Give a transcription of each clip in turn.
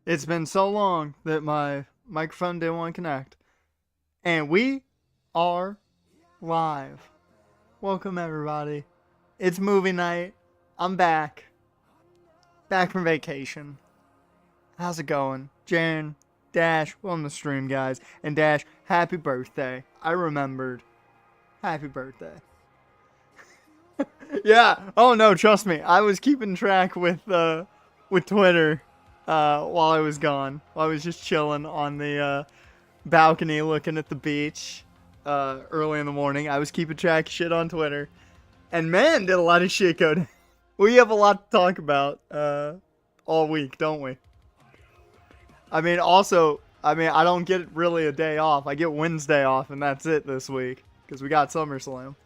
It's been so long that my microphone didn't want to connect. And we are live. Welcome, everybody. It's movie night. I'm back. Back from vacation. How's it going? Jan, Dash, welcome to the stream, guys. And Dash, happy birthday. I remembered. Happy birthday. Yeah. Oh, no, trust me. I was keeping track with Twitter while I was gone. While I was just chilling on the balcony looking at the beach early in the morning. I was keeping track of shit on Twitter. And man, did a lot of shit go down. We have a lot to talk about all week, don't we? I mean, I don't get really a day off. I get Wednesday off, and that's it this week. Because we got SummerSlam.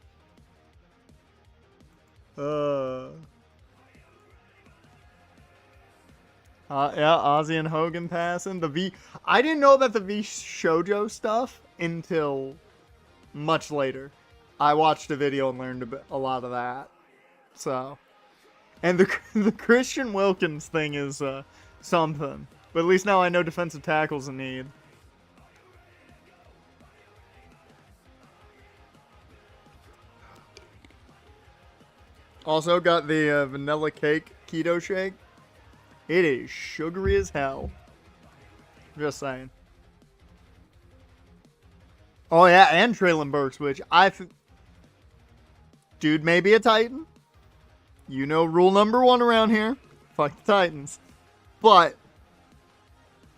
Yeah, Ozzy and Hogan passing. I didn't know about the V Shoujo stuff until much later. I watched a video and learned a lot of that. So, and the Christian Wilkins thing is something. But at least now I know defensive tackle's a need. Also got the vanilla cake keto shake. It is sugary as hell. Just saying. Oh yeah, and Traylon Burks, which dude may be a Titan. You know rule number 1 around here. Fuck the Titans. But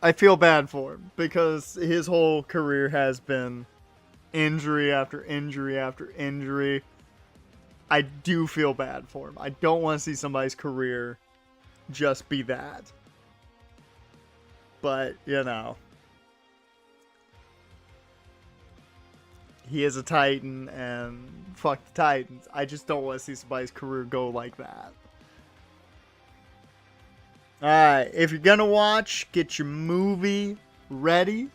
I feel bad for him because his whole career has been injury after injury after injury. I do feel bad for him. I don't want to see somebody's career just be that. But, you know. He is a Titan, and fuck the Titans. I just don't want to see somebody's career go like that. Alright, if you're gonna watch, get your movie ready.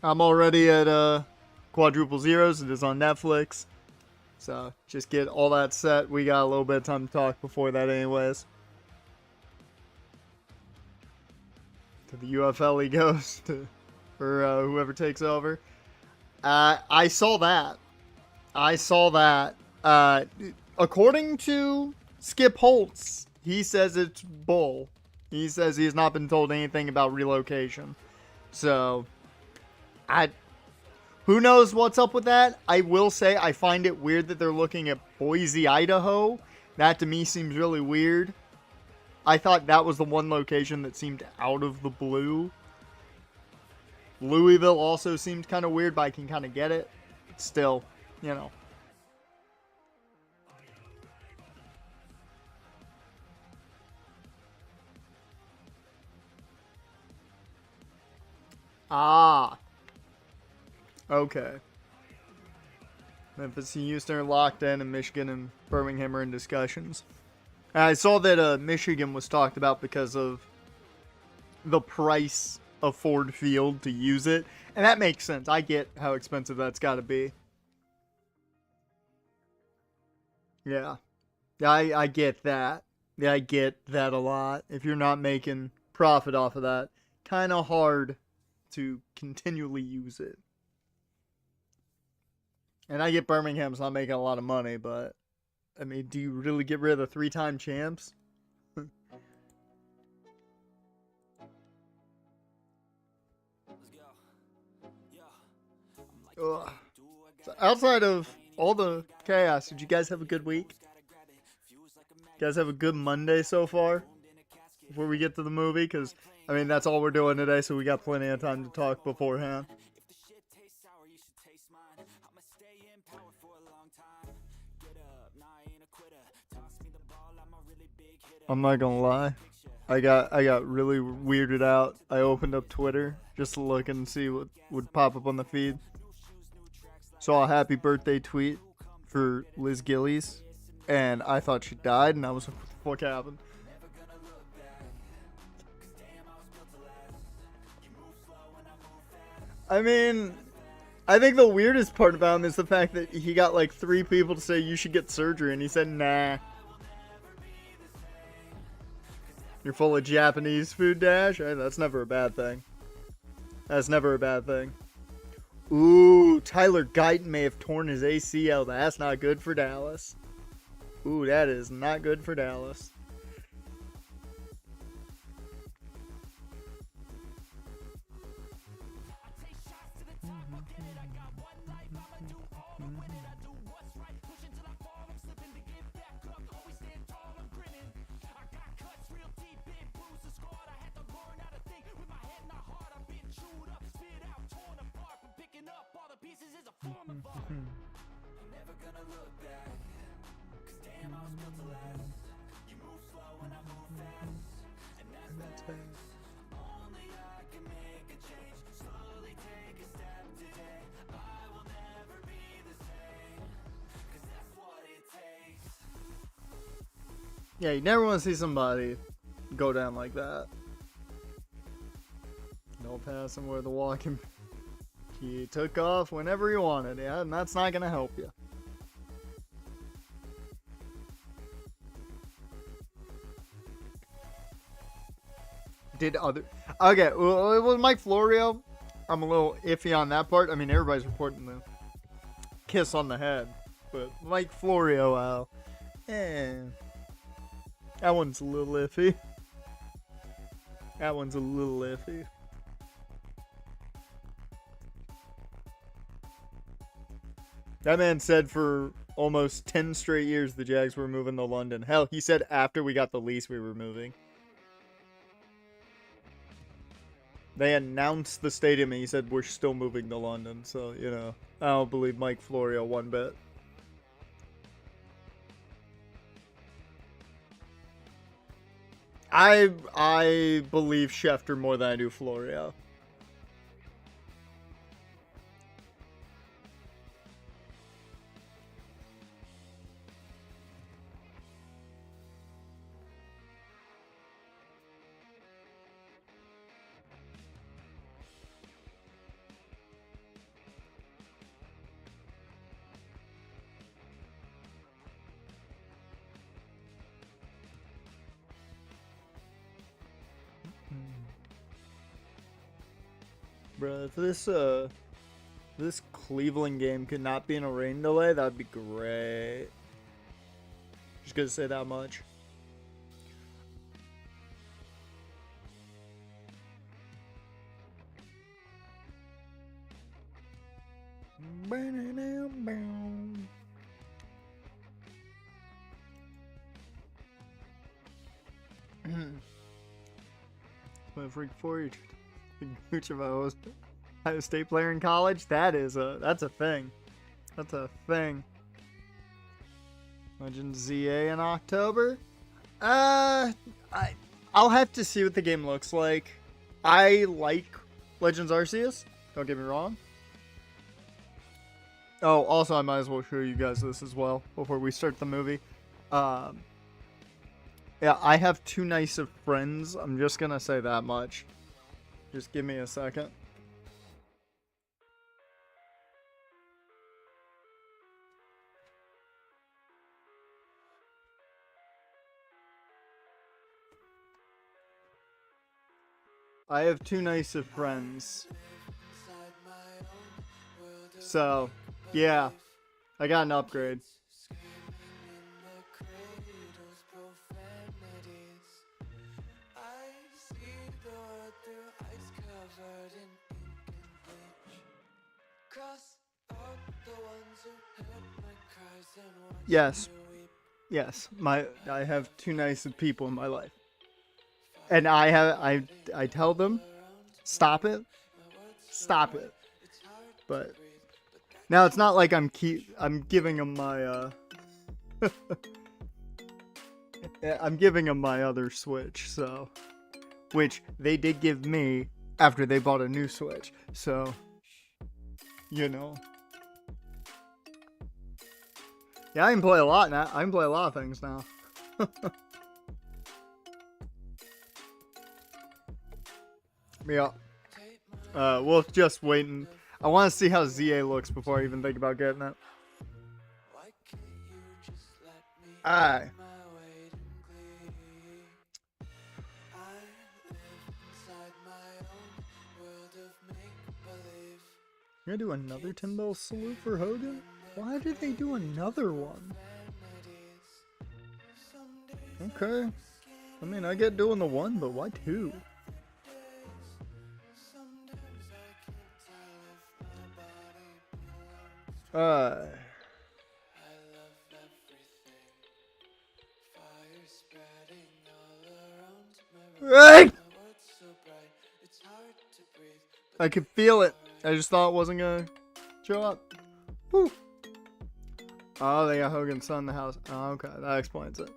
I'm already at Quadruple Zeros. It is on Netflix. So, just get all that set. We got a little bit of time to talk before that anyways. To the UFL he goes, for whoever takes over. I saw that. According to Skip Holtz, he says it's bull. He says he has not been told anything about relocation. So, who knows what's up with that? I will say I find it weird that they're looking at Boise, Idaho. That to me seems really weird. I thought that was the one location that seemed out of the blue. Louisville also seemed kind of weird, but I can kind of get it. Still, you know. Ah. Okay. Memphis and Houston are locked in, and Michigan and Birmingham are in discussions. I saw that Michigan was talked about because of the price of Ford Field to use it. And that makes sense. I get how expensive that's got to be. Yeah. I get that. Yeah, I get that a lot. If you're not making profit off of that, kind of hard to continually use it. And I get Birmingham's not making a lot of money, but I mean, do you really get rid of the 3-time champs? So outside of all the chaos, did you guys have a good week? You guys have a good Monday so far? Before we get to the movie? Because, I mean, that's all we're doing today, so we got plenty of time to talk beforehand. I'm not gonna lie. I got really weirded out. I opened up Twitter just to look and see what would pop up on the feed. Saw a happy birthday tweet for Liz Gillies, and I thought she died, and I was like, what the fuck happened? I mean, I think the weirdest part about him is the fact that he got like 3 people to say you should get surgery, and he said nah. You're full of Japanese food, Dash? Hey, that's never a bad thing. That's never a bad thing. Ooh, Tyler Guyton may have torn his ACL. That's not good for Dallas. Ooh, that is not good for Dallas. Yeah, you never want to see somebody go down like that. No passing where the walking. He took off whenever he wanted, yeah, and that's not gonna help you. Okay, well, with Mike Florio, I'm a little iffy on that part. I mean, everybody's reporting the kiss on the head, but Mike Florio, that one's a little iffy. That one's a little iffy. That man said for almost 10 straight years the Jags were moving to London. Hell, he said after we got the lease we were moving. They announced the stadium and he said we're still moving to London. So, you know, I don't believe Mike Florio one bit. I believe Schefter more than I do Florio. Bro, if this Cleveland game could not be in a rain delay, that'd be great. Just gonna say that much. My freak for you. Gooch of Ohio State player in college. That's a thing. That's a thing. Legend ZA in October. I'll have to see what the game looks like. I like Legends Arceus. Don't get me wrong. Oh, also I might as well show you guys this as well before we start the movie. Yeah, I have too nice of friends. I'm just gonna say that much. Just give me a second. I have too nice of friends. So, yeah. I got an upgrade. Yes. Yes. I have too nice of people in my life. And I tell them, stop it. Stop it. But now it's not like I'm giving them my I'm giving them my other Switch, so which they did give me after they bought a new Switch. So, you know. Yeah, I can play a lot now. I can play a lot of things now. Yeah. We'll just wait and I want to see how ZA looks before I even think about getting it. Alright. You're gonna do another 10 bell salute for Hogan? Why did they do another one? Okay. I mean, I get doing the one, but why two? I could feel it. I just thought it wasn't gonna show up. Woo. Oh, they got Hogan's son in the house. Oh, okay, that explains it.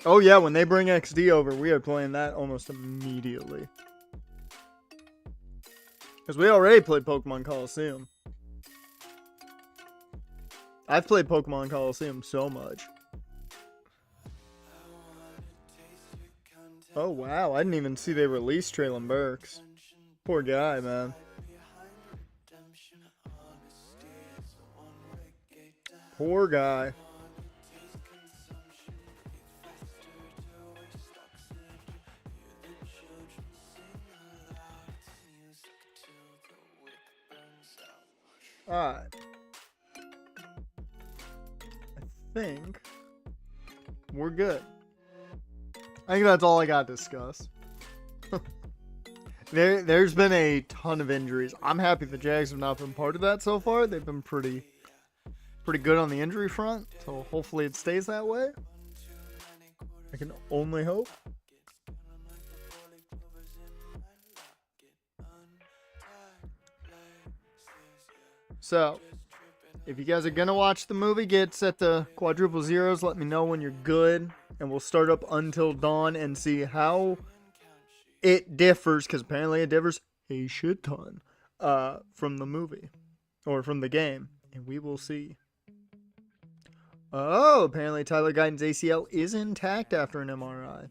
Oh yeah, when they bring XD over, we are playing that almost immediately. Because we already played Pokemon Coliseum. I've played Pokemon Coliseum so much. Oh wow, I didn't even see they released Traylon Burks. Poor guy, man. Poor guy. Alright. I think we're good. I think that's all I got to discuss. There's been a ton of injuries. I'm happy the Jags have not been part of that so far. They've been pretty good on the injury front, so hopefully it stays that way. I can only hope. So, if you guys are gonna watch the movie, get set to quadruple zeros. Let me know when you're good, and we'll start up Until Dawn and see how it differs, because apparently it differs a shit ton from the movie or from the game, and we will see. Oh, apparently Tyler Guyton's ACL is intact after an MRI.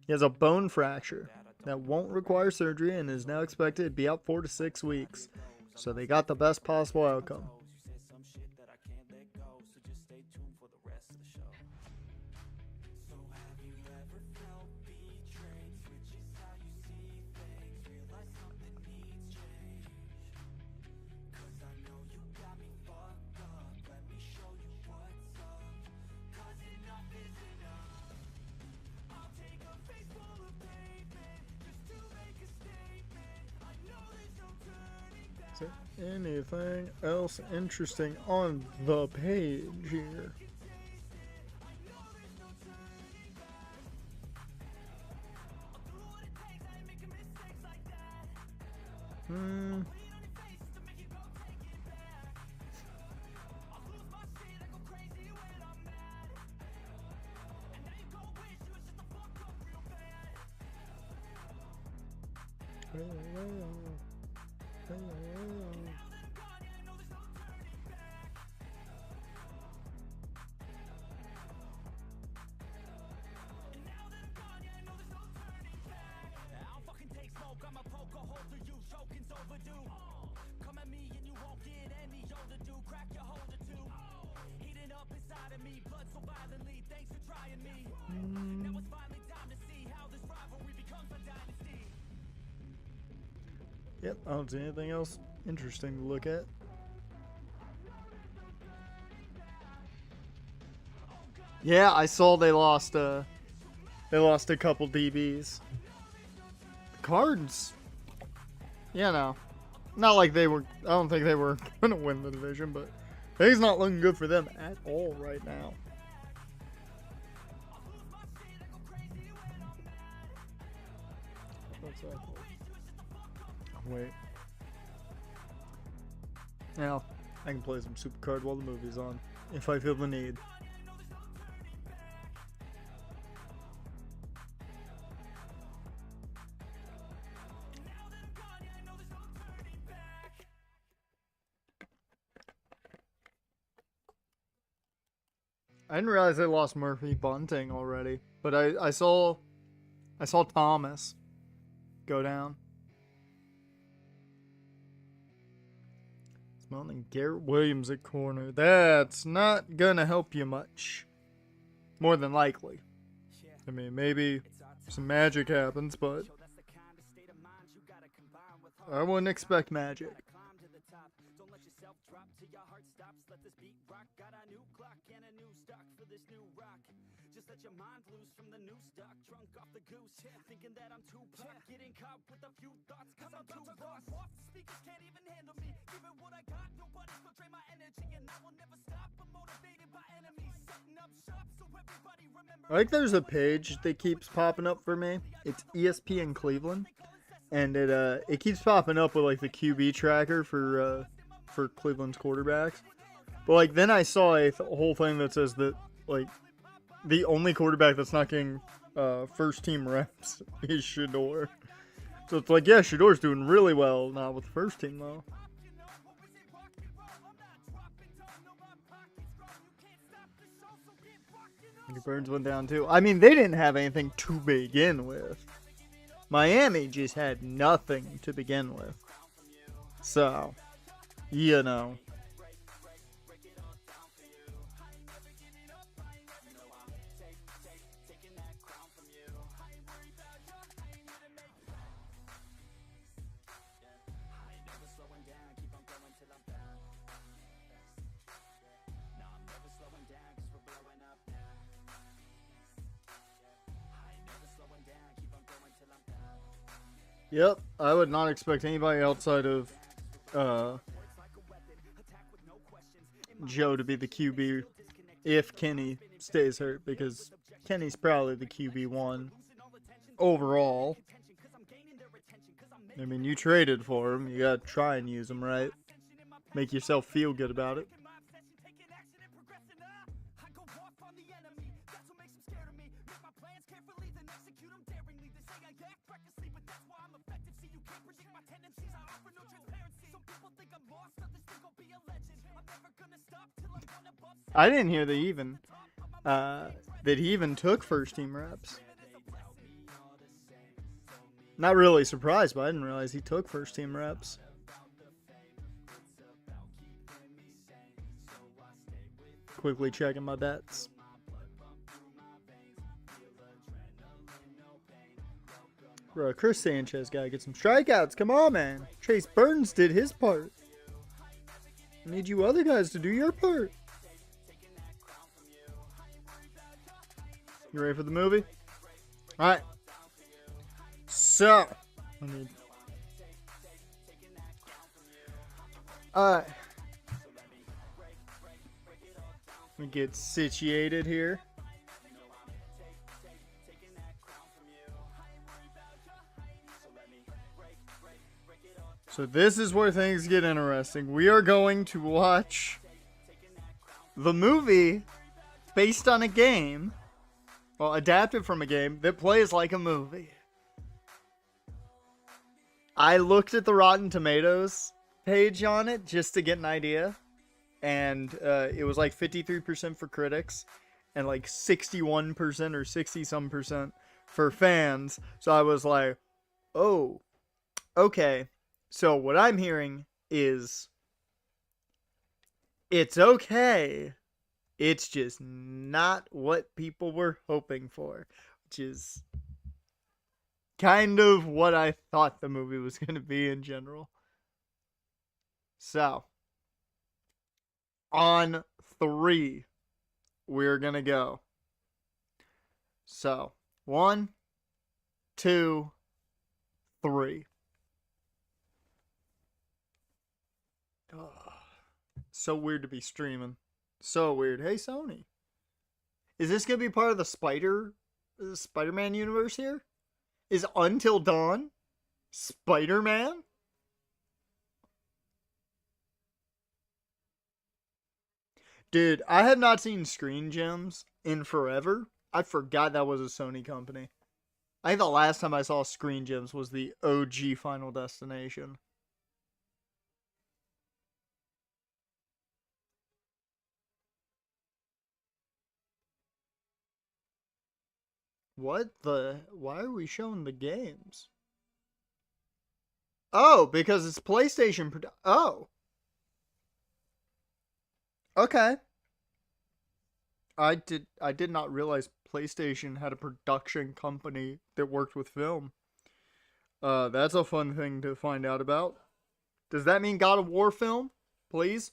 He has a bone fracture that won't require surgery and is now expected to be out 4 to 6 weeks. So they got the best possible outcome. Is there anything else interesting on the page here? Yep, I don't see anything else interesting to look at. Yeah, I saw they lost a couple DBs. The Cards, you know, not like they were. I don't think they were gonna win the division, but things not looking good for them at all right now. What's that? Wait. Now, I can play some Supercard while the movie's on, if I feel the need. I didn't realize they lost Murphy Bunting already, but I saw Thomas go down. Smelling Garrett Williams at corner. That's not gonna help you much. More than likely. I mean, maybe some magic happens, but I wouldn't expect magic. Don't let yourself drop till your heart stops. Let this beat rock. Got a new clock and a new stock for this new rock. Just let your mind loose from the new stock. Drunk off the goose, thinking that I'm too pop. Getting caught with a few thoughts cause I'm too lost. Off the speakers can't even handle me. Give it what I got, nobody's gonna drain my energy. And I will never stop, I'm motivated by enemies. Setting up shop so everybody remember. I like there's a page that keeps popping up for me. It's ESPN Cleveland. And it keeps popping up with like the QB tracker for Cleveland's quarterbacks. But like then I saw a whole thing that says that like the only quarterback that's not getting first team reps is Shador. So it's like, yeah, Shador's doing really well, not with the first team though. The Burns went down too. I mean, they didn't have anything to begin with. Miami just had nothing to begin with. So, you know. Yep, I would not expect anybody outside of Joe to be the QB if Kenny stays hurt, because Kenny's probably the QB1 overall. I mean, you traded for him. You gotta try and use him, right? Make yourself feel good about it. I didn't hear that he even took first team reps. Not really surprised, but I didn't realize he took first team reps. Quickly checking my bets. Bro, Chris Sanchez gotta get some strikeouts. Come on, man. Chase Burns did his part. I need you other guys to do your part. You ready for the movie? Alright. So. Alright. Let me get situated here. So this is where things get interesting. We are going to watch the movie based on a game. Well, adapted from a game that plays like a movie. I looked at the Rotten Tomatoes page on it just to get an idea. And it was like 53% for critics and like 61% or 60-some% for fans. So I was like, oh, okay. So what I'm hearing is it's okay. It's just not what people were hoping for, which is kind of what I thought the movie was going to be in general. So, on 3, we're going to go. So, 1, 2, 3. Oh, so weird to be streaming. So weird. Hey, Sony. Is this going to be part of the Spider-Man universe here? Is Until Dawn Spider-Man? Dude, I have not seen Screen Gems in forever. I forgot that was a Sony company. I think the last time I saw Screen Gems was the OG Final Destination. What the? Why are we showing the games? Oh, because it's PlayStation. Oh. Okay. I did not realize PlayStation had a production company that worked with film. That's a fun thing to find out about. Does that mean God of War film? Please?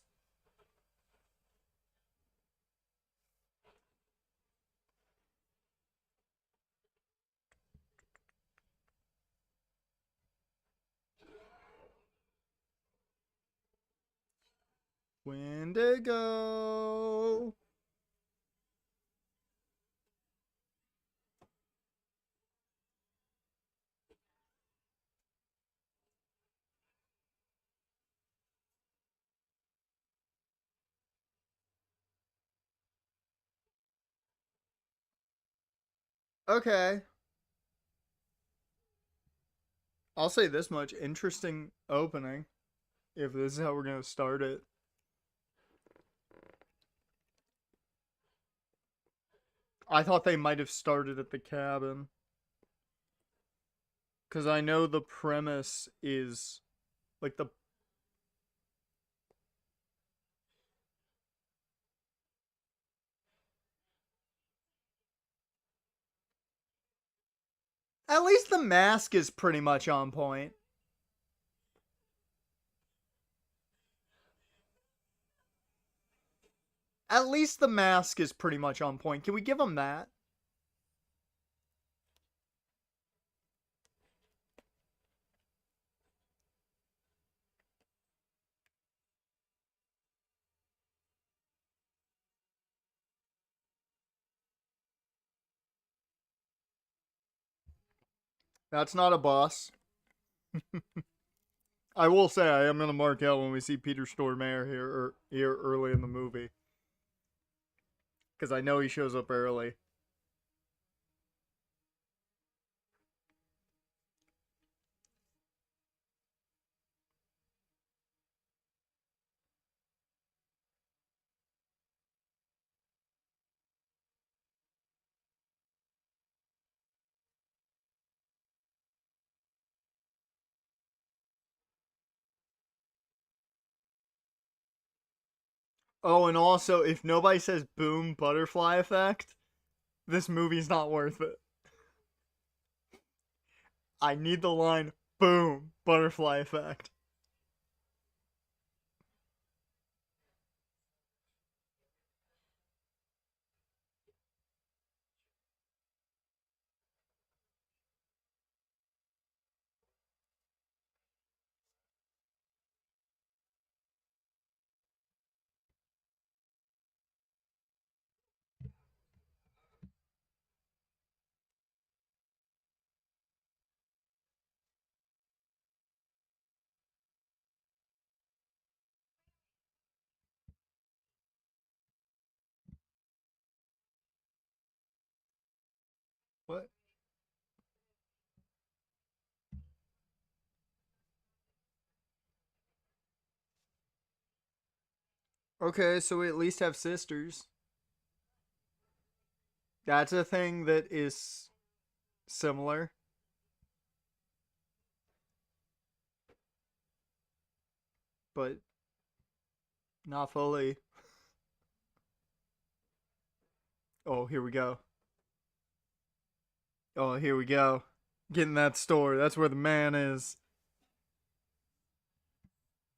Wendigo. Okay. I'll say this much. Interesting opening. If this is how we're going to start it. I thought they might have started at the cabin. Because I know the premise is like the. At least the mask is pretty much on point. At least the mask is pretty much on point. Can we give them that? That's not a boss. I will say I am gonna mark out when we see Peter Stormare here early in the movie, because I know he shows up early. Oh, and also, if nobody says "boom butterfly effect," this movie's not worth it. I need the line "boom butterfly effect." What? Okay, so we at least have sisters. That's a thing that is similar, but not fully. Oh, here we go. Oh, here we go. Getting that store. That's where the man is.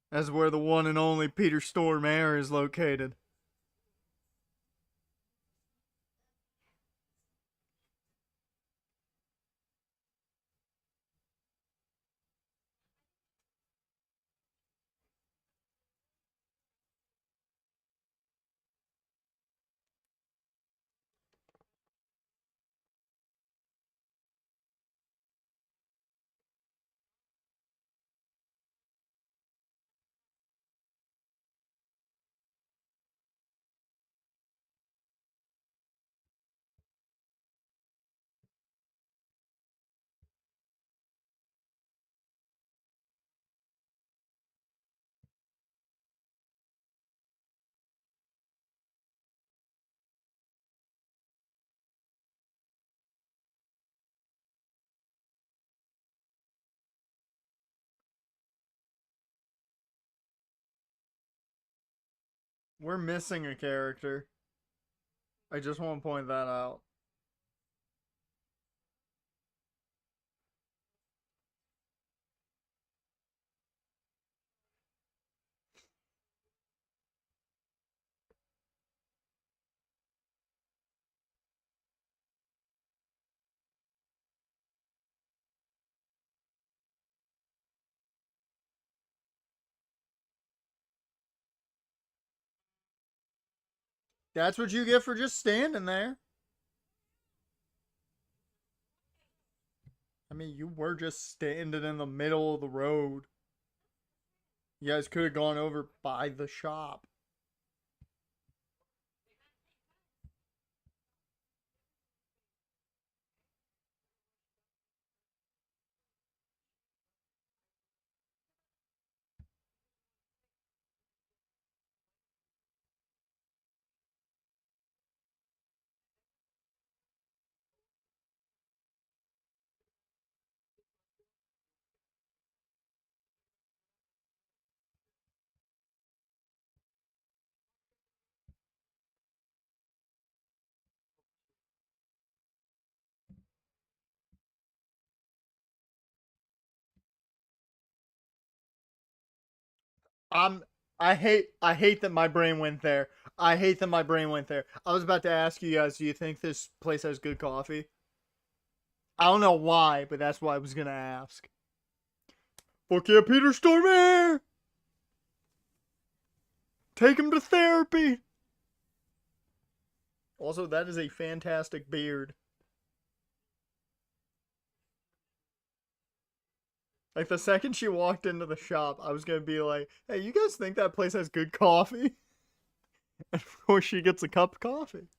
That's where the one and only Peter Stormare is located. We're missing a character. I just want to point that out. That's what you get for just standing there. I mean, you were just standing in the middle of the road. You guys could have gone over by the shop. I'm I hate that my brain went there. I hate that my brain went there. I was about to ask you guys, do you think this place has good coffee? I don't know why, but that's what I was gonna ask. Fuck yeah, Peter Stormare! Take him to therapy! Also, that is a fantastic beard. Like, the second she walked into the shop, I was gonna be like, hey, you guys think that place has good coffee? And of course, she gets a cup of coffee.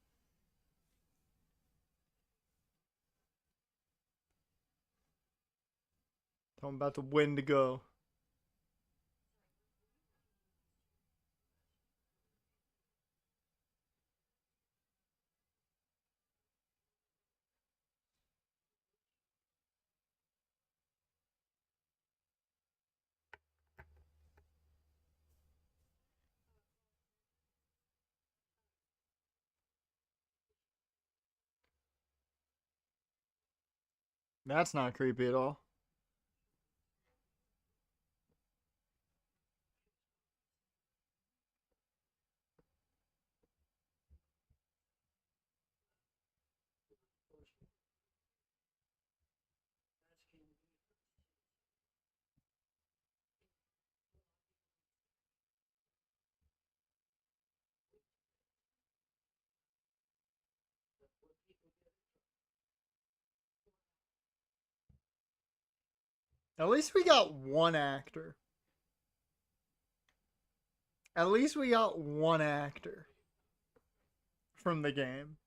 I'm about to win to go. That's not creepy at all. At least we got one actor. At least we got one actor from the game.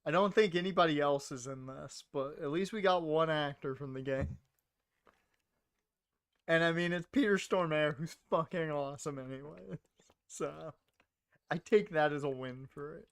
I don't think anybody else is in this, but at least we got one actor from the game. And I mean, it's Peter Stormare, who's fucking awesome anyway. So, I take that as a win for it.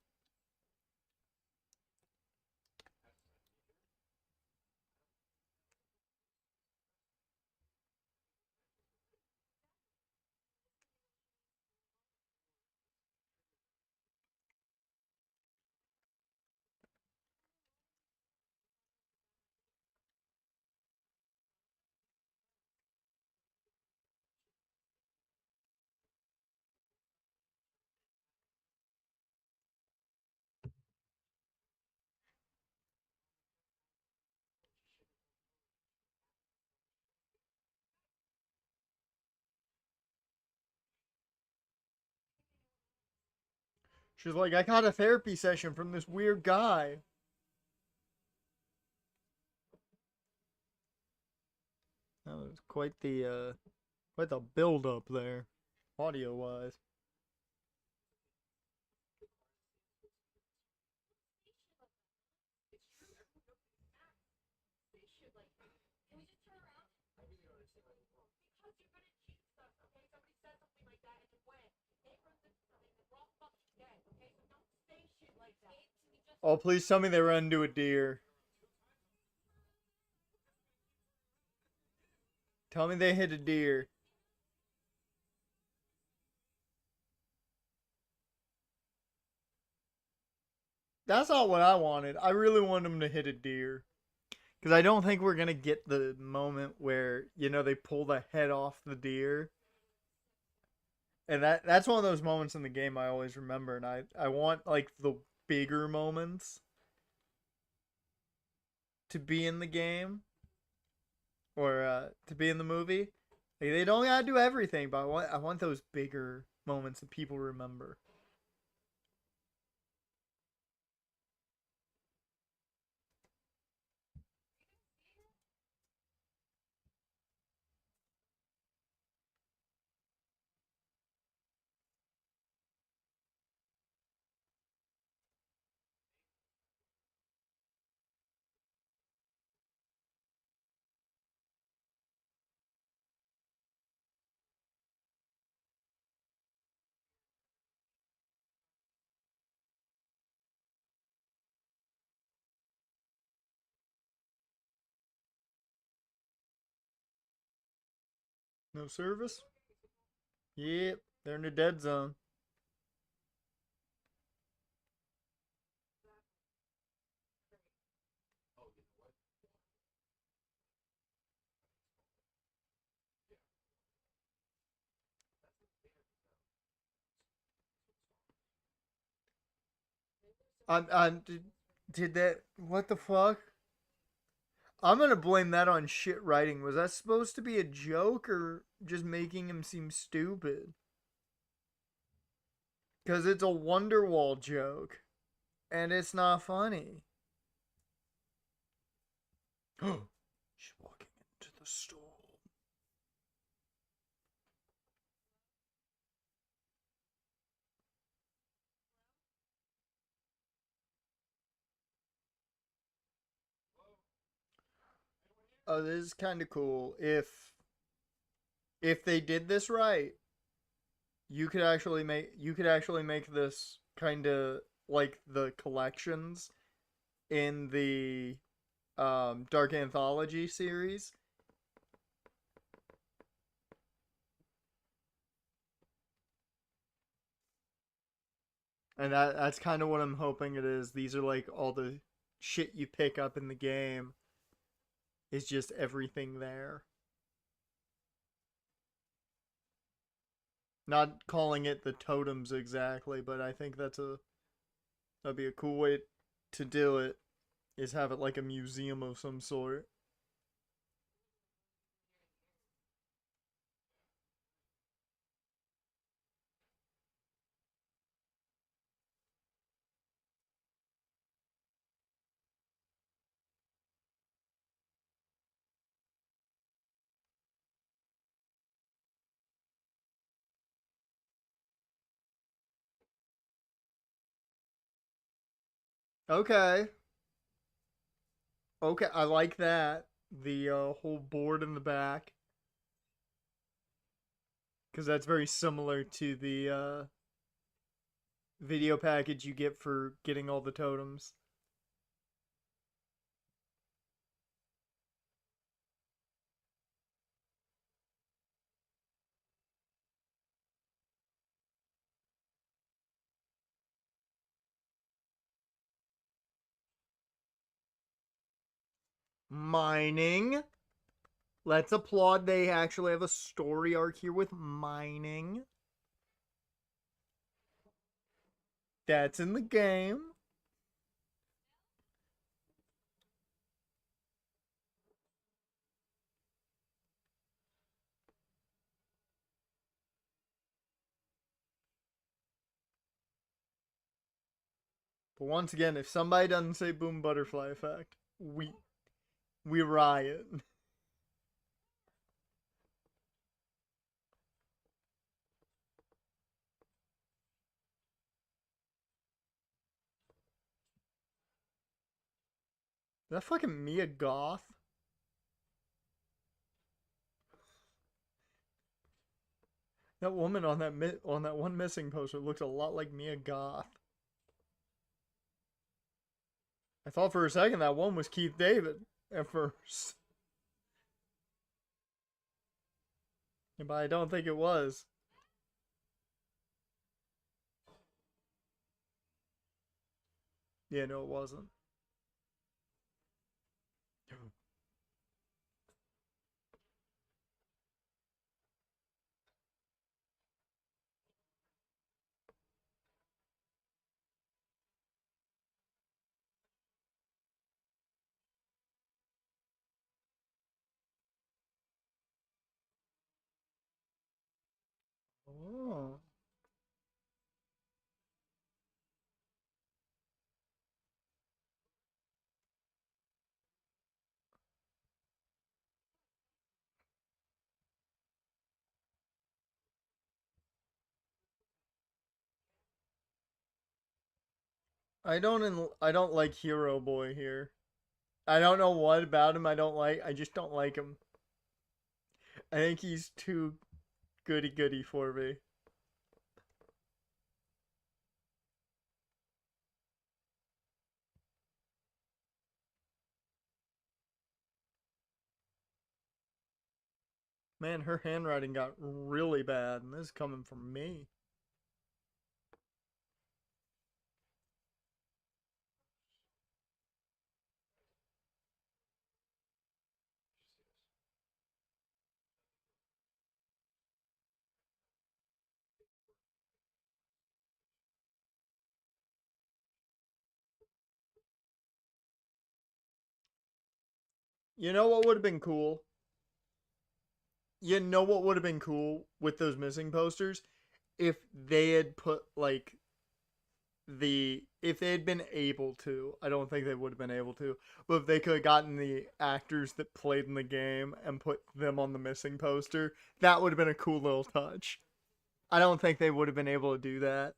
She's like, I got a therapy session from this weird guy. That was quite the build up there, audio wise. Oh, please tell me they run into a deer. Tell me they hit a deer. That's not what I wanted. I really wanted them to hit a deer. Because I don't think we're going to get the moment where, you know, they pull the head off the deer. And that's one of those moments in the game I always remember. And I want, like, the bigger moments to be in the game. Or to be in the movie. Like, they don't gotta do everything, but I want those bigger moments that people remember. No service? Yep, they're in the dead zone. Did that? What the fuck? I'm gonna blame that on shit writing. Was that supposed to be a joke or just making him seem stupid? Because it's a Wonderwall joke, and it's not funny. She's walking into the store. Oh, this is kind of cool. If they did this right, you could actually make this kind of like the collections in the Dark Anthology series. And that's kind of what I'm hoping it is. These are like all the shit you pick up in the game is just everything there. Not calling it the totems exactly, but I think that'd be a cool way to do it, is have it like a museum of some sort. Okay. Okay, I like that. The whole board in the back, because that's very similar to the video package you get for getting all the totems. Mining. Let's applaud they actually have a story arc here with mining. That's in the game. But once again, if somebody doesn't say boom butterfly effect, we riot. Is that fucking Mia Goth? That woman on that one missing poster looks a lot like Mia Goth. I thought for a second that one was Keith David at first. But I don't think it was. Yeah, no, it wasn't. Oh. I don't like Hero Boy here. I don't know what about him I don't like. I just don't like him. I think he's too goody goody for me. Man, her handwriting got really bad, and this is coming from me. You know what would have been cool? You know what would have been cool with those missing posters? If they had put, like, if they had been able to, I don't think they would have been able to, but if they could have gotten the actors that played in the game and put them on the missing poster, that would have been a cool little touch. I don't think they would have been able to do that,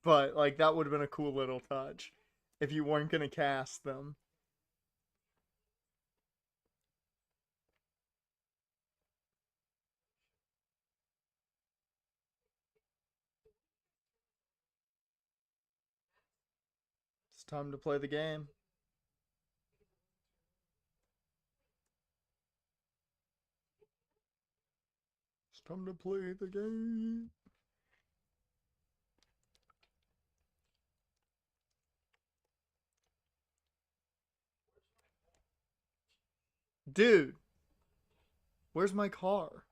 but like that would have been a cool little touch if you weren't gonna cast them. It's time to play the game. It's time to play the game. Dude, where's my car?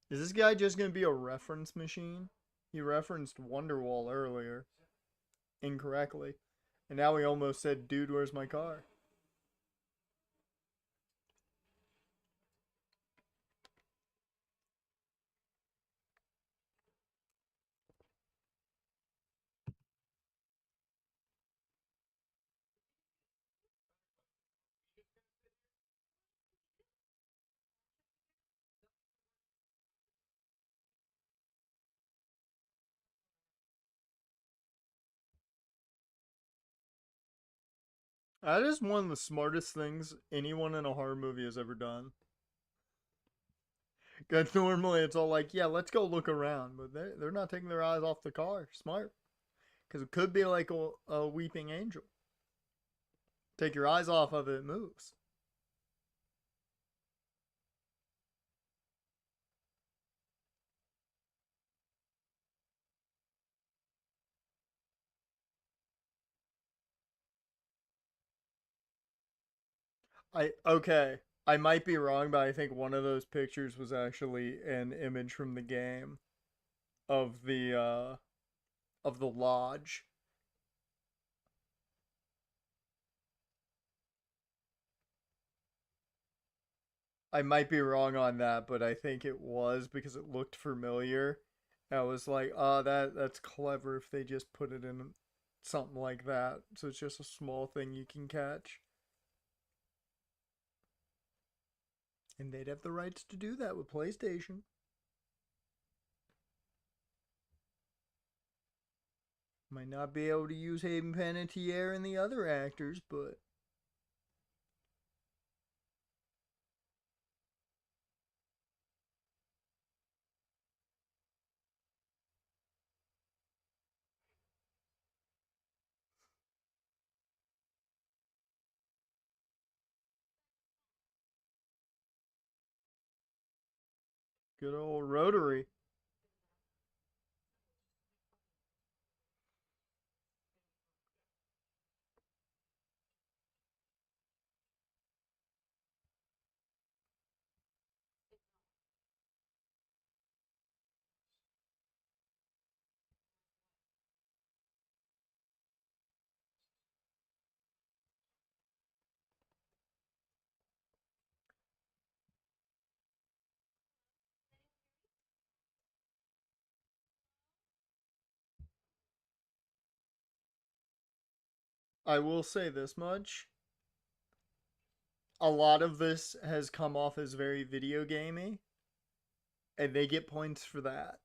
Is this guy just gonna be a reference machine? He referenced Wonderwall earlier incorrectly. And now he almost said, dude, where's my car? That is one of the smartest things anyone in a horror movie has ever done. Because normally it's all like, yeah, let's go look around. But they're not taking their eyes off the car. Smart. Because it could be like a weeping angel. Take your eyes off of it, it moves. Okay. I might be wrong, but I think one of those pictures was actually an image from the game of the lodge. I might be wrong on that, but I think it was because it looked familiar. I was like, oh, that's clever if they just put it in something like that. So it's just a small thing you can catch. And they'd have the rights to do that with PlayStation. Might not be able to use Hayden Panettiere and the other actors, but good old Rotary. I will say this much. A lot of this has come off as very video gamey, and they get points for that.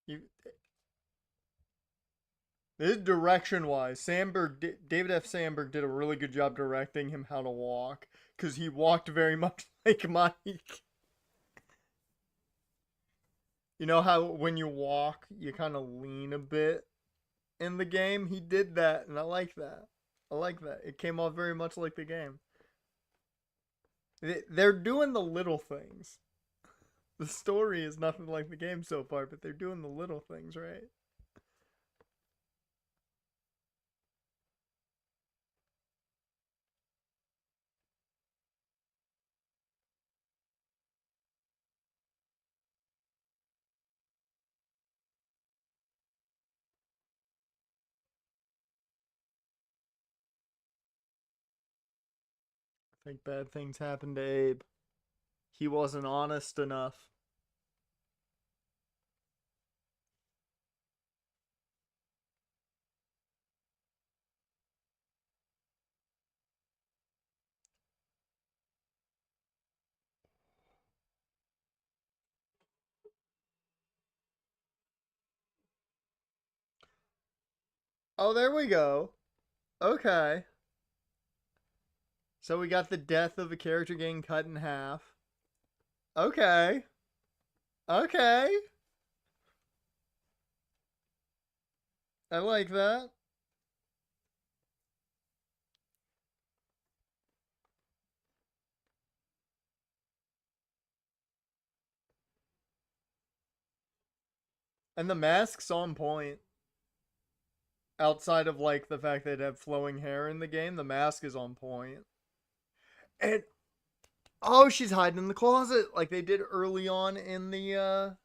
You This direction wise, David F. Sandberg did a really good job directing him how to walk because he walked very much like Mike. You know how when you walk, you kind of lean a bit in the game? He did that, and I like that. I like that. It came off very much like the game. They're doing the little things. The story is nothing like the game so far, but they're doing the little things right. I think bad things happened to Abe. He wasn't honest enough. Oh, there we go. Okay. So we got the death of a character getting cut in half. Okay. Okay. I like that. And the mask's on point. Outside of like the fact that it had flowing hair in the game, the mask is on point. And oh, she's hiding in the closet like they did early on in the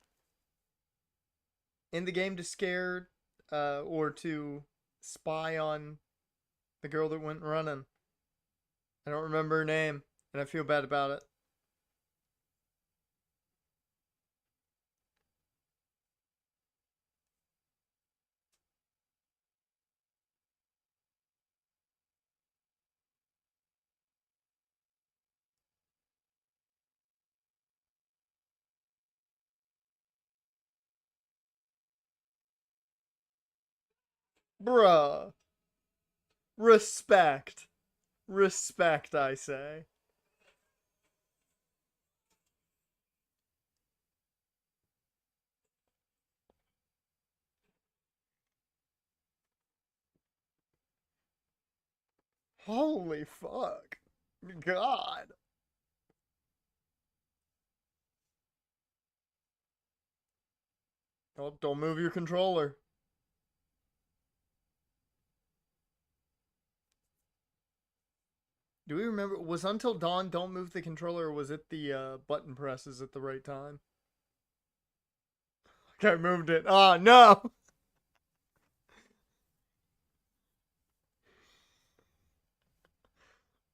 game to scare or to spy on the girl that went running. I don't remember her name, and I feel bad about it. Bruh. Respect. Respect, I say. Holy fuck. God. Oh, don't move your controller. Do we remember? Was Until Dawn don't move the controller, or was it the button presses at the right time? Okay, I moved it. Oh, no.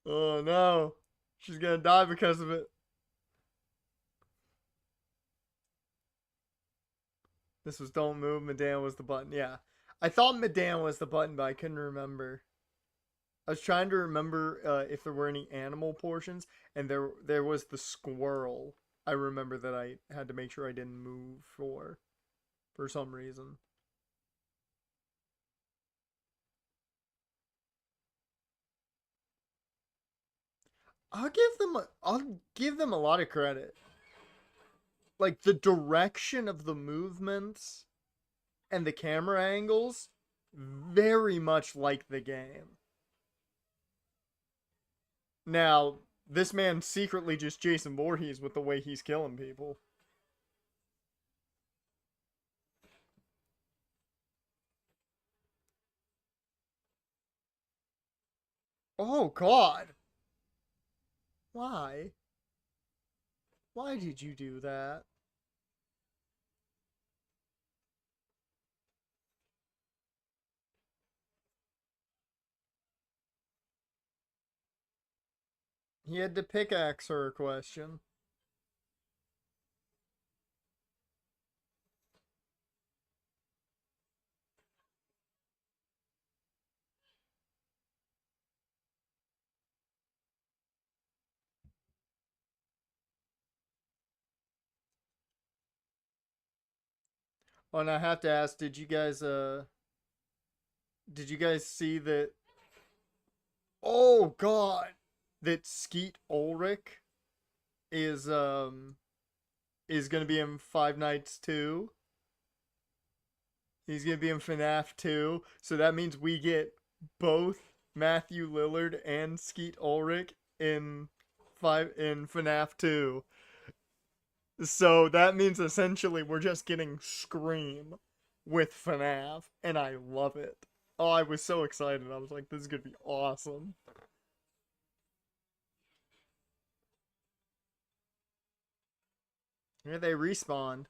Oh, no. She's gonna die because of it. This was Don't Move. Medan was the button. Yeah. I thought Medan was the button, but I couldn't remember. I was trying to remember if there were any animal portions, and there was the squirrel. I remember that I had to make sure I didn't move for some reason. I'll give them a lot of credit. Like the direction of the movements and the camera angles, very much like the game. Now, this man's secretly just Jason Voorhees with the way he's killing people. Oh God. Why? Why did you do that? He had to pickaxe her a question. Oh, and I have to ask, did you guys did you guys see that? Oh God, that Skeet Ulrich is gonna be in Five Nights 2. He's gonna be in FNAF 2, so that means we get both Matthew Lillard and Skeet Ulrich in FNAF 2. So that means essentially we're just getting Scream with FNAF, and I love it. Oh, I was so excited. I was like, this is gonna be awesome. Here they respawned.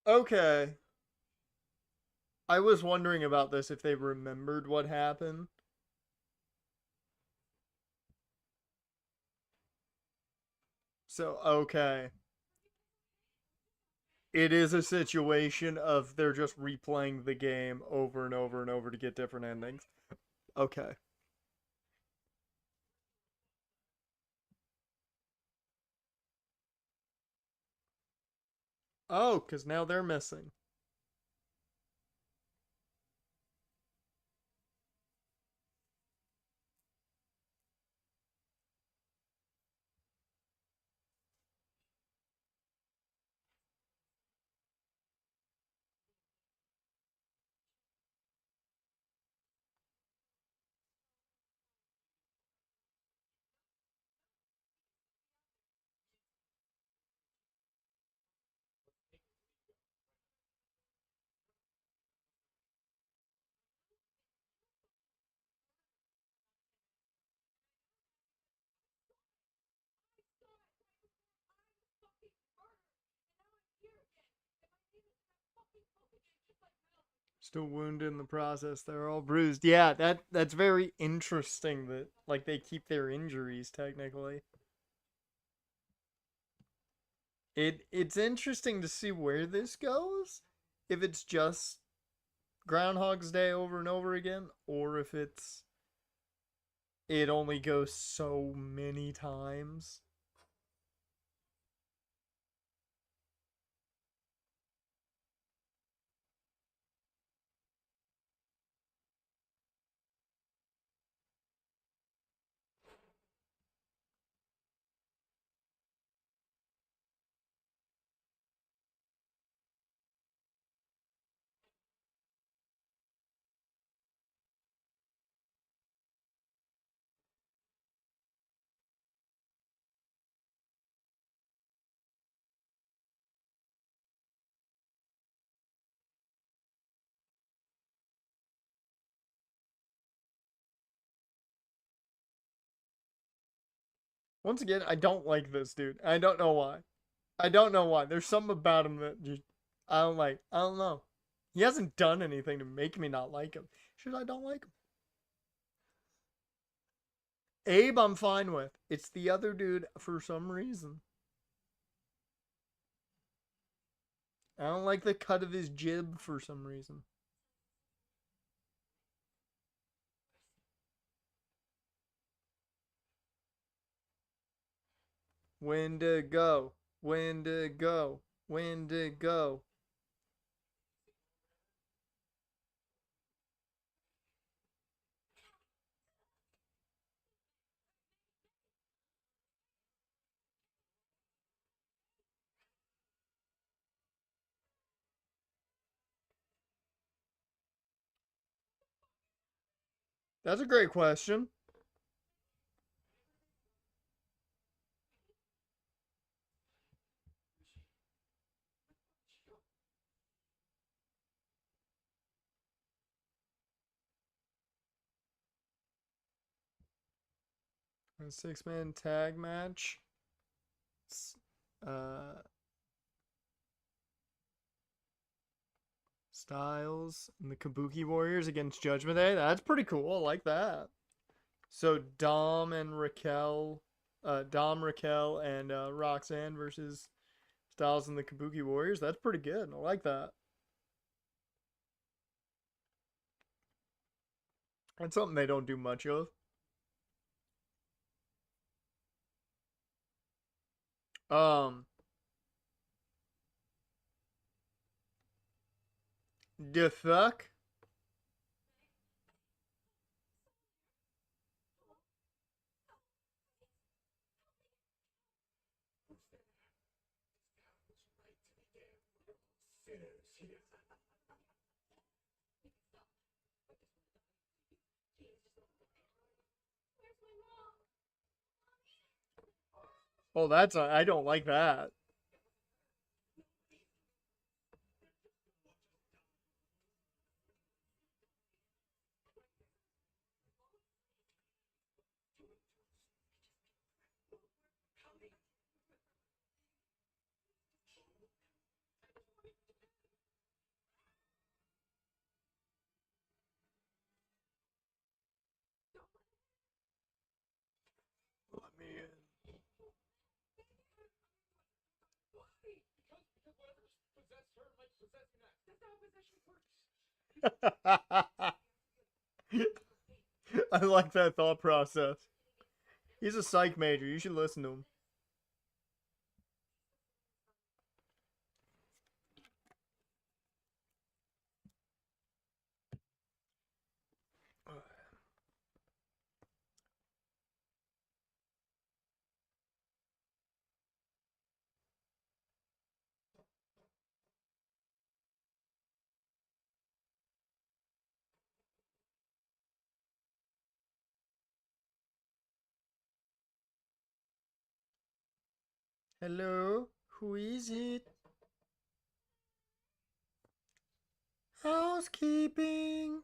Okay. I was wondering about this if they remembered what happened. So, okay. It is a situation of they're just replaying the game over and over and over to get different endings. Okay. Oh, because now they're missing. Still wounded in the process. They're all bruised. Yeah, that's very interesting that like they keep their injuries technically. It's interesting to see where this goes. If it's just Groundhog's Day over and over again, or if it only goes so many times. Once again, I don't like this dude. I don't know why. I don't know why. There's something about him that just I don't like. I don't know. He hasn't done anything to make me not like him. Should I don't like him? Abe, I'm fine with. It's the other dude for some reason. I don't like the cut of his jib for some reason. Wendigo, Wendigo, Wendigo. That's a great question. A six-man tag match. Uh, Styles and the Kabuki Warriors against Judgment Day. That's pretty cool. I like that. So Dom and Raquel Dom, Raquel, and Roxanne versus Styles and the Kabuki Warriors. That's pretty good. I like that. That's something they don't do much of. Um, the fuck? Oh, I don't like that. Let me in. I like that thought process. He's a psych major. You should listen to him. Hello? Who is it? Housekeeping.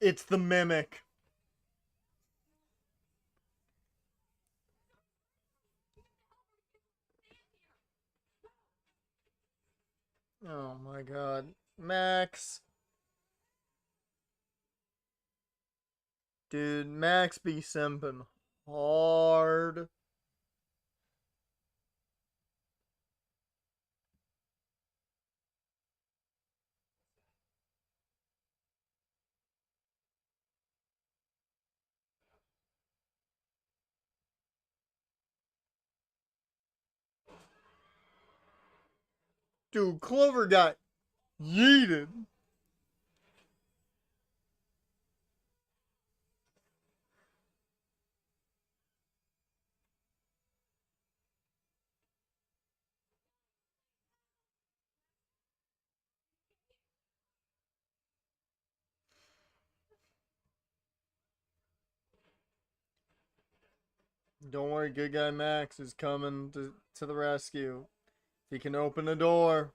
It's the mimic. Oh my god. Max. Dude, Max be simping hard. Dude, Clover got yeeted. Don't worry, good guy Max is coming to the rescue. He can open the door.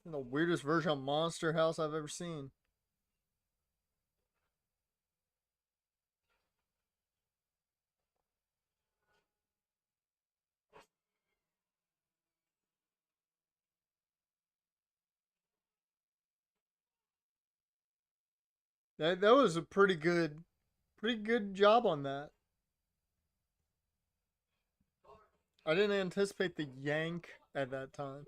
The weirdest version of Monster House I've ever seen. That was a pretty good job on that. I didn't anticipate the yank at that time.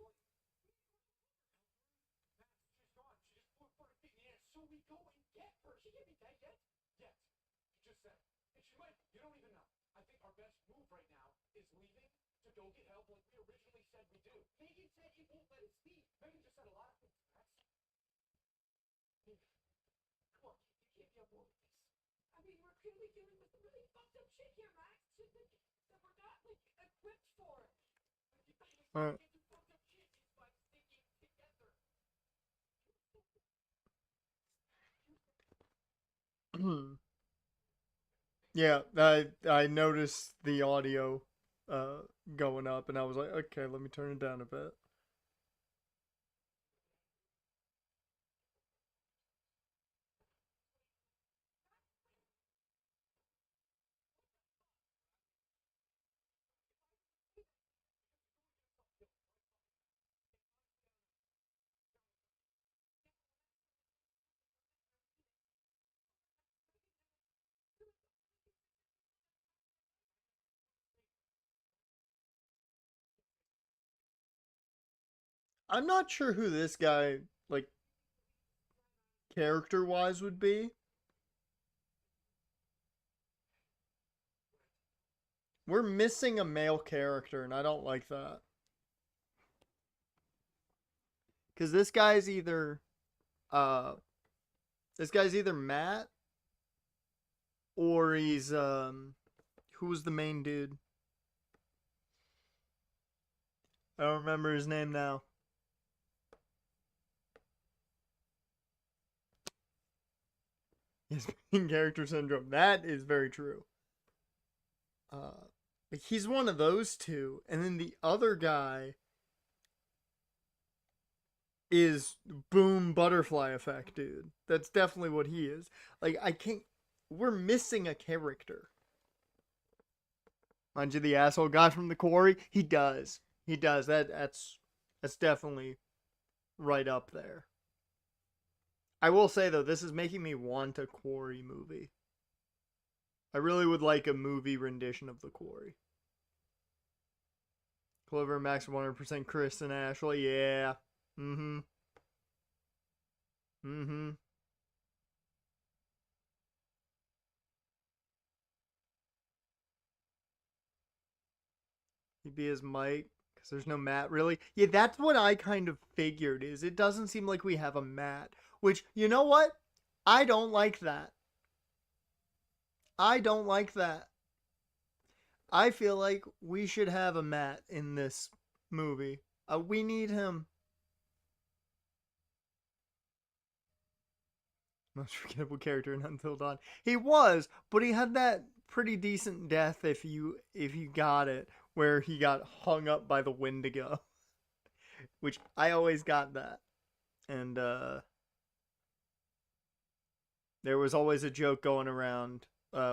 Alright. Yeah, I noticed the audio uh going up and I was like, okay, let me turn it down a bit. I'm not sure who this guy, like, character wise would be. We're missing a male character, and I don't like that. Because uh, this guy's either Matt or he's, who's the main dude? I don't remember his name now. His main character syndrome. That is very true. But he's one of those two, and then the other guy is boom butterfly effect, dude. That's definitely what he is. Like I can't. We're missing a character. Mind you, the asshole guy from the quarry. He does. He does. That's definitely right up there. I will say though, this is making me want a quarry movie. I really would like a movie rendition of the quarry. Clover Max 100% Chris and Ashley. Yeah. Mm-hmm. Mm-hmm. He'd be his Mike because there's no Matt really. Yeah, that's what I kind of figured. Is it doesn't seem like we have a Matt. Which you know what? I don't like that. I don't like that. I feel like we should have a Matt in this movie. We need him. Most forgettable character in Until Dawn. He was, but he had that pretty decent death if you got it, where he got hung up by the Wendigo, which I always got that, and there was always a joke going around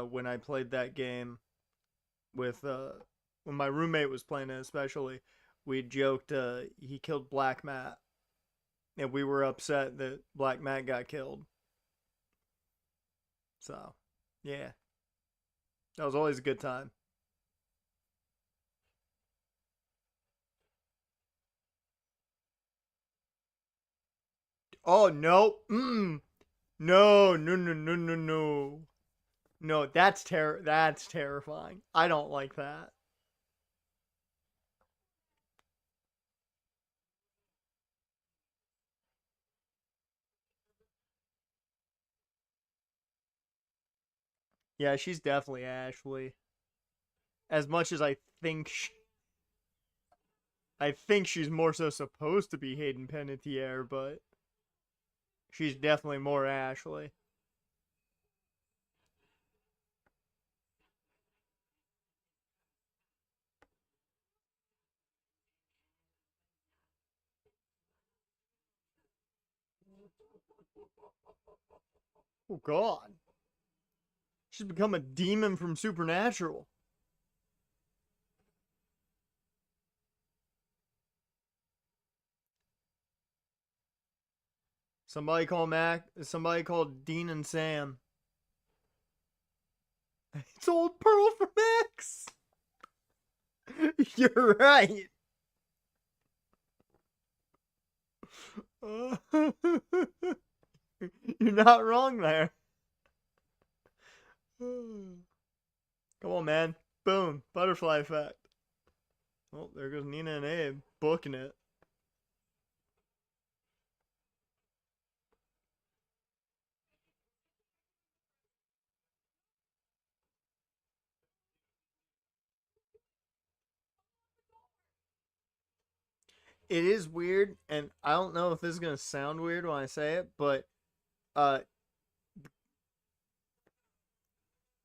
when I played that game with when my roommate was playing it, especially. We joked he killed Black Matt, and we were upset that Black Matt got killed. So, yeah, that was always a good time. Oh no, no, no, no, no, no, no, no. That's terrifying. I don't like that. Yeah, she's definitely Ashley. As much as I think she's more so supposed to be Hayden Panettiere, but she's definitely more Ashley. Oh God, she's become a demon from Supernatural. Somebody call Mac. Somebody call Dean and Sam. It's old Pearl from X. You're right. You're not wrong there. Come on, man. Boom. Butterfly effect. Oh, there goes Nina and Abe booking it. It is weird, and I don't know if this is gonna sound weird when I say it, but uh,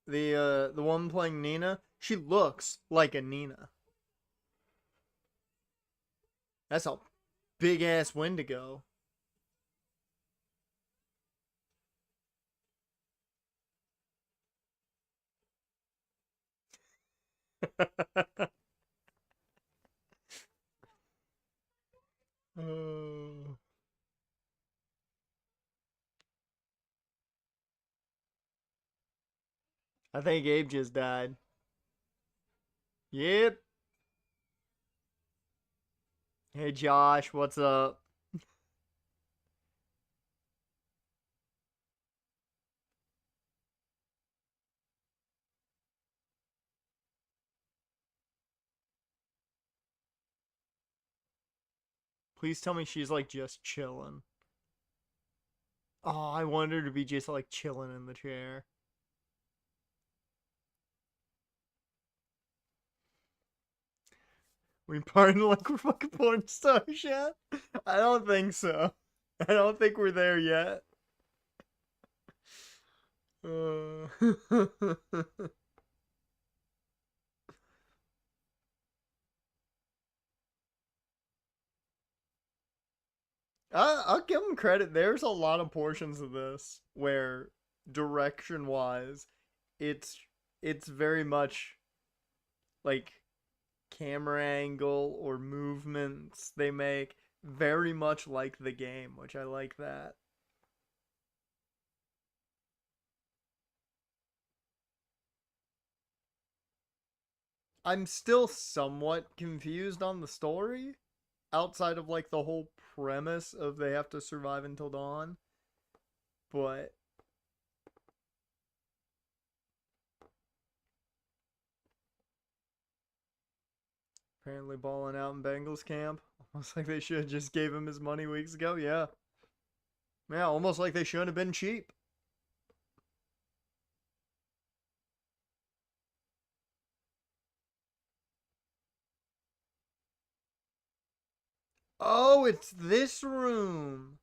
the one playing Nina, she looks like a Nina. That's a big ass Wendigo. Oh. I think Abe just died. Yep. Hey Josh, what's up? Please tell me she's like just chilling. Oh, I want her to be just like chilling in the chair. We partying like we're fucking porn stars yet? I don't think so. I don't think we're there yet. Uh... I'll give them credit. There's a lot of portions of this where direction wise, it's it's very much like camera angle or movements they make very much like the game, which I like that. I'm still somewhat confused on the story outside of like the whole premise of they have to survive until dawn, but apparently balling out in Bengals camp. Almost like they should have just gave him his money weeks ago. Yeah. Yeah, almost like they shouldn't have been cheap. Oh, it's this room.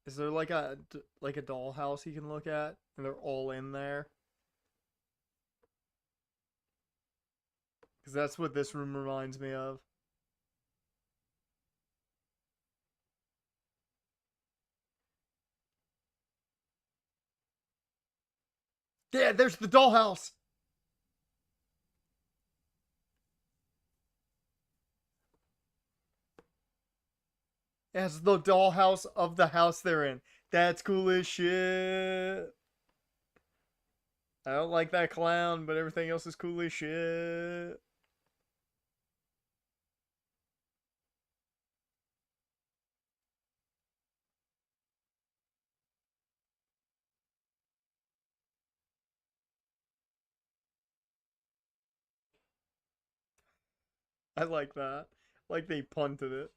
Is there like a dollhouse you can look at, and they're all in there? Because that's what this room reminds me of. Yeah, there's the dollhouse. As the dollhouse of the house they're in. That's cool as shit. I don't like that clown, but everything else is cool as shit. I like that. Like they punted it.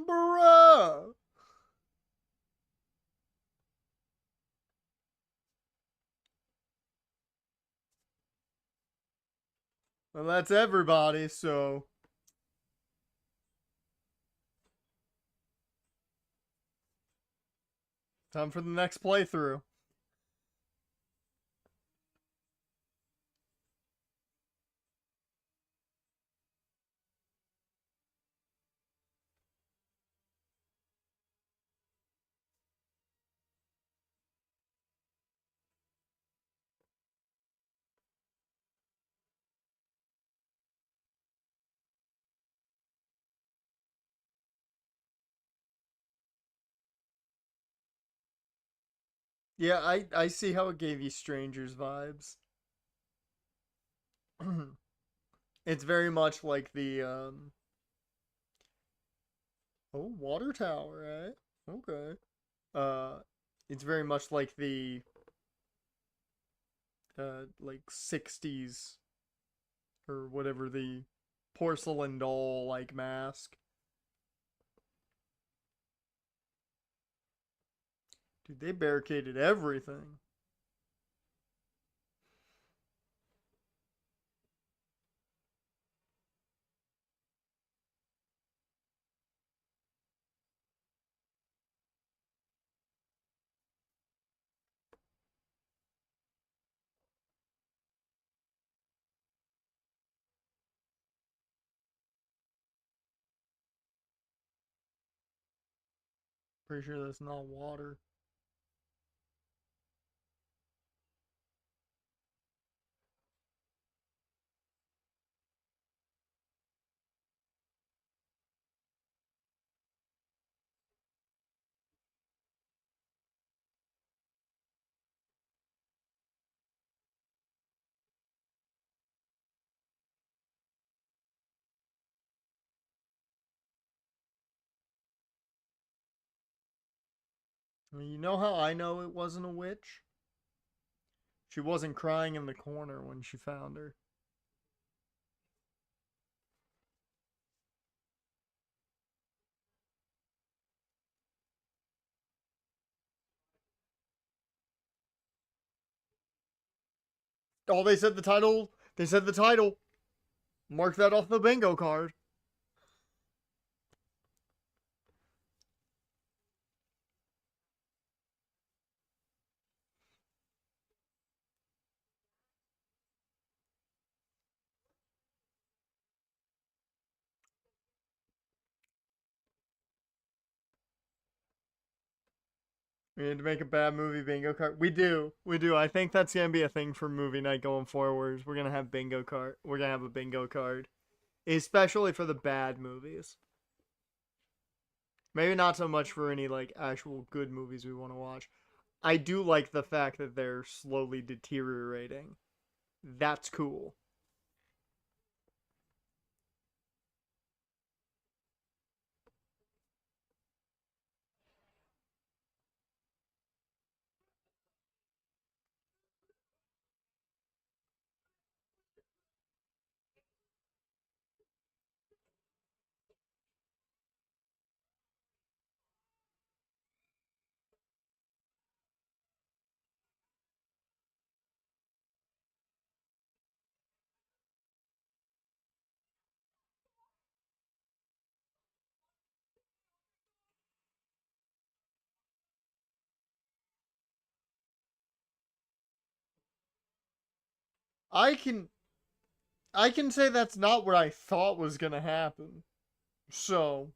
Bruh. Well, that's everybody, so time for the next playthrough. Yeah, I see how it gave you Strangers vibes. It's very much like the oh, water tower, right? Okay. Uh it's very much like the like 60s or whatever the porcelain doll like mask. Dude, they barricaded everything. Pretty sure that's not water. I mean, you know how I know it wasn't a witch? She wasn't crying in the corner when she found her. Oh, they said the title. They said the title. Mark that off the bingo card. We need to make a bad movie bingo card. We do. We do. I think that's gonna be a thing for movie night going forward. We're gonna have bingo card. We're gonna have a bingo card, especially for the bad movies. Maybe not so much for any like actual good movies we want to watch. I do like the fact that they're slowly deteriorating. That's cool. I can I can say that's not what I thought was gonna happen. So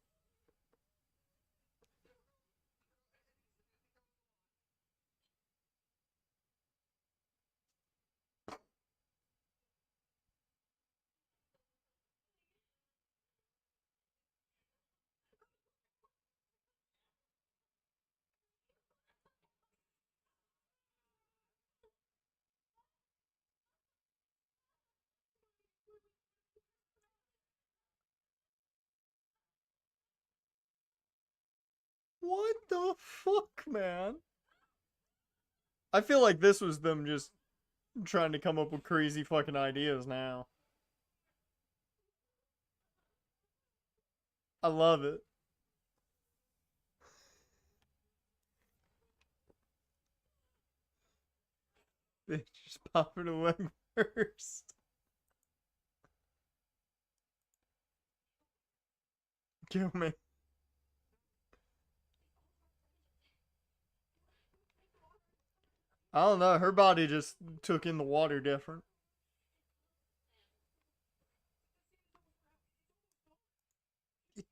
what the fuck, man? I feel like this was them just trying to come up with crazy fucking ideas now. I love it. Bitch, just popping a leg first. Kill me. I don't know. Her body just took in the water different.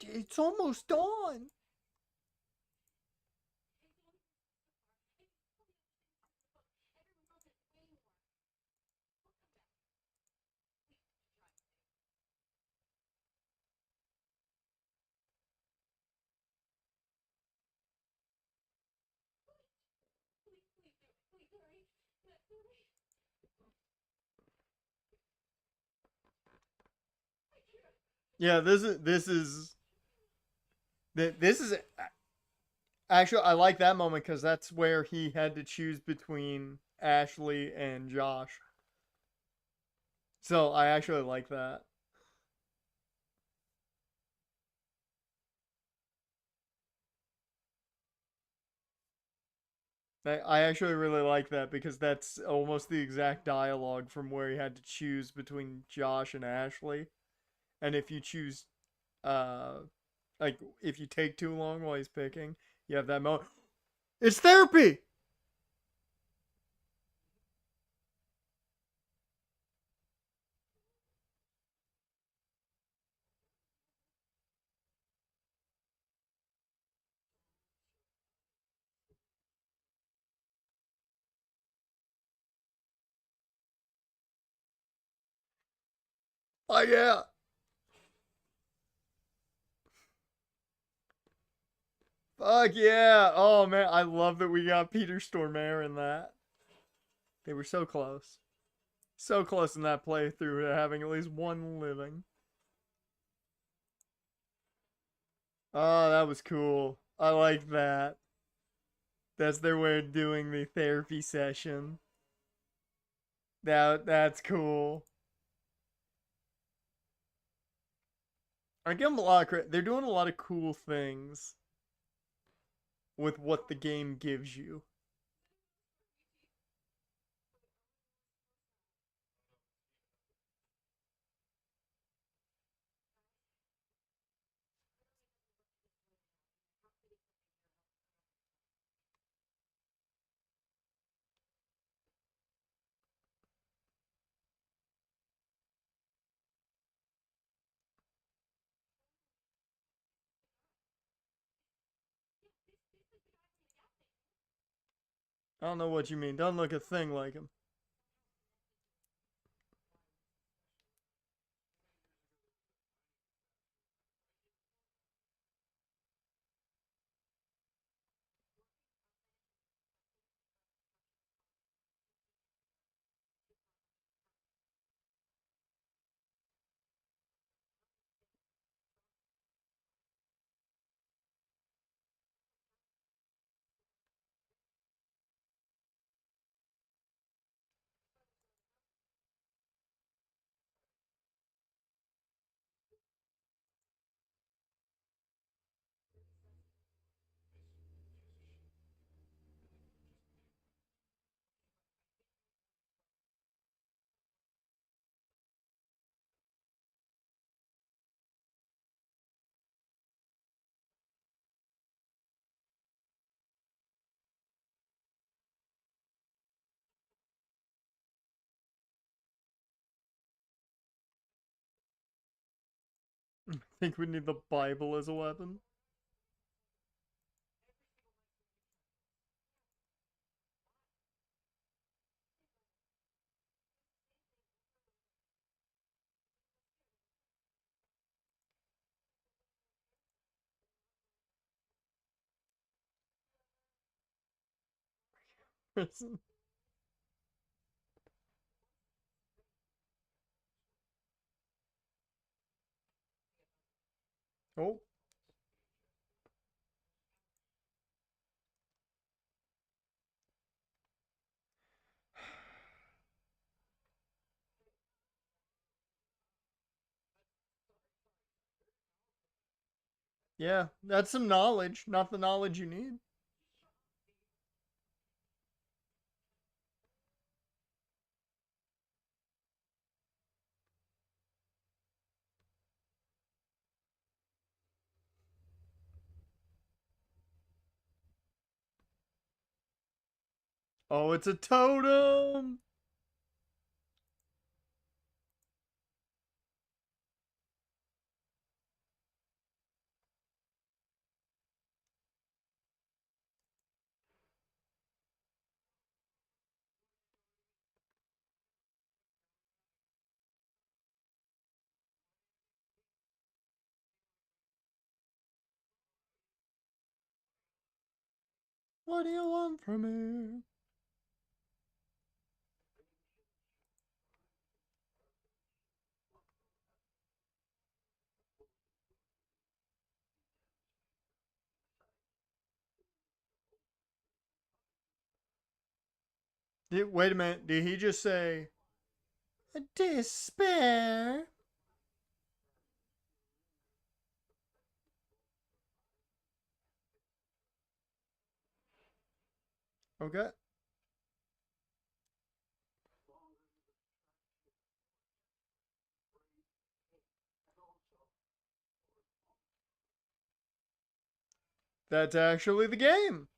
It's almost dawn. Yeah, this is actually I like that moment because that's where he had to choose between Ashley and Josh. So I actually like that. I actually really like that because that's almost the exact dialogue from where he had to choose between Josh and Ashley. And if you choose, uh, like if you take too long while he's picking, you have that moment. It's therapy. Oh yeah. Fuck yeah. Oh man, I love that we got Peter Stormare in that. They were so close. So close in that playthrough to having at least one living. Oh, that was cool. I like that. That's their way of doing the therapy session. That's cool. I give them a lot of credit. They're doing a lot of cool things with what the game gives you. I don't know what you mean. Doesn't look a thing like him. I think we need the Bible as a weapon. Oh. Yeah, that's some knowledge, not the knowledge you need. Oh, it's a totem. What do you want from me? Wait a minute. Did he just say despair? Okay. That's actually the game.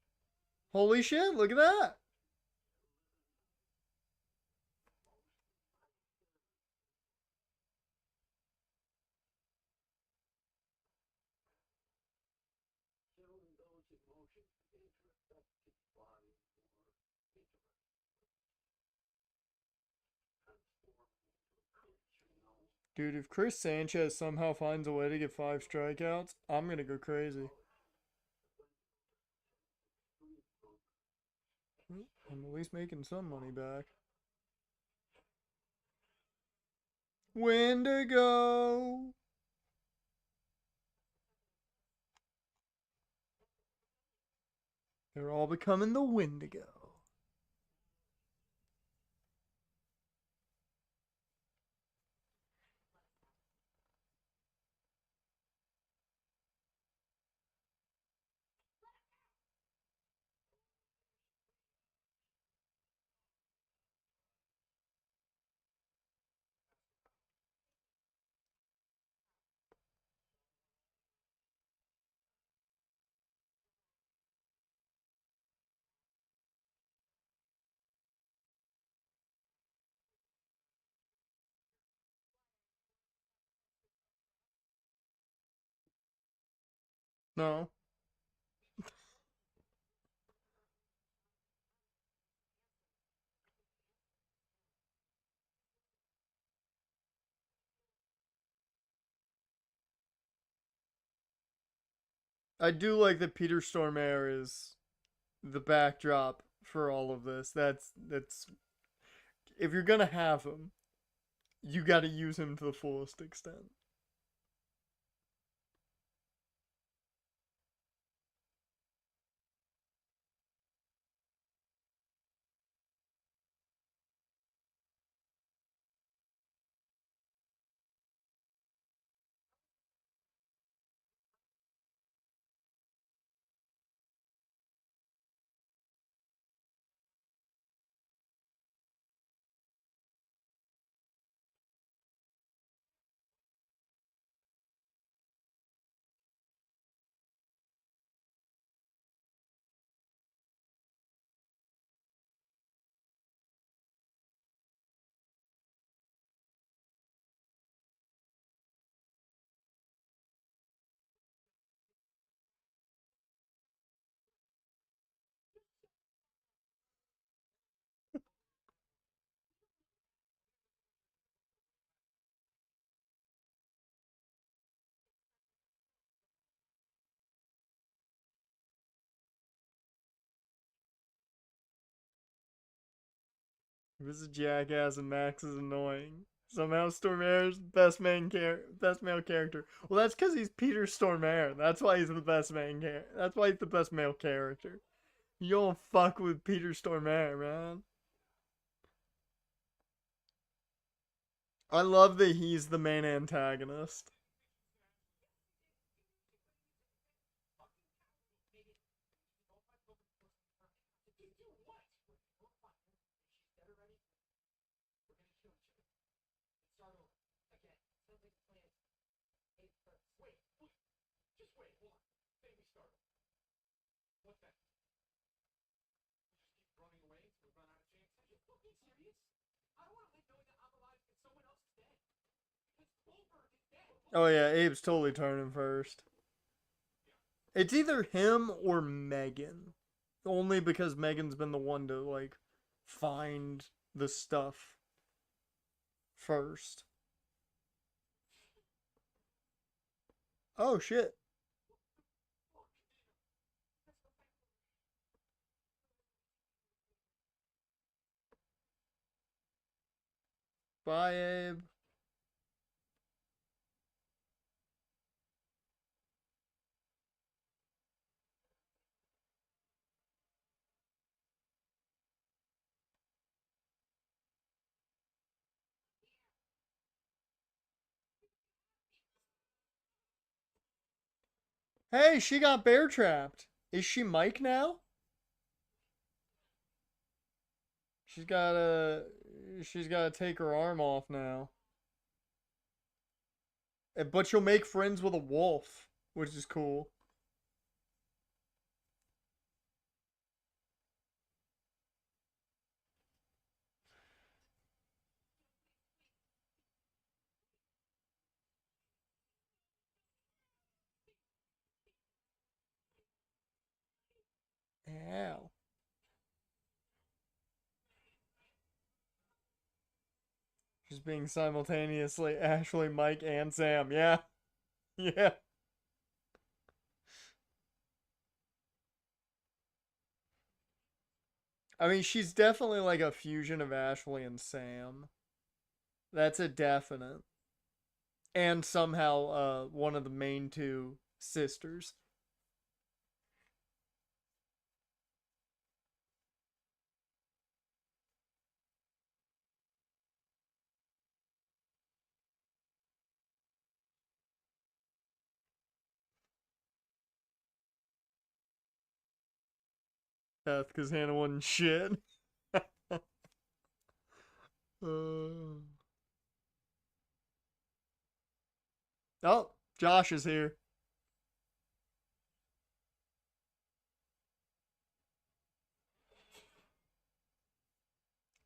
Holy shit, look at that. Dude, if Chris Sanchez somehow finds a way to get 5 strikeouts, I'm gonna go crazy. I'm at least making some money back. Wendigo! They're all becoming the Wendigo. No. I do like that Peter Stormare is the backdrop for all of this. That's if you're gonna have him, you gotta use him to the fullest extent. This is jackass and Max is annoying. Somehow Stormare's best male character. Well, that's because he's Peter Stormare. That's why he's the best That's why he's the best male character. You don't fuck with Peter Stormare, man. I love that he's the main antagonist. Oh yeah, Abe's totally turning first. It's either him or Megan. Only because Megan's been the one to like find the stuff first. Oh shit. Bye, Abe. Hey, she got bear trapped. Is she Mike now? She's gotta she's gotta take her arm off now. But she'll make friends with a wolf, which is cool. Ow. Just being simultaneously Ashley, Mike, and Sam. Yeah. Yeah. I mean, she's definitely like a fusion of Ashley and Sam. That's a definite. And somehow one of the main two sisters. Beth, because Hannah wasn't shit. uh... Oh, Josh is here.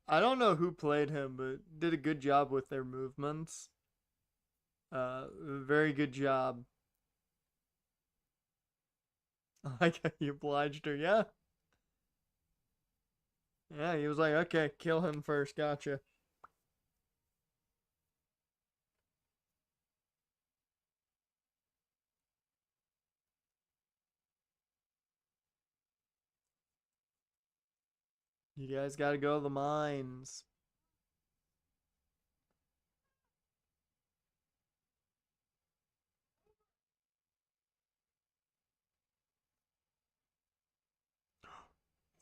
I don't know who played him, but did a good job with their movements. Very good job. I like how he obliged her. Yeah. Yeah, he was like, okay, kill him first. Gotcha. You guys gotta go to the mines.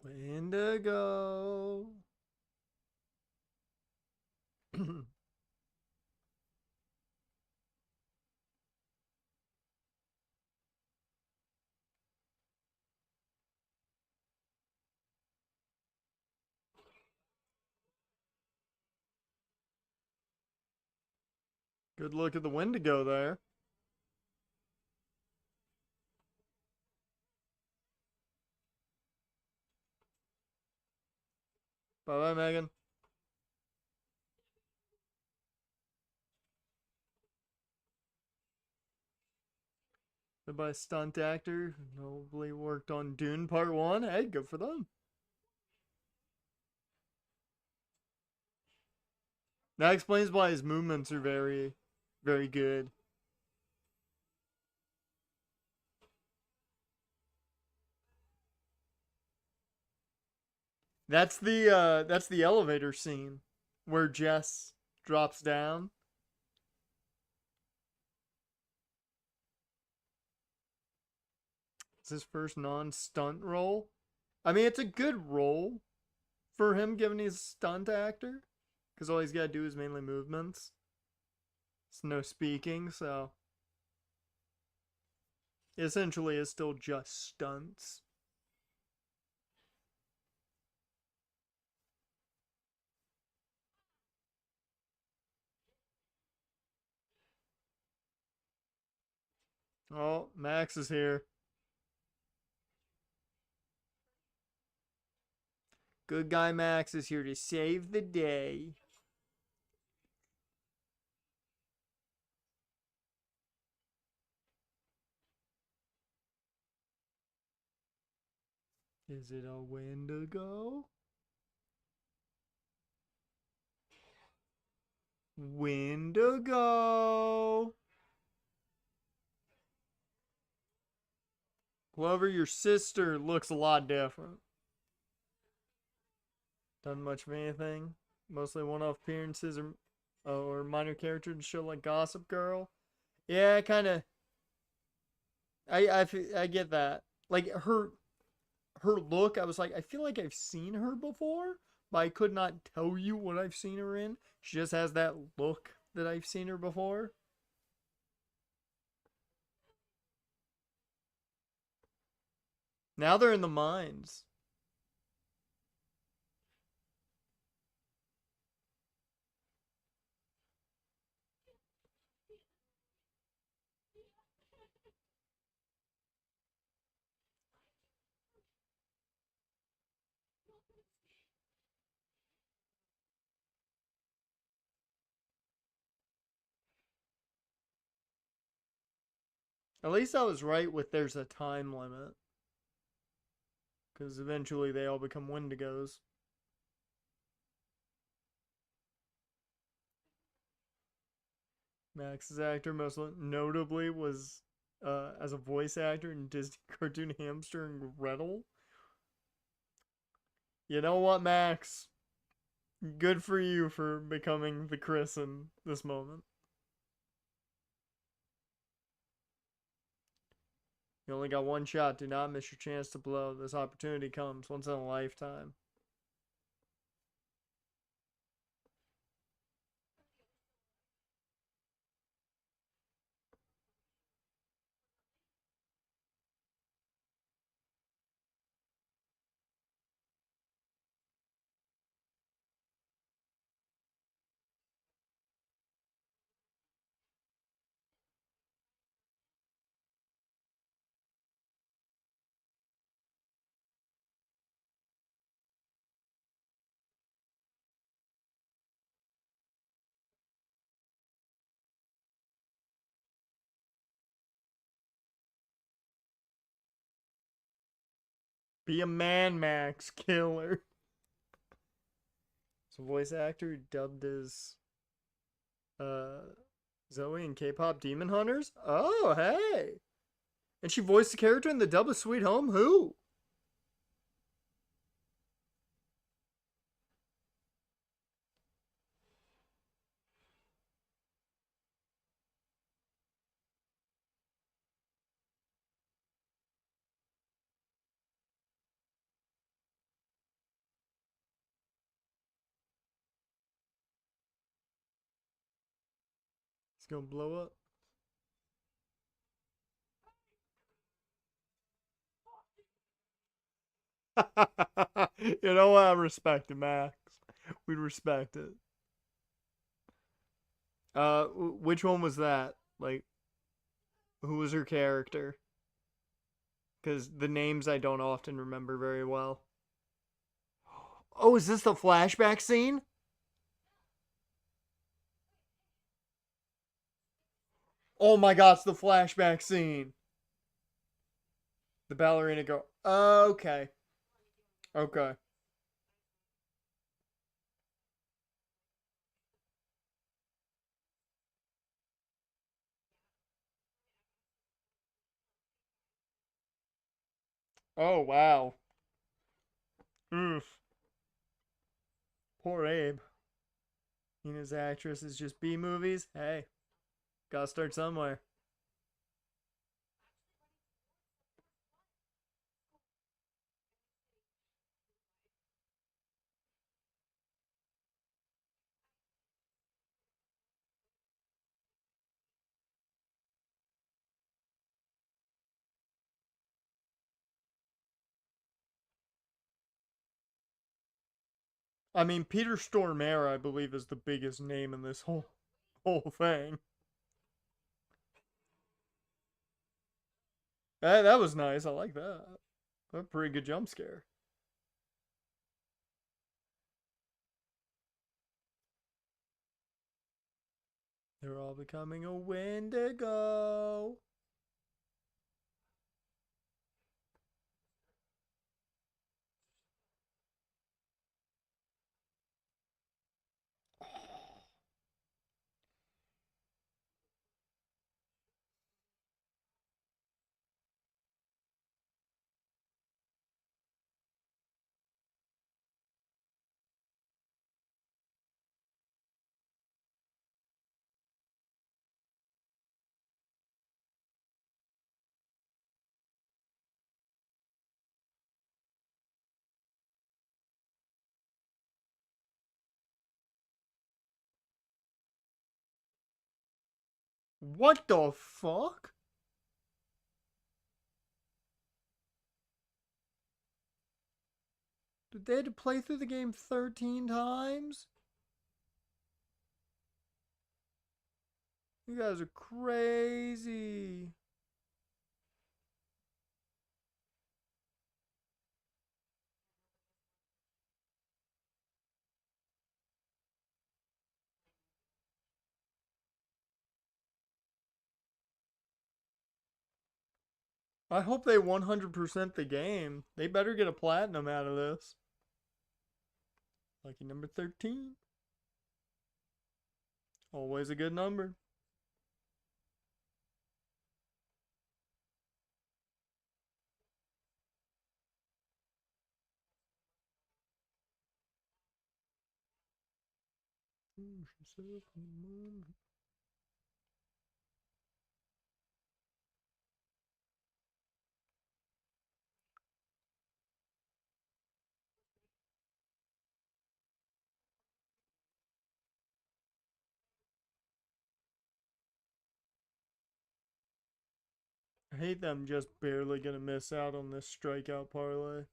Wendigo. Good look at the Wendigo there. Bye bye, Megan. Goodbye, stunt actor. Nobly worked on Dune Part 1. Hey, good for them. That explains why his movements are very, very good. That's the elevator scene where Jess drops down. It's his first non-stunt role. I mean, it's a good role for him given he's a stunt actor, because all he's got to do is mainly movements. It's no speaking, so essentially it's still just stunts. Oh, Max is here. Good guy Max is here to save the day. Is it a Wendigo? Wendigo! Clover, your sister looks a lot different. Done much of anything. Mostly one-off appearances or minor characters to show like Gossip Girl. Yeah, kind of. I get that. Like her look, I was like, I feel like I've seen her before, but I could not tell you what I've seen her in. She just has that look that I've seen her before. Now they're in the mines. At least I was right with there's a time limit. Because eventually they all become Wendigos. Max's actor most notably was as a voice actor in Disney cartoon Hamster and Gretel. You know what, Max? Good for you for becoming the Chris in this moment. You only got one shot. Do not miss your chance to blow. This opportunity comes once in a lifetime. Be a man, Max. Killer. So voice actor dubbed as Zoe in K-pop Demon Hunters? Oh, hey. And she voiced the character in the dub of Sweet Home? Who? It's gonna blow up. You know what? I respect it, Max. We respect it. Which one was that? Like, who was her character? Because the names I don't often remember very well. Oh, is this the flashback scene? Oh my god, it's the flashback scene. The ballerina girl. Okay. Okay. Oh, wow. Oof. Poor Abe. And his actress is just B movies. Hey, gotta start somewhere. I mean, Peter Stormare, I believe, is the biggest name in this whole thing. That was nice. I like that. A pretty good jump scare. They're all becoming a Wendigo. What the fuck? Did they have to play through the game 13 times? You guys are crazy. I hope they 100% the game. They better get a platinum out of this. Lucky number 13. Always a good number. yourself in the moon. I hate that I'm just barely gonna miss out on this strikeout parlay.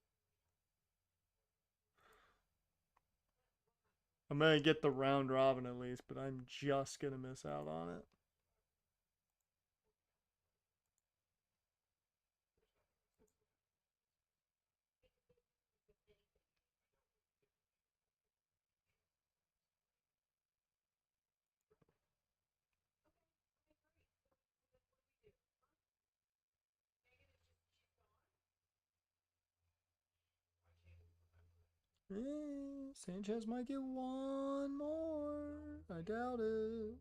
I'm gonna get the round robin at least, but I'm just gonna miss out on it. Sanchez might get one more. I doubt it.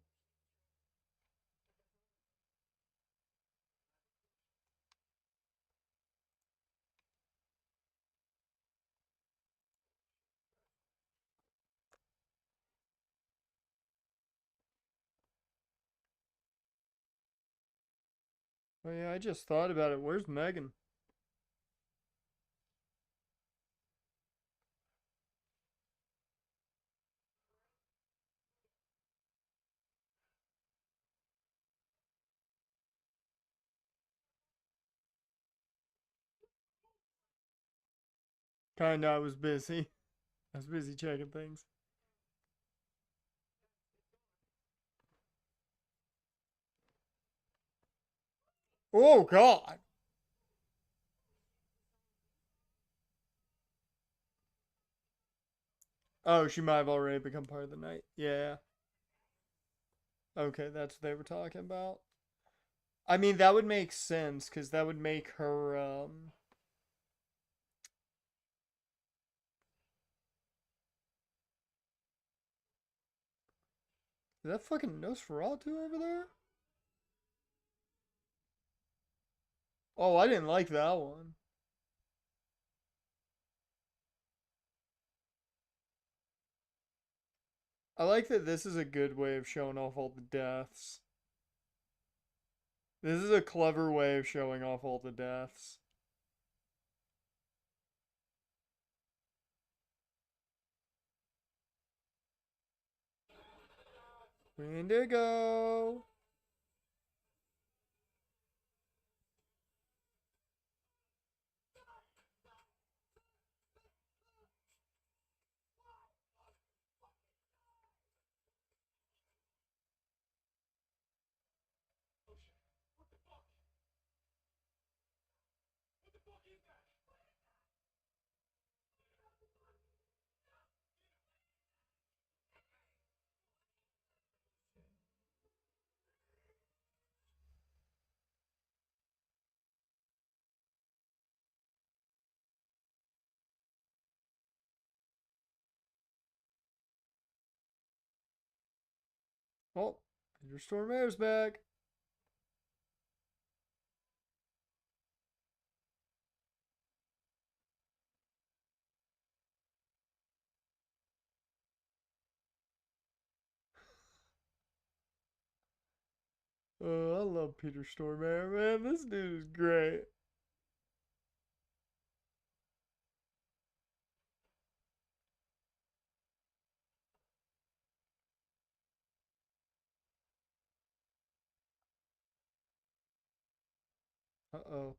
Oh yeah, I just thought about it. Where's Megan? Kinda, I was busy. I was busy checking things. Oh God. Oh, she might have already become part of the night. Yeah. Okay, that's what they were talking about. I mean, that would make sense because that would make her. Is that fucking Nosferatu over there? Oh, I didn't like that one. I like that this is a good way of showing off all the deaths. This is a clever way of showing off all the deaths. Wendigo! Oh, Peter Stormare's back. Oh, I love Peter Stormare, man. This dude is great. Uh-oh.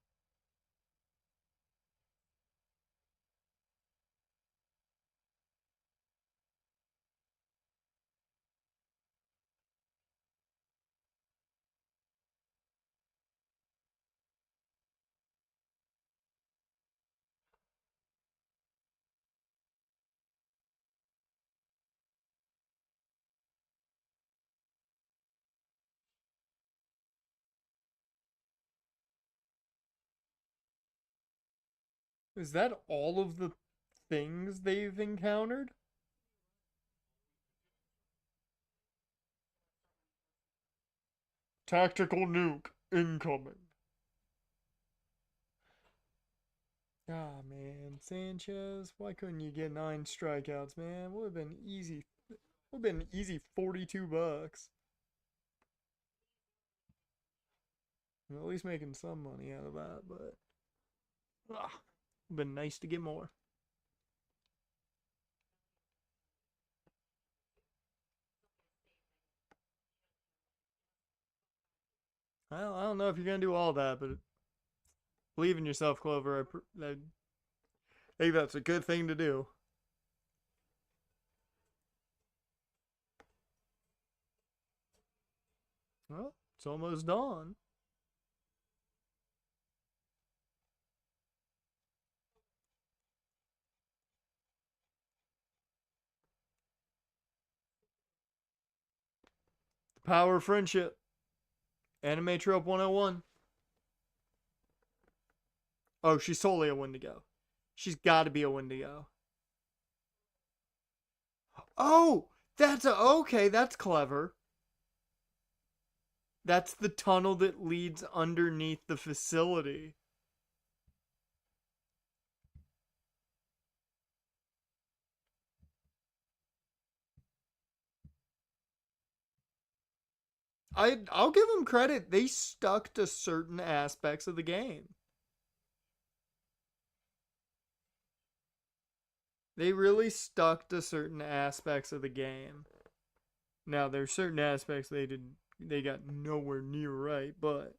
Is that all of the things they've encountered? Tactical nuke incoming. Ah, man. Sanchez, why couldn't you get 9 strikeouts, man? Would have been easy. Would have been easy $42. I'm at least making some money out of that, but been nice to get more. Well, I don't know if you're gonna do all that, but believe in yourself, Clover. I think that's a good thing to do. Well, it's almost dawn. The power of friendship. Anime Trope 101. Oh, she's totally a Wendigo. She's got to be a Wendigo. Oh, okay. That's clever. That's the tunnel that leads underneath the facility. I'll give them credit. They stuck to certain aspects of the game. They really stuck to certain aspects of the game. Now there's certain aspects they got nowhere near right, but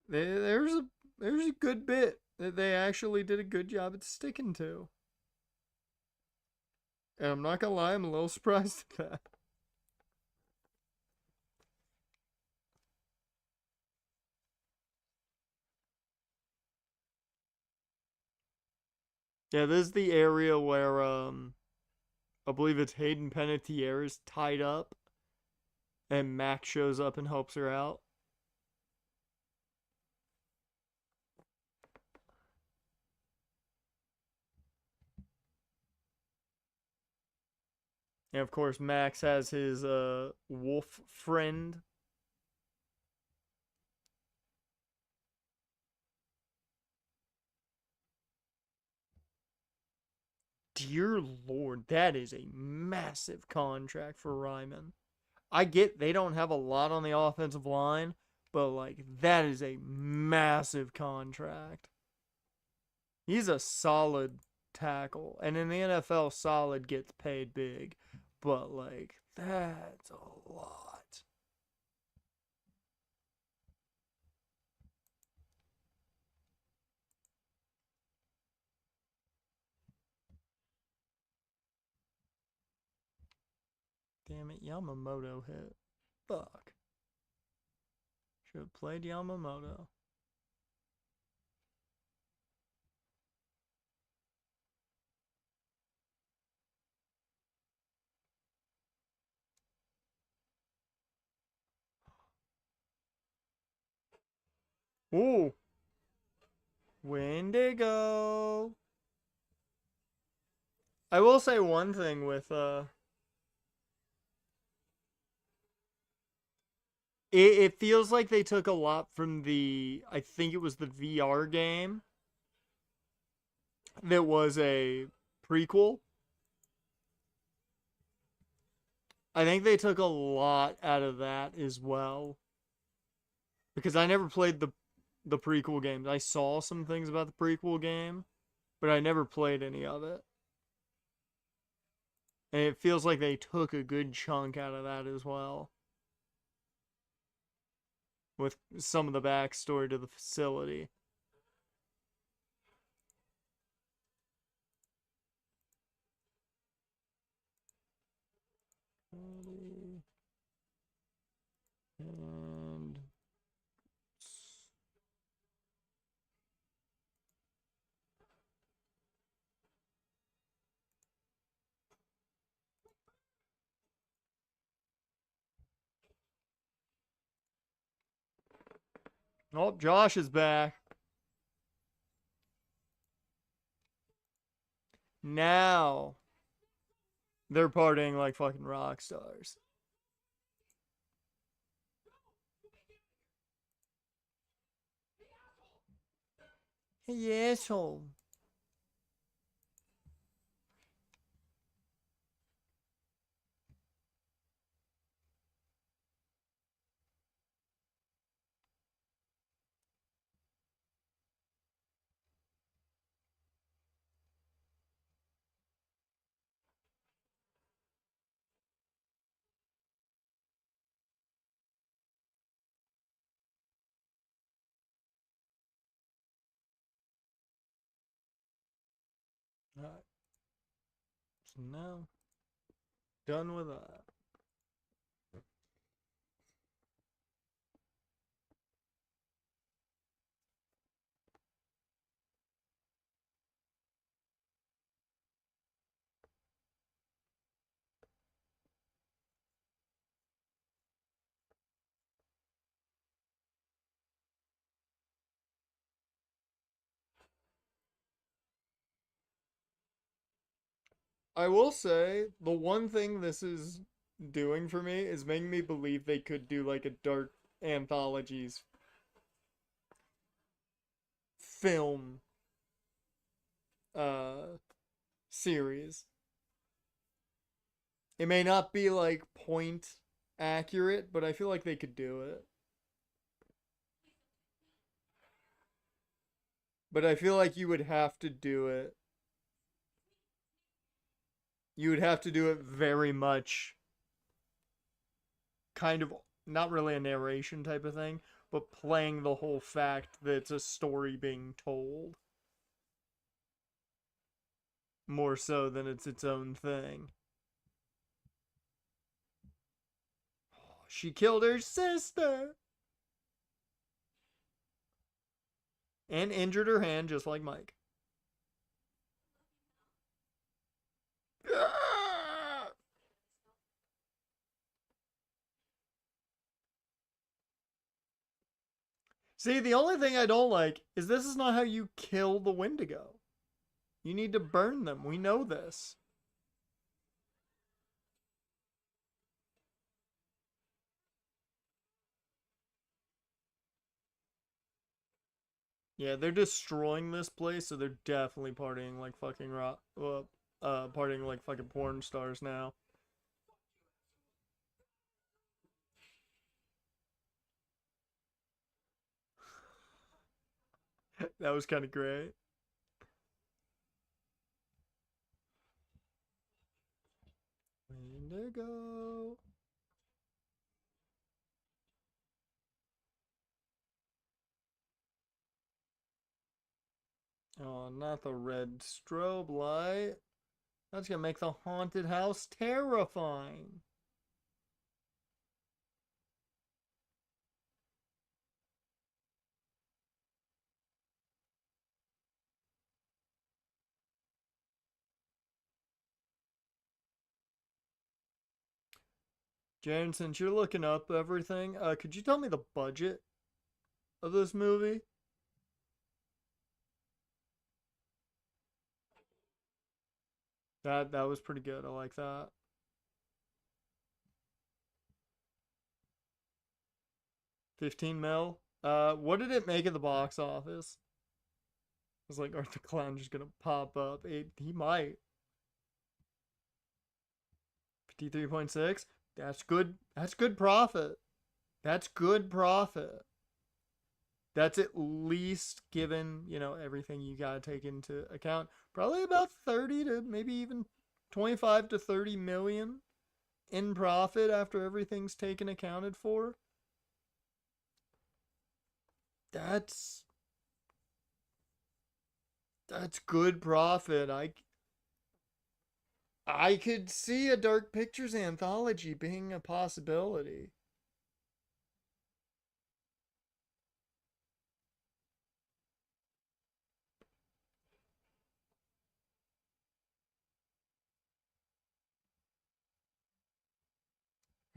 there's a good bit that they actually did a good job at sticking to. And I'm not gonna lie, I'm a little surprised at that. Yeah, this is the area where I believe it's Hayden Panettiere is tied up, and Max shows up and helps her out. And of course, Max has his wolf friend. Dear Lord, that is a massive contract for Ryman. I get they don't have a lot on the offensive line, but like that is a massive contract. He's a solid tackle, and in the NFL, solid gets paid big, but like that's a lot. Damn it, Yamamoto hit. Fuck. Should have played Yamamoto. Ooh. Wendigo. I will say one thing with it feels like they took a lot from I think it was the VR game that was a prequel. I think they took a lot out of that as well. Because I never played the prequel games. I saw some things about the prequel game, but I never played any of it. And it feels like they took a good chunk out of that as well. With some of the backstory to the facility. And oh, Josh is back. Now they're partying like fucking rock stars. Hey, asshole. Alright. So now, done with that. I will say, the one thing this is doing for me is making me believe they could do like a Dark Anthologies film uh series. It may not be like point accurate, but I feel like they could do it. But I feel like you would have to do it. You would have to do it very much kind of not really a narration type of thing, but playing the whole fact that it's a story being told more so than it's its own thing. She killed her sister and injured her hand just like Mike. See, the only thing I don't like is this is not how you kill the Wendigo. You need to burn them. We know this. Yeah, they're destroying this place, so they're definitely partying like fucking partying like fucking porn stars now. That was kind of great. Wendigo. Oh, not the red strobe light. That's gonna make the haunted house terrifying. Jaren, since you're looking up everything, could you tell me the budget of this movie? That was pretty good. I like that. 15 mil. What did it make at the box office? I was like, Art the Clown just gonna pop up. He might. 53.6. That's good. That's good profit. That's good profit. That's at least given, everything you gotta take into account. Probably about 30 to maybe even 25 to 30 million in profit after everything's taken accounted for. That's good profit. I could see a Dark Pictures anthology being a possibility.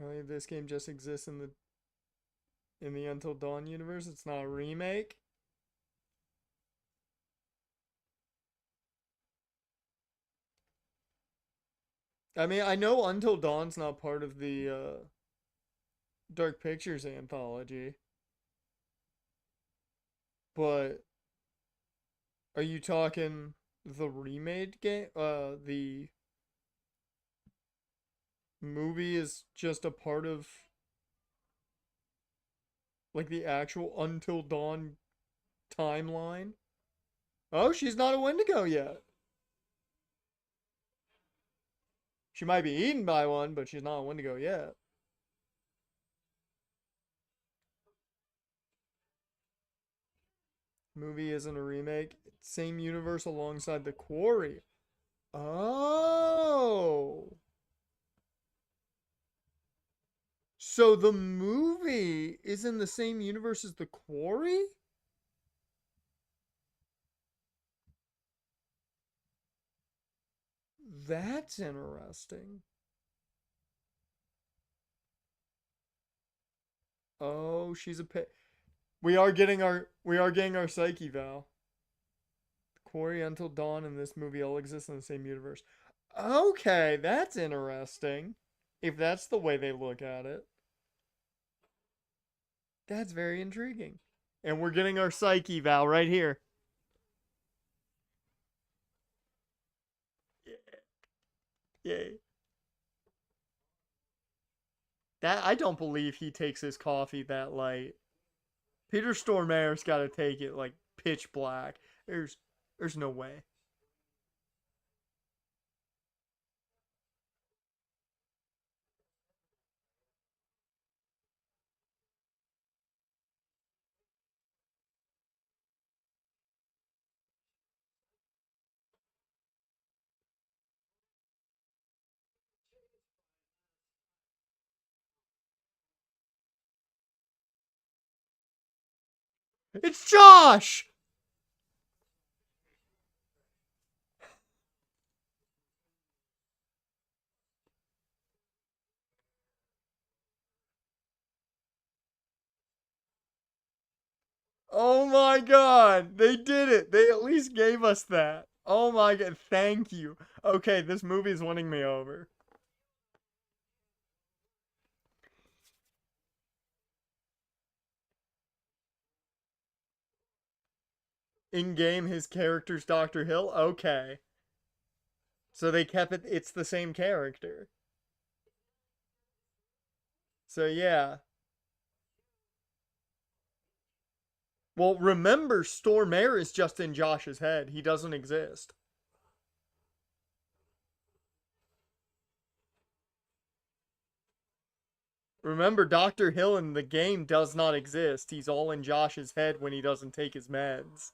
Really, this game just exists in the Until Dawn universe. It's not a remake. I mean, I know Until Dawn's not part of the Dark Pictures anthology, but are you talking the remade game? The movie is just a part of like the actual Until Dawn timeline. Oh, she's not a Wendigo yet. She might be eaten by one, but she's not a Wendigo yet. Movie isn't a remake. Same universe alongside The Quarry. Oh. So the movie is in the same universe as The Quarry? That's interesting. Oh, she's a pit. We are getting our psyche Val. Quarry, Until Dawn, and this movie all exist in the same universe. Okay, that's interesting. If that's the way they look at it, that's very intriguing. And we're getting our psyche Val right here. Yay. That I don't believe he takes his coffee that light. Peter Stormare's got to take it like pitch black. There's no way. It's Josh. Oh my god, they did it. They at least gave us that. Oh my god, thank you. Okay, this movie's winning me over. In game, his character's Dr. Hill. Okay. So they kept it's the same character. So yeah. Well, remember, Stormare is just in Josh's head. He doesn't exist. Remember, Dr. Hill in the game does not exist. He's all in Josh's head when he doesn't take his meds.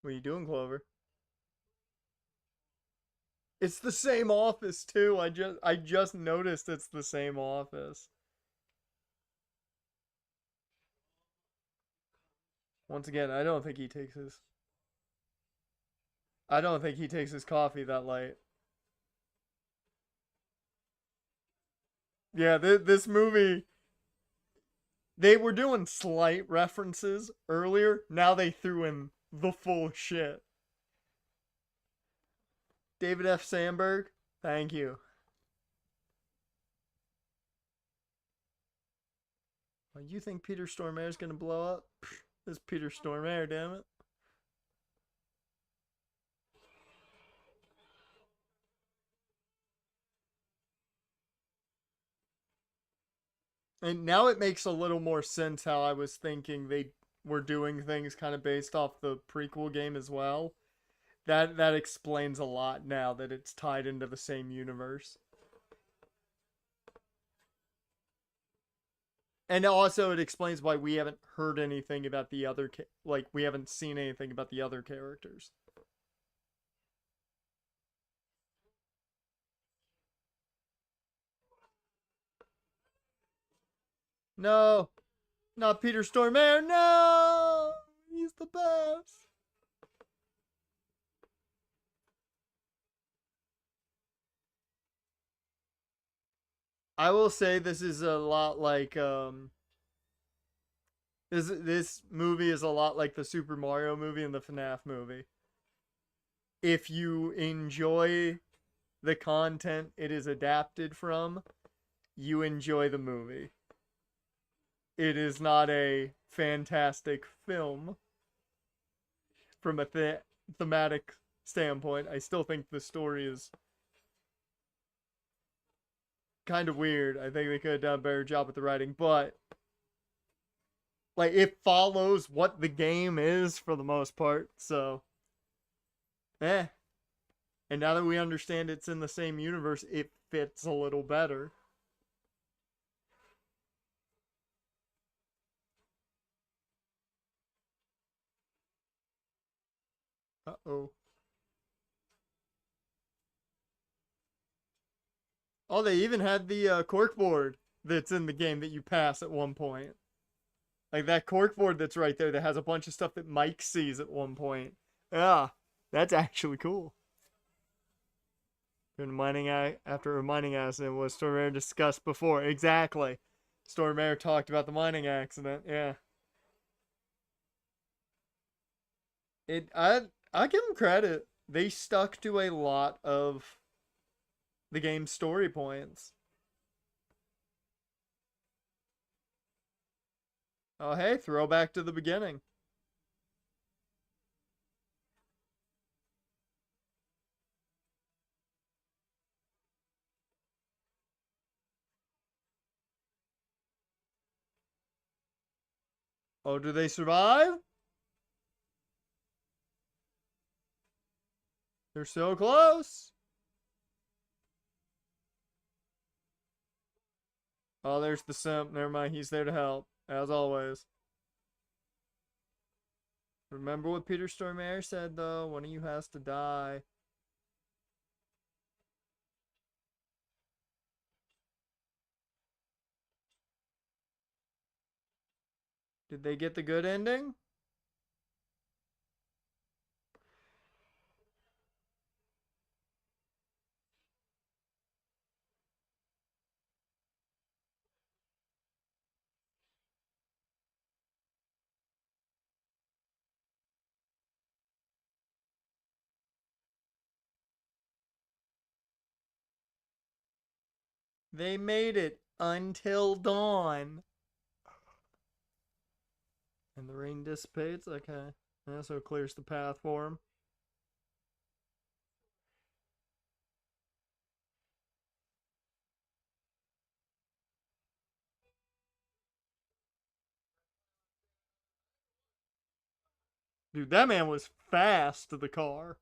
What are you doing, Clover? It's the same office too. I just noticed it's the same office. Once again, I don't think he takes his coffee that light. Yeah, this movie, they were doing slight references earlier. Now they threw in the full shit. David F. Sandberg, thank you. You think Peter Stormare's gonna blow up? This Peter Stormare, damn it. And now it makes a little more sense how I was thinking they were doing things kind of based off the prequel game as well. That explains a lot now that it's tied into the same universe. And also it explains why we haven't heard anything about the other like we haven't seen anything about the other characters. No, not Peter Stormare. No, he's the best. I will say this is a lot like this movie is a lot like the Super Mario movie and the FNAF movie. If you enjoy the content it is adapted from, you enjoy the movie. It is not a fantastic film from a thematic standpoint. I still think the story is kind of weird. I think they could have done a better job with the writing, but like it follows what the game is for the most part. So, eh. And now that we understand it's in the same universe, it fits a little better. Uh-oh. Oh, they even had the corkboard that's in the game that you pass at one point. Like that corkboard that's right there that has a bunch of stuff that Mike sees at one point. Yeah, that's actually cool. After a mining accident was Stormare discussed before. Exactly. Stormare talked about the mining accident. Yeah. I give them credit. They stuck to a lot of the game's story points. Oh hey, throwback to the beginning. Oh, do they survive? They're so close. Oh, there's the simp. Never mind. He's there to help, as always. Remember what Peter Stormare said, though? One of you has to die. Did they get the good ending? They made it until dawn. And the rain dissipates? Okay. Yeah, so it clears the path for him. Dude, that man was fast to the car.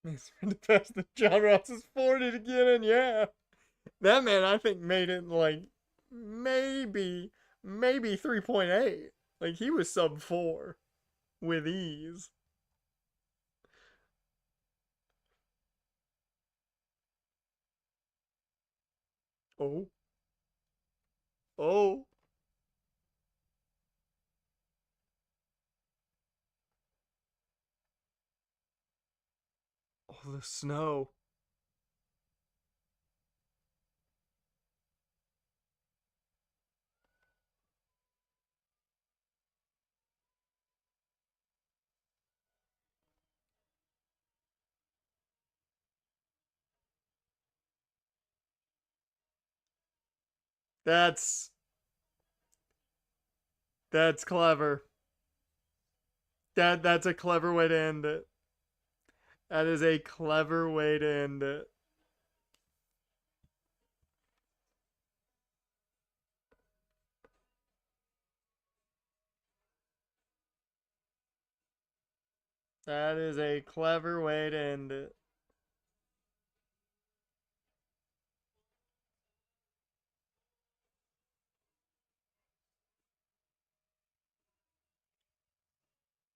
He's trying to pass the John Ross's 40 to get in, yeah. That man, I think, made it like maybe 3.8. Like he was sub 4 with ease. Oh. Oh. Oh, the snow. That's that's clever. That's a clever way to end it. That is a clever way to end it. That is a clever way to end it.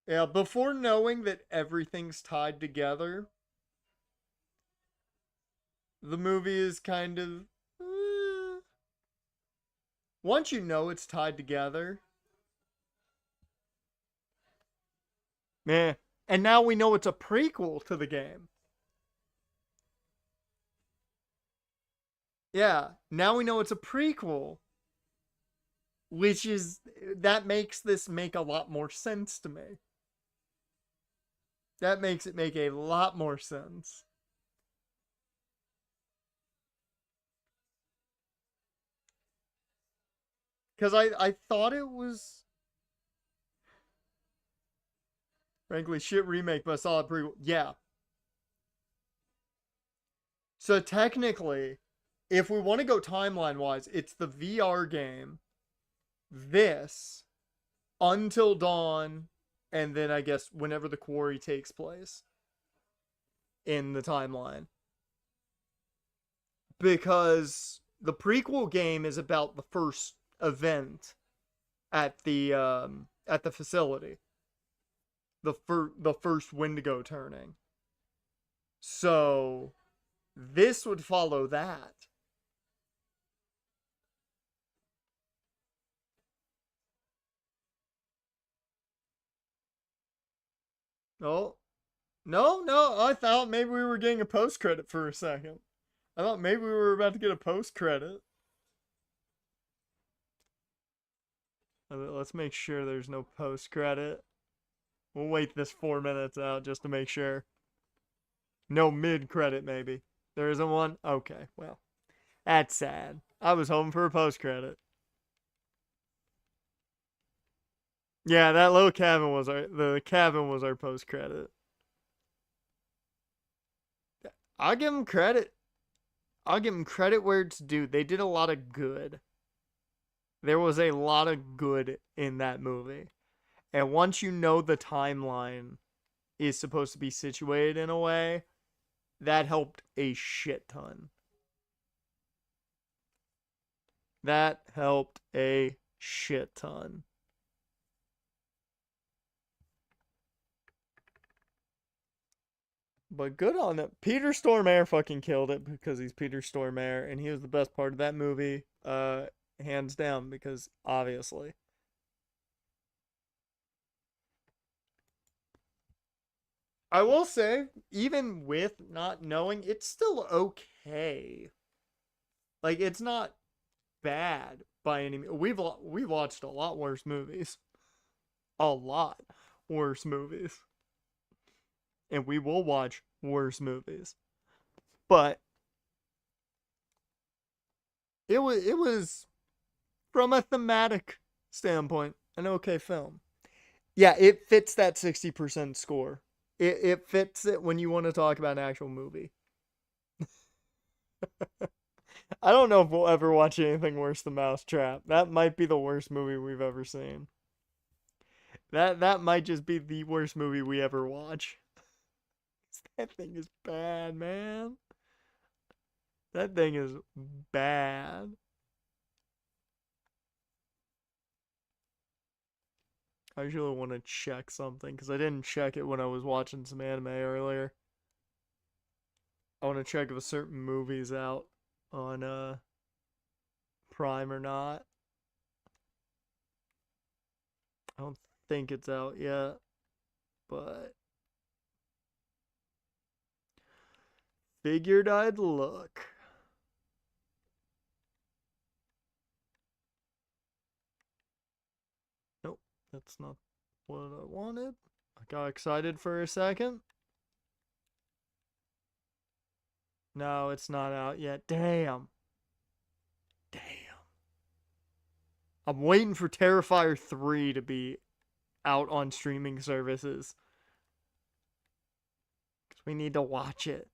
Yeah, before knowing that everything's tied together, the movie is kind of. Once you know it's tied together. Yeah. And now we know it's a prequel to the game. Yeah, now we know it's a prequel. Which is. That makes this make a lot more sense to me. That makes it make a lot more sense. Because I thought it was, frankly, shit remake, but solid prequel. Yeah. So technically, if we want to go timeline wise, it's the VR game, this, Until Dawn, and then I guess whenever the quarry takes place in the timeline. Because the prequel game is about the first event at the facility. The first Wendigo turning. So this would follow that. Oh, no, I thought maybe we were getting a post credit for a second. I thought maybe we were about to get a post credit. Let's make sure there's no post credit. We'll wait this 4 minutes out just to make sure. No mid credit, maybe. There isn't one? Okay, well. That's sad. I was hoping for a post credit. Yeah, that little cabin was our post credit. I'll give them credit. I'll give them credit where it's due. They did a lot of good. There was a lot of good in that movie. And once you know the timeline is supposed to be situated in a way, that helped a shit ton. That helped a shit ton. But good on it. Peter Stormare fucking killed it because he's Peter Stormare, and he was the best part of that movie, hands down, because obviously. I will say, even with not knowing, it's still okay. Like, it's not bad by any means. We've watched a lot worse movies. A lot worse movies. And we will watch worse movies. But it was from a thematic standpoint an okay film. Yeah, it fits that 60% score. It fits it when you want to talk about an actual movie. I don't know if we'll ever watch anything worse than Mousetrap. That might be the worst movie we've ever seen. That might just be the worst movie we ever watch. That thing is bad, man. That thing is bad. I usually want to check something because I didn't check it when I was watching some anime earlier. I want to check if a certain movie's out on Prime or not. I don't think it's out yet, but figured I'd look. Nope, that's not what I wanted. I got excited for a second. No, it's not out yet. Damn. Damn. I'm waiting for Terrifier 3 to be out on streaming services. Because we need to watch it.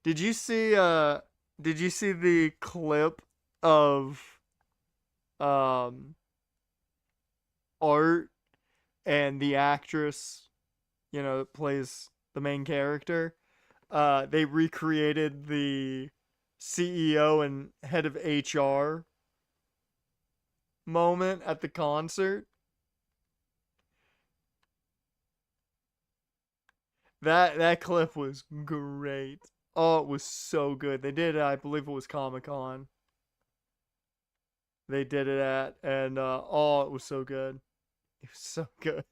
Did you see the clip of Art and the actress, that plays the main character? They recreated the CEO and head of HR moment at the concert. That clip was great. Oh, it was so good. They did it, I believe it was Comic-Con. They did it at, and oh, it was so good. It was so good.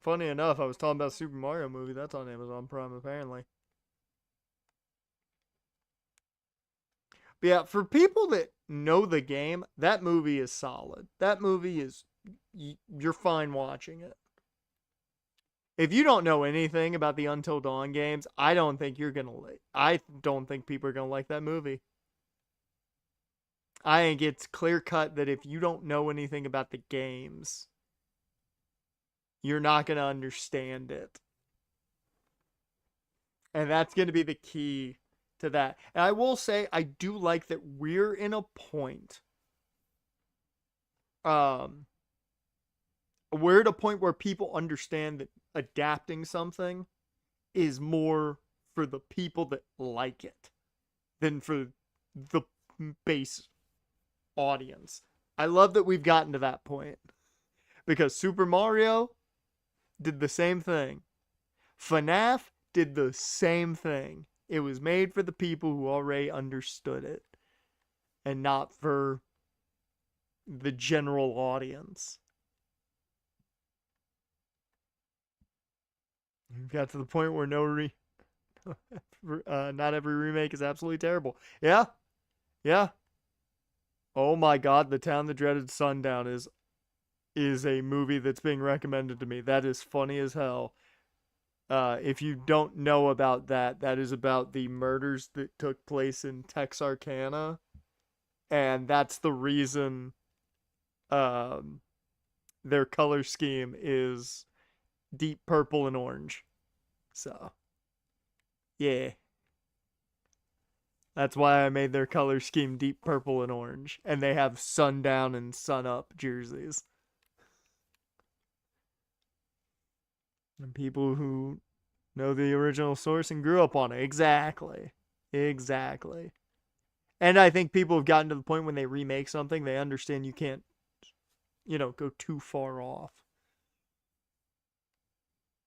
Funny enough, I was talking about Super Mario movie. That's on Amazon Prime, apparently. But yeah, for people that know the game, that movie is solid. That movie is, you're fine watching it. If you don't know anything about the Until Dawn games, I don't think you're gonna like. I don't think people are gonna like that movie. I think it's clear cut that if you don't know anything about the games, you're not gonna understand it, and that's gonna be the key to that. And I will say, I do like that we're in a point. We're at a point where people understand that adapting something is more for the people that like it than for the base audience. I love that we've gotten to that point because Super Mario did the same thing. FNAF did the same thing. It was made for the people who already understood it and not for the general audience. We've got to the point where not every remake is absolutely terrible. Yeah, yeah. Oh my God, The Town That Dreaded Sundown is a movie that's being recommended to me. That is funny as hell. If you don't know about that, that is about the murders that took place in Texarkana, and that's the reason their color scheme is deep purple and orange. So, yeah. That's why I made their color scheme deep purple and orange. And they have sundown and sunup jerseys. And people who know the original source and grew up on it. Exactly. Exactly. And I think people have gotten to the point when they remake something, they understand you can't, go too far off.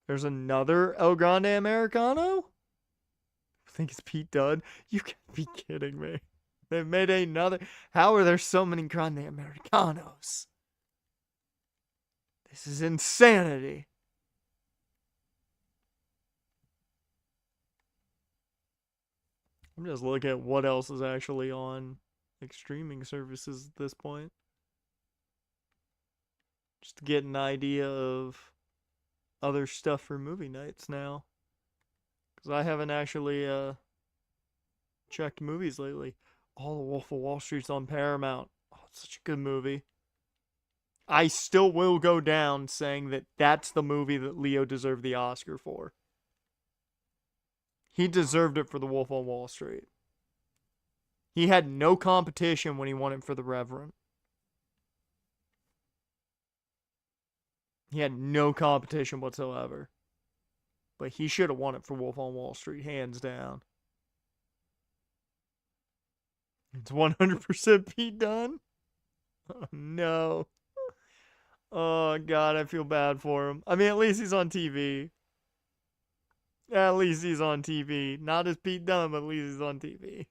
There's another El Grande Americano? I think it's Pete Dunne. You can't be kidding me. They've made another. How are there so many Grande Americanos? This is insanity. I'm just looking at what else is actually on streaming services at this point. Just to get an idea of other stuff for movie nights now. Because I haven't actually checked movies lately. Oh, The Wolf of Wall Street's on Paramount. Oh, it's such a good movie. I still will go down saying that that's the movie that Leo deserved the Oscar for. He deserved it for The Wolf on Wall Street. He had no competition when he won it for The Revenant. He had no competition whatsoever. But he should have won it for Wolf on Wall Street, hands down. It's 100% Pete Dunne? Oh, no. Oh, God, I feel bad for him. I mean, at least he's on TV. At least he's on TV. Not as Pete Dunne, but at least he's on TV.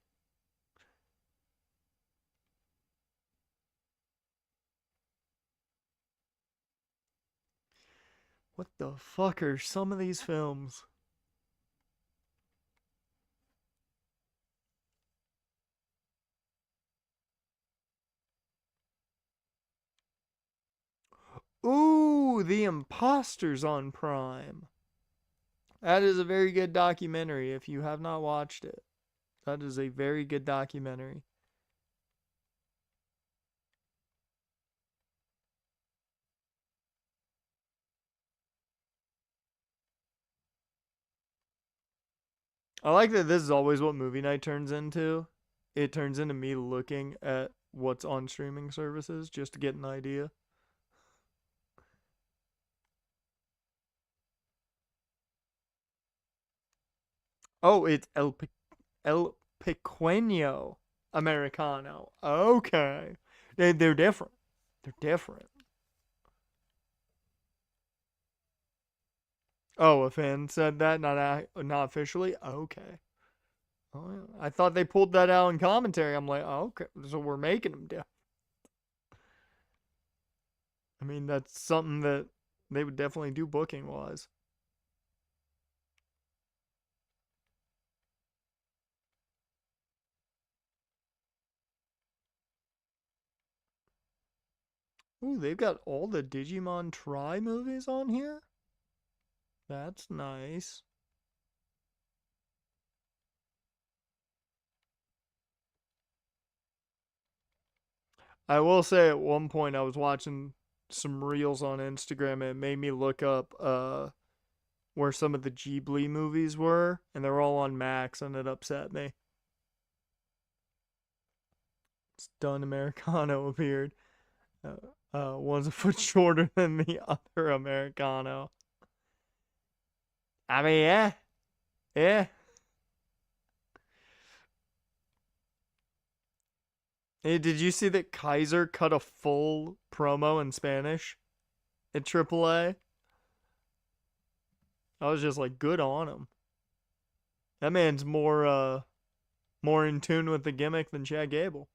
What the fuck are some of these films? Ooh, The Imposters on Prime. That is a very good documentary if you have not watched it. That is a very good documentary. I like that this is always what movie night turns into. It turns into me looking at what's on streaming services just to get an idea. Oh, it's El Pequeño Americano. Okay. They're different. They're different. Oh, a fan said that, not officially. Okay. Oh, yeah. I thought they pulled that out in commentary. I'm like, oh, okay, so we're making them do. I mean, that's something that they would definitely do booking wise. Ooh, they've got all the Digimon Tri movies on here? That's nice. I will say at one point I was watching some reels on Instagram and it made me look up where some of the Ghibli movies were, and they're all on Max, and it upset me. Stun Americano appeared. One's a foot shorter than the other Americano. I mean, yeah, yeah. Hey, did you see that Kaiser cut a full promo in Spanish at AAA? I was just like, good on him. That man's more in tune with the gimmick than Chad Gable.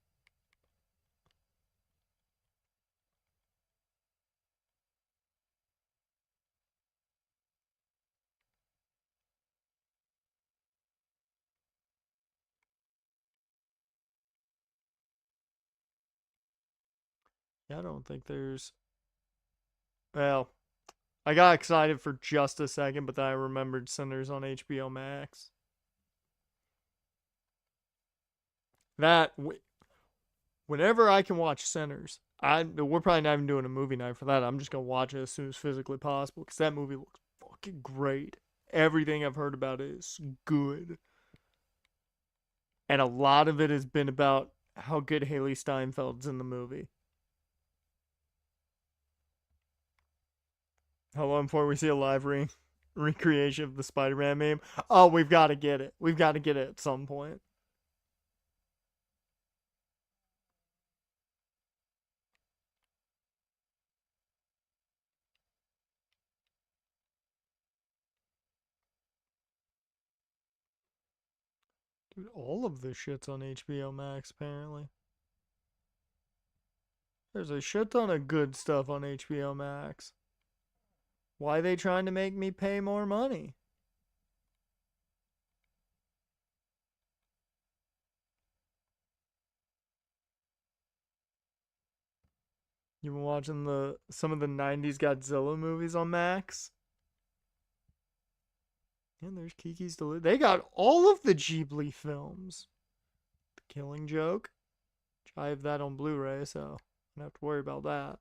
Yeah, I don't think there's. Well, I got excited for just a second, but then I remembered Sinners on HBO Max. That whenever I can watch Sinners, we're probably not even doing a movie night for that. I'm just gonna watch it as soon as physically possible because that movie looks fucking great. Everything I've heard about it is good, and a lot of it has been about how good Haley Steinfeld's in the movie. How long before we see a live recreation of the Spider-Man meme? Oh, we've got to get it. We've got to get it at some point. Dude, all of this shit's on HBO Max, apparently. There's a shit ton of good stuff on HBO Max. Why are they trying to make me pay more money? You been watching some of the 90s Godzilla movies on Max? And there's Kiki's Delivery. They got all of the Ghibli films. The Killing Joke. I have that on Blu-ray, so I don't have to worry about that.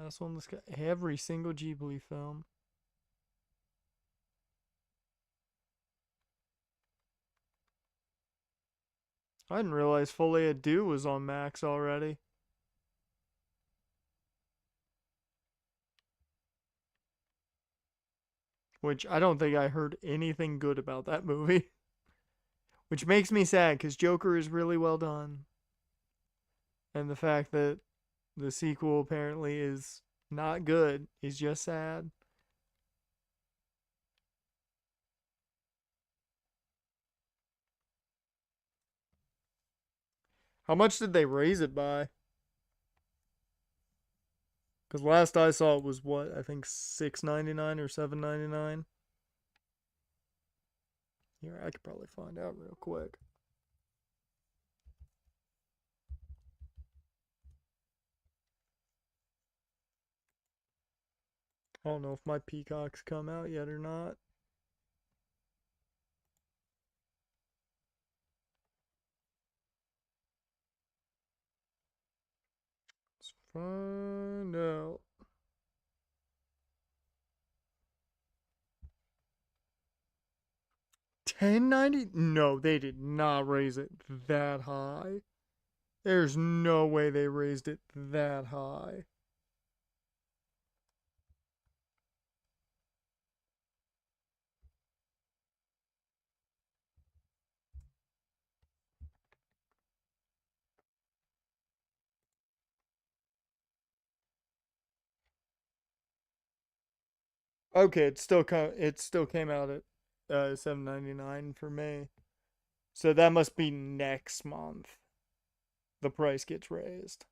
This one, this got every single Ghibli film. I didn't realize Folie à Deux was on Max already. Which I don't think I heard anything good about that movie. Which makes me sad because Joker is really well done. And the fact that the sequel apparently is not good is just sad. How much did they raise it by? Because last I saw it was what, I think $6.99 or $7.99. Here, I could probably find out real quick. I don't know if my Peacock's come out yet or not. Let's find out. $10.90? No, they did not raise it that high. There's no way they raised it that high. Okay, it still came out at $7.99 for me. So that must be next month. The price gets raised.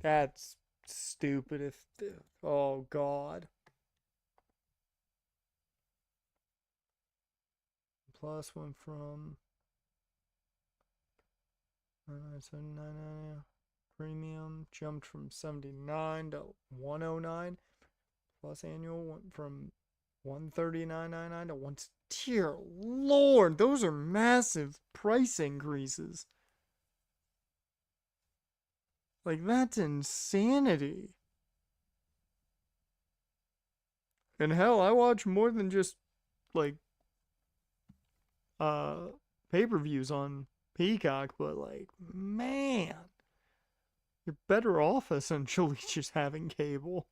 That's stupid if. Oh, God. Plus went from 79 premium jumped from 79 to 109. Plus annual went from 139.99 to 1. Dear Lord, those are massive price increases. Like, that's insanity. And hell, I watch more than just like pay-per-views on Peacock, but like, man, you're better off essentially just having cable.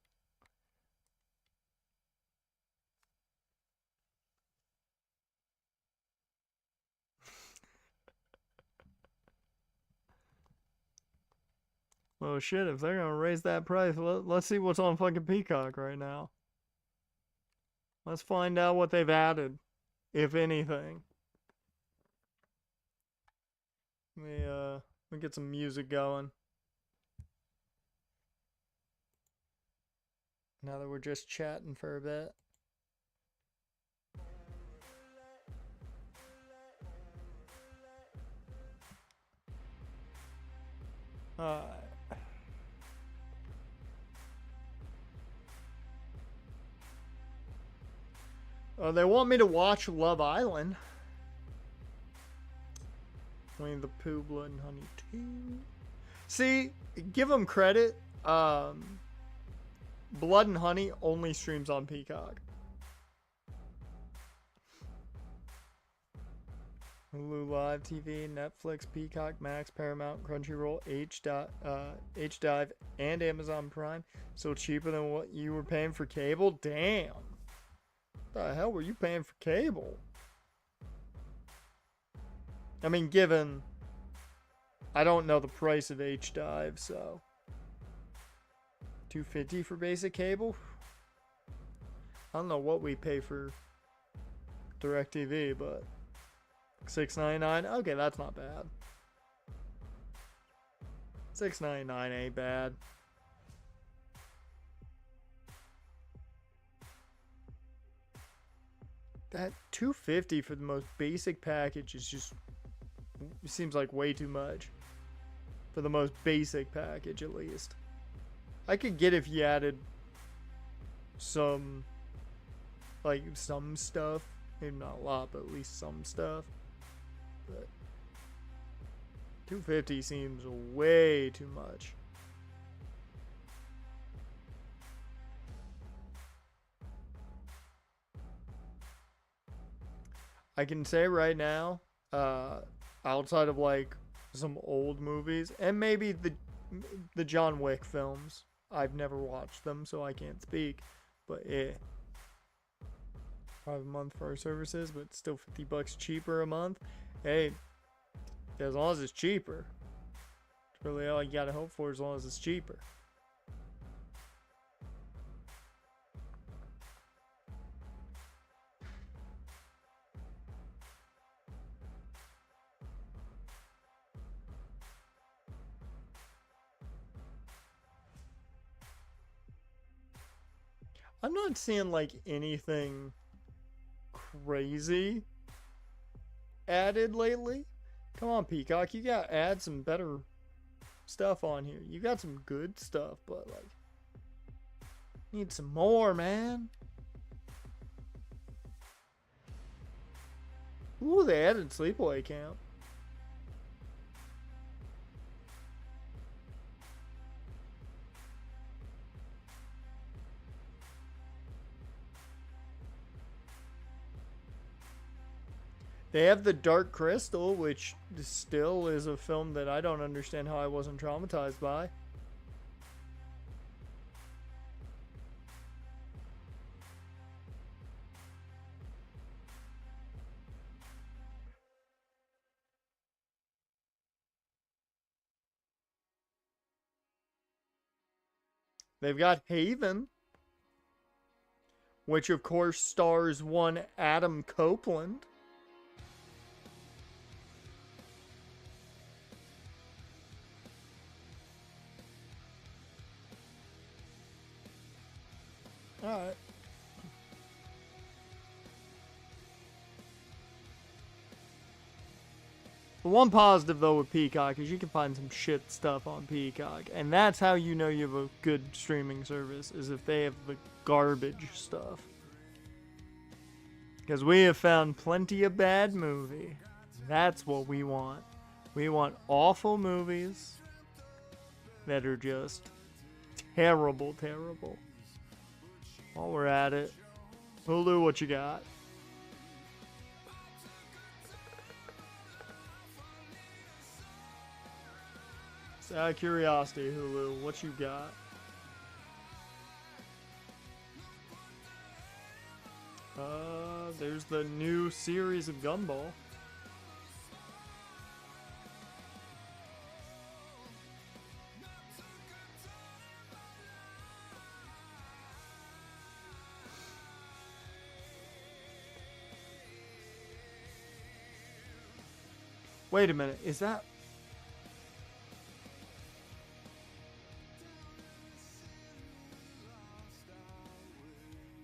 Well, shit, if they're gonna raise that price, let's see what's on fucking Peacock right now. Let's find out what they've added, if anything. Let me get some music going. Now that we're just chatting for a bit. They want me to watch Love Island. Winnie the Pooh, Blood and Honey 2. See, give them credit. Blood and Honey only streams on Peacock. Hulu Live TV, Netflix, Peacock, Max, Paramount, Crunchyroll, HDive, and Amazon Prime. So cheaper than what you were paying for cable? Damn. What the hell were you paying for cable? I mean, given I don't know the price of HDive, so $250 for basic cable. I don't know what we pay for DirecTV, but $6.99. Okay, that's not bad. $6.99 ain't bad. That $250 for the most basic package is just, it seems like way too much. For the most basic package, at least. I could get if you added some, like, some stuff. Maybe not a lot, but at least some stuff. But $250 seems way too much. I can say right now, outside of like some old movies and maybe the John Wick films, I've never watched them, so I can't speak. But $5 a month for our services, but still $50 cheaper a month. Hey, as long as it's cheaper, it's really all you gotta hope for. As long as it's cheaper. I'm not seeing like anything crazy added lately. Come on, Peacock, you gotta add some better stuff on here. You got some good stuff, but like, need some more, man. Ooh, they added Sleepaway Camp. They have The Dark Crystal, which still is a film that I don't understand how I wasn't traumatized by. They've got Haven, which of course stars one Adam Copeland. Alright. The one positive, though, with Peacock is you can find some shit stuff on Peacock. And that's how you know you have a good streaming service, is if they have the garbage stuff. Because we have found plenty of bad movie. That's what we want. We want awful movies that are just terrible, terrible. While we're at it, Hulu, what you got? Just out of curiosity, Hulu, what you got? There's the new series of Gumball. Wait a minute, is that...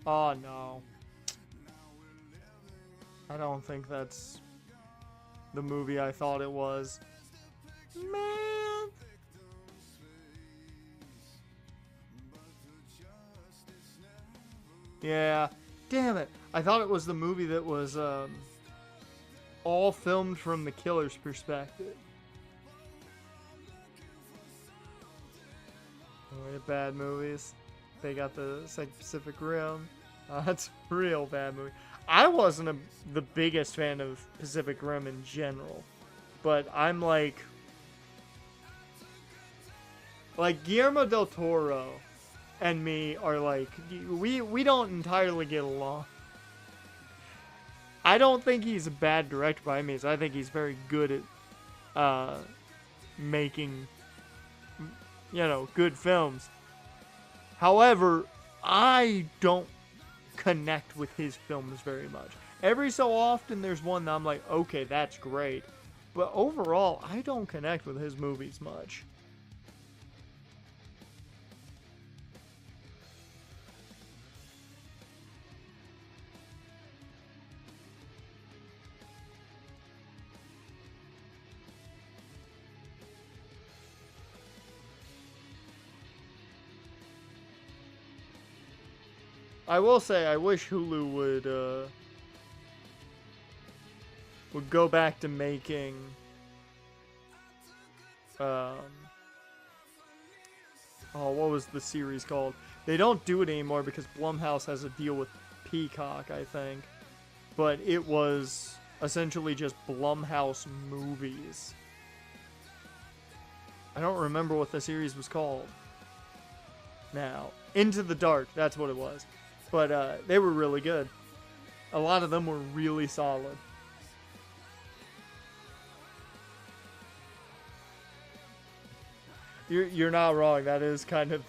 Oh no. I don't think that's the movie I thought it was. Man. Yeah. Damn it. I thought it was the movie that was all filmed from the killer's perspective. Oh, yeah, bad movies. They got the Pacific Rim. That's a real bad movie. I wasn't the biggest fan of Pacific Rim in general, but I'm like Guillermo del Toro and me are like, we don't entirely get along. I don't think he's a bad director by any means. I think he's very good at making, good films. However, I don't connect with his films very much. Every so often there's one that I'm like, okay, that's great. But overall, I don't connect with his movies much. I will say, I wish Hulu would go back to making what was the series called? They don't do it anymore because Blumhouse has a deal with Peacock, I think. But it was essentially just Blumhouse movies. I don't remember what the series was called now. Into the Dark, that's what it was. But they were really good. A lot of them were really solid. You're not wrong. That is kind of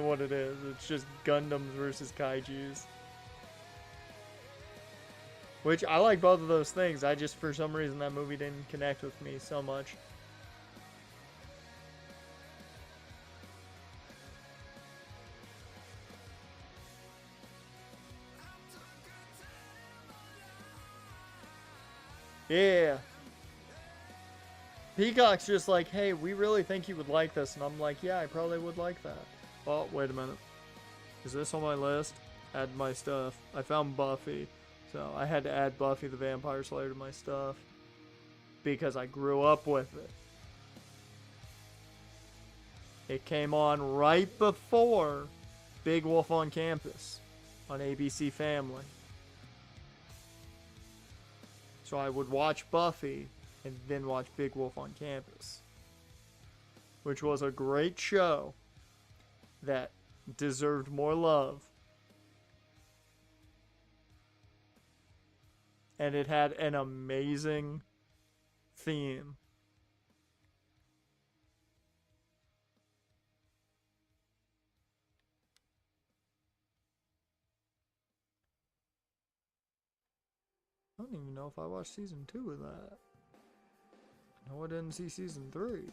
what it is. It's just Gundams versus Kaijus. Which I like both of those things. I just, for some reason, that movie didn't connect with me so much. Yeah. Peacock's just like, hey, we really think you would like this. And I'm like, yeah, I probably would like that. Oh, wait a minute. Is this on my list? Add my stuff. I found Buffy. So I had to add Buffy the Vampire Slayer to my stuff. Because I grew up with it. It came on right before Big Wolf on Campus on ABC Family. So I would watch Buffy and then watch Big Wolf on Campus, which was a great show that deserved more love. And it had an amazing theme. I don't even know if I watched season 2 of that. No, I didn't see season 3.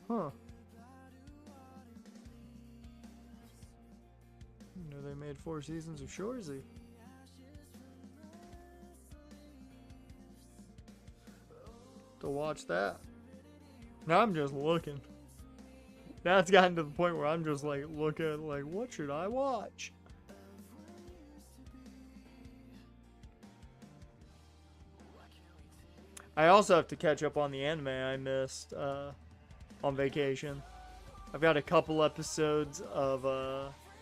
Huh. made 4 seasons of Shorzy. To watch that. Now I'm just looking. Now it's gotten to the point where I'm just like looking like, what should I watch? I also have to catch up on the anime I missed on vacation. I've got a couple episodes of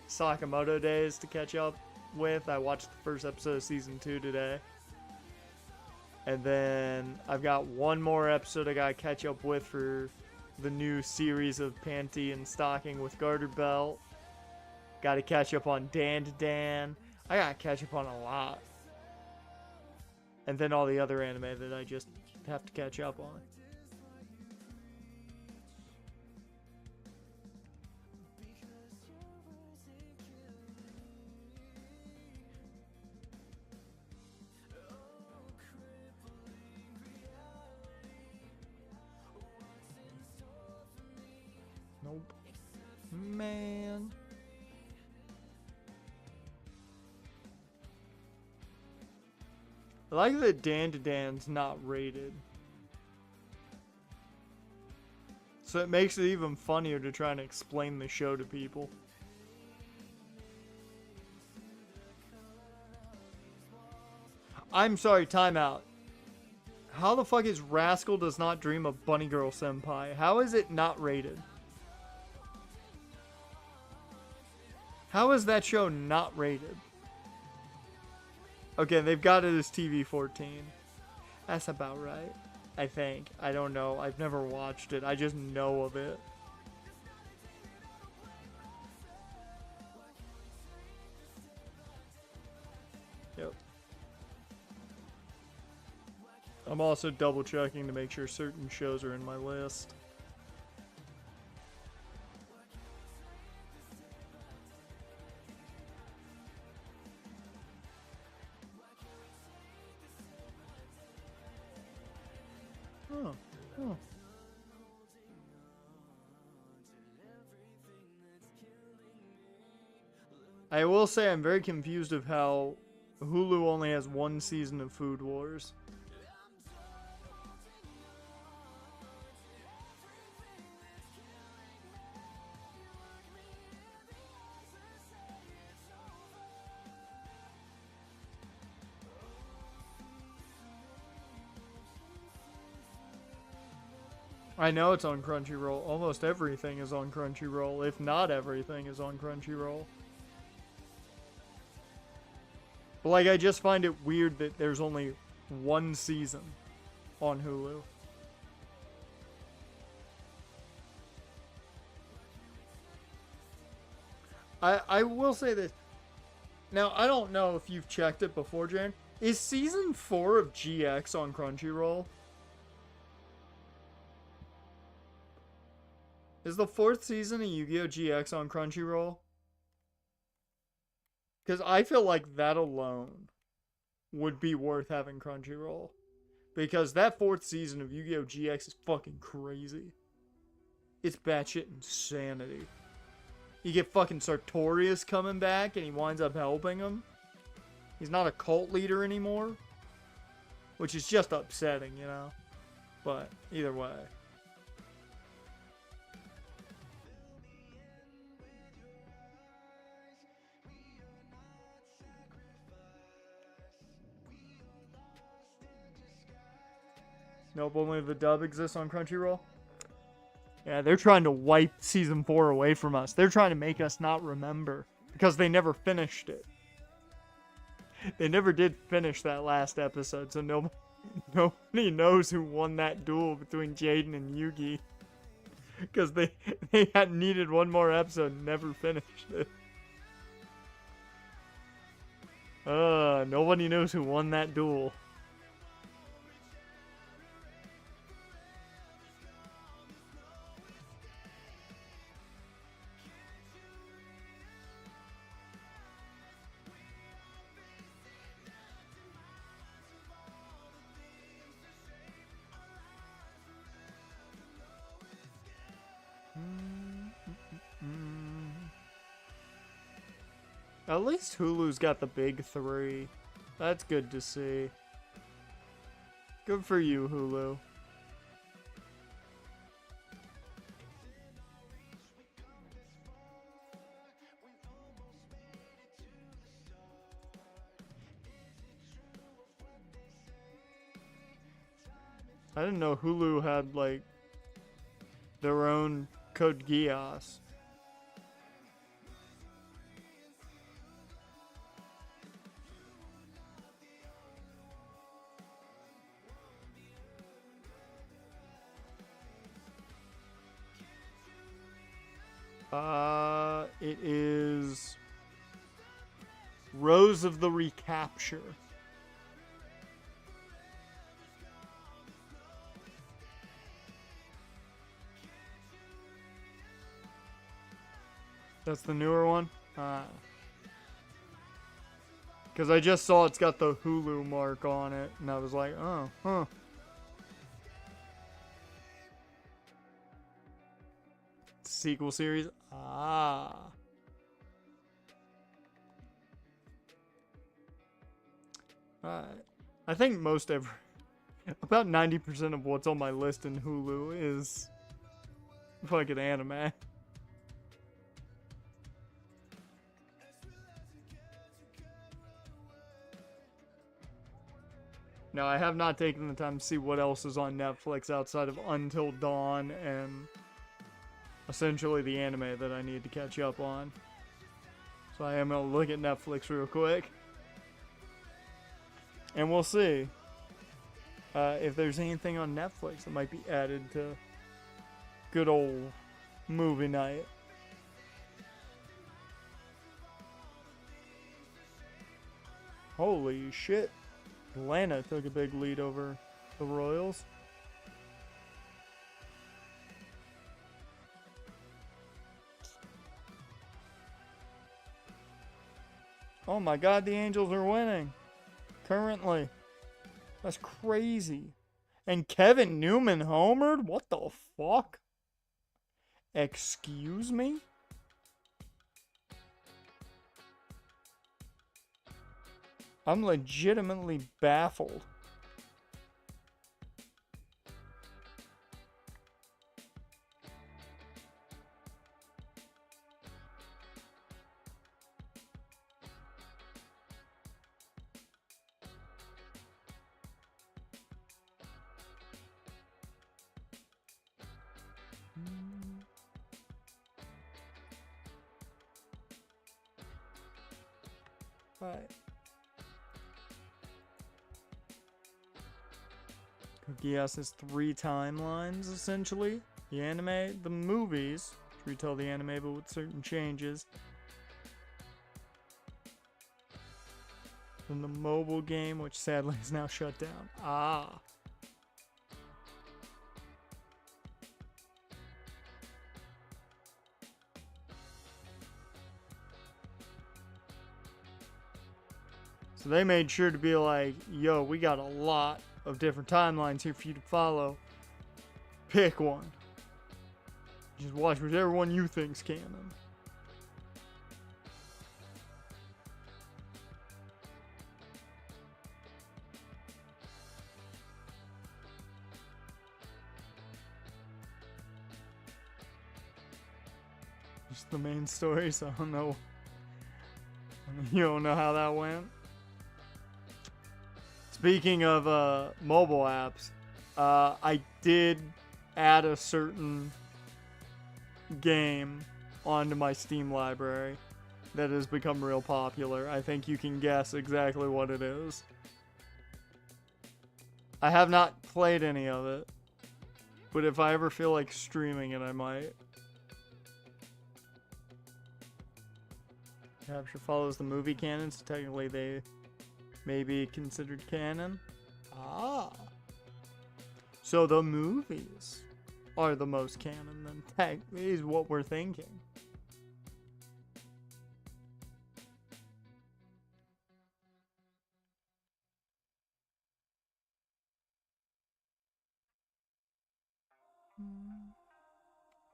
Sakamoto Days to catch up with. I watched the first episode of season 2 today. And then I've got one more episode I gotta catch up with for the new series of Panty and Stocking with Garter Belt. Gotta catch up on Dan to Dan. I gotta catch up on a lot. And then all the other anime that I just have to catch up on. Nope. Man. I like that Dan to Dan's not rated. So it makes it even funnier to try and explain the show to people. I'm sorry, timeout. How the fuck is Rascal Does Not Dream of Bunny Girl Senpai? How is it not rated? How is that show not rated? Okay, they've got it as TV-14. That's about right. I think. I don't know. I've never watched it. I just know of it. Yep. I'm also double checking to make sure certain shows are in my list. Oh. I will say I'm very confused of how Hulu only has 1 season of Food Wars. I know it's on Crunchyroll. Almost everything is on Crunchyroll, if not everything is on Crunchyroll. But like, I just find it weird that there's only 1 season on Hulu. I will say this. Now, I don't know if you've checked it before, Jaren. Is season 4 of GX on Crunchyroll? Is the 4th season of Yu-Gi-Oh! GX on Crunchyroll? Because I feel like that alone would be worth having Crunchyroll. Because that 4th season of Yu-Gi-Oh! GX is fucking crazy. It's batshit insanity. You get fucking Sartorius coming back and he winds up helping him. He's not a cult leader anymore. Which is just upsetting, you know? But either way. Nope, only the dub exists on Crunchyroll. Yeah, they're trying to wipe season 4 away from us. They're trying to make us not remember. Because they never finished it. They never did finish that last episode, so nobody knows who won that duel between Jaden and Yugi. Because they had needed one more episode and never finished it. Nobody knows who won that duel. At least Hulu's got the big three. That's good to see. Good for you, Hulu. I didn't know Hulu had, like, their own Code Geass. It is Rose of the Recapture. That's the newer one? Because I just saw it's got the Hulu mark on it, and I was like, oh, huh. Sequel series? Ah. Alright. I think about 90% of what's on my list in Hulu is fucking anime. No, I have not taken the time to see what else is on Netflix outside of Until Dawn and essentially the anime that I need to catch up on. So I am going to look at Netflix real quick. And we'll see if there's anything on Netflix that might be added to good old movie night. Holy shit. Atlanta took a big lead over the Royals. Oh my god, the Angels are winning. Currently. That's crazy. And Kevin Newman homered? What the fuck? Excuse me? I'm legitimately baffled. Right. Geass has 3 timelines, essentially. The anime, the movies, which retell the anime but with certain changes. Then the mobile game, which sadly is now shut down. Ah. So they made sure to be like, yo, we got a lot of different timelines here for you to follow. Pick one. Just watch whichever one you think's canon. Just the main story, so I don't know. You don't know how that went. Speaking of mobile apps, I did add a certain game onto my Steam library that has become real popular. I think you can guess exactly what it is. I have not played any of it, but if I ever feel like streaming it, I might. Capture follows the movie canon, so technically they may be considered canon. Ah. So the movies are the most canon, then tech is what we're thinking.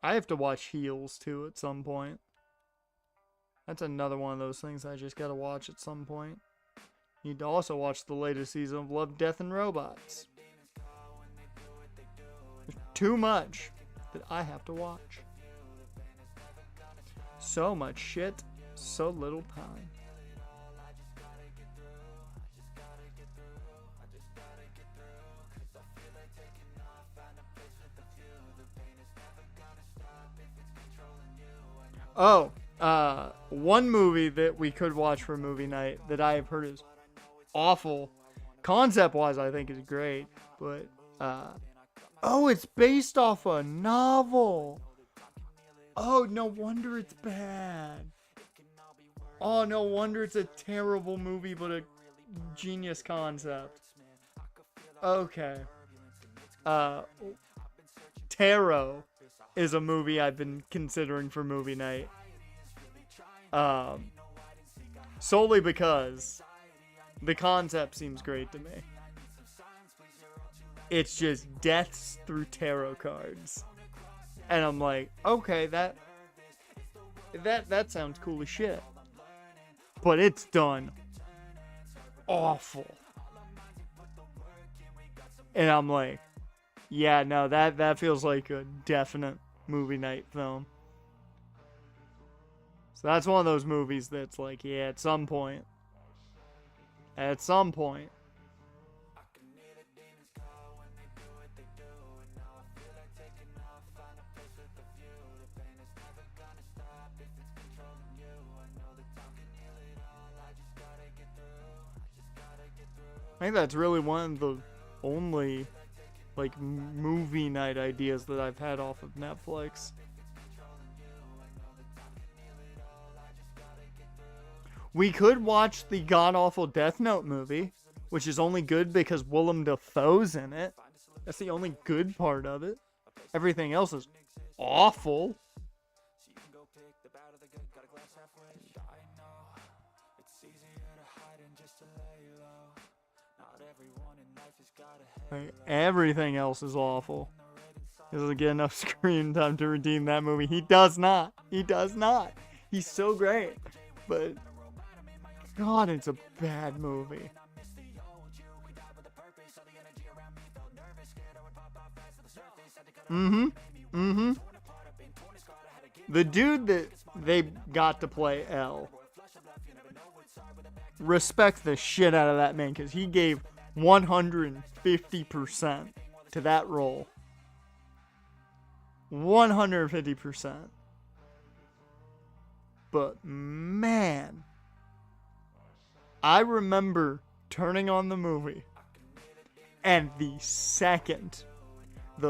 I have to watch Heels too at some point. That's another one of those things I just gotta watch at some point. Need to also watch the latest season of Love, Death, and Robots. There's too much that I have to watch. So much shit, so little time. Oh, one movie that we could watch for movie night that I have heard is awful. Concept-wise, I think is great, but, oh, it's based off a novel. Oh, no wonder it's bad. Oh, no wonder it's a terrible movie, but a genius concept. Okay. Tarot is a movie I've been considering for movie night. Solely because the concept seems great to me. It's just deaths through tarot cards. And I'm like, okay, that sounds cool as shit. But it's done awful. And I'm like, yeah, no, that feels like a definite movie night film. So that's one of those movies that's like, yeah, at some point. I think that's really one of the only, like, movie night ideas that I've had off of Netflix. We could watch the god-awful Death Note movie, which is only good because Willem Dafoe's in it. That's the only good part of it. Everything else is awful. Like, everything else is awful. He doesn't get enough screen time to redeem that movie. He does not. He's so great. But, God, it's a bad movie. The dude that they got to play L, respect the shit out of that man, because he gave 150% to that role. 150%. But man, I remember turning on the movie, and the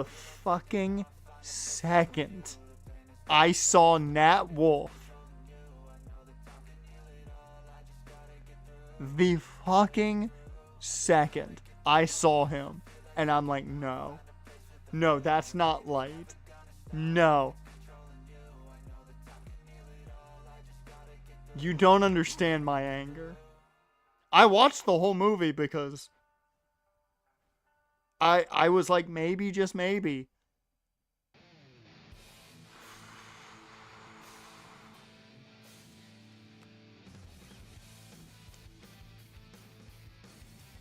fucking second I saw Nat Wolff, the fucking second I saw him, and I'm like, no, that's not light. No. You don't understand my anger. I watched the whole movie because I was like, maybe, just maybe.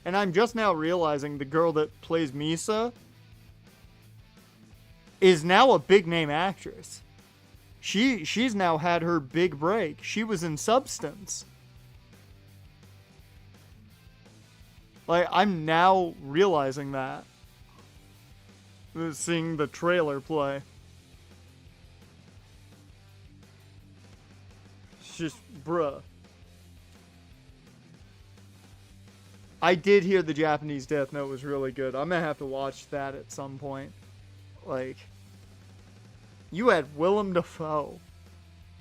And I'm just now realizing the girl that plays Misa is now a big name actress. She's now had her big break. She was in Substance. Like, I'm now realizing that. Seeing the trailer play. It's just, bruh. I did hear the Japanese Death Note was really good. I'm gonna have to watch that at some point. Like, you had Willem Dafoe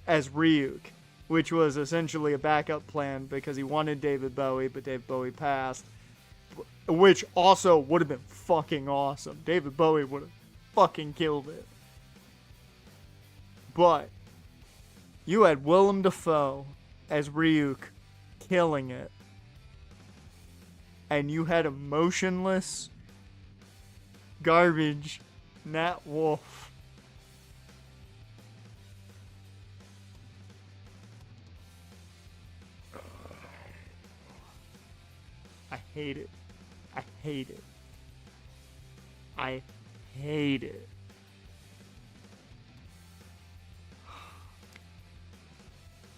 as Ryuk, which was essentially a backup plan because he wanted David Bowie, but David Bowie passed. Which also would have been fucking awesome. David Bowie would have fucking killed it. But you had Willem Dafoe as Ryuk killing it. And you had a motionless garbage Nat Wolff. hate it. I hate it. I hate it.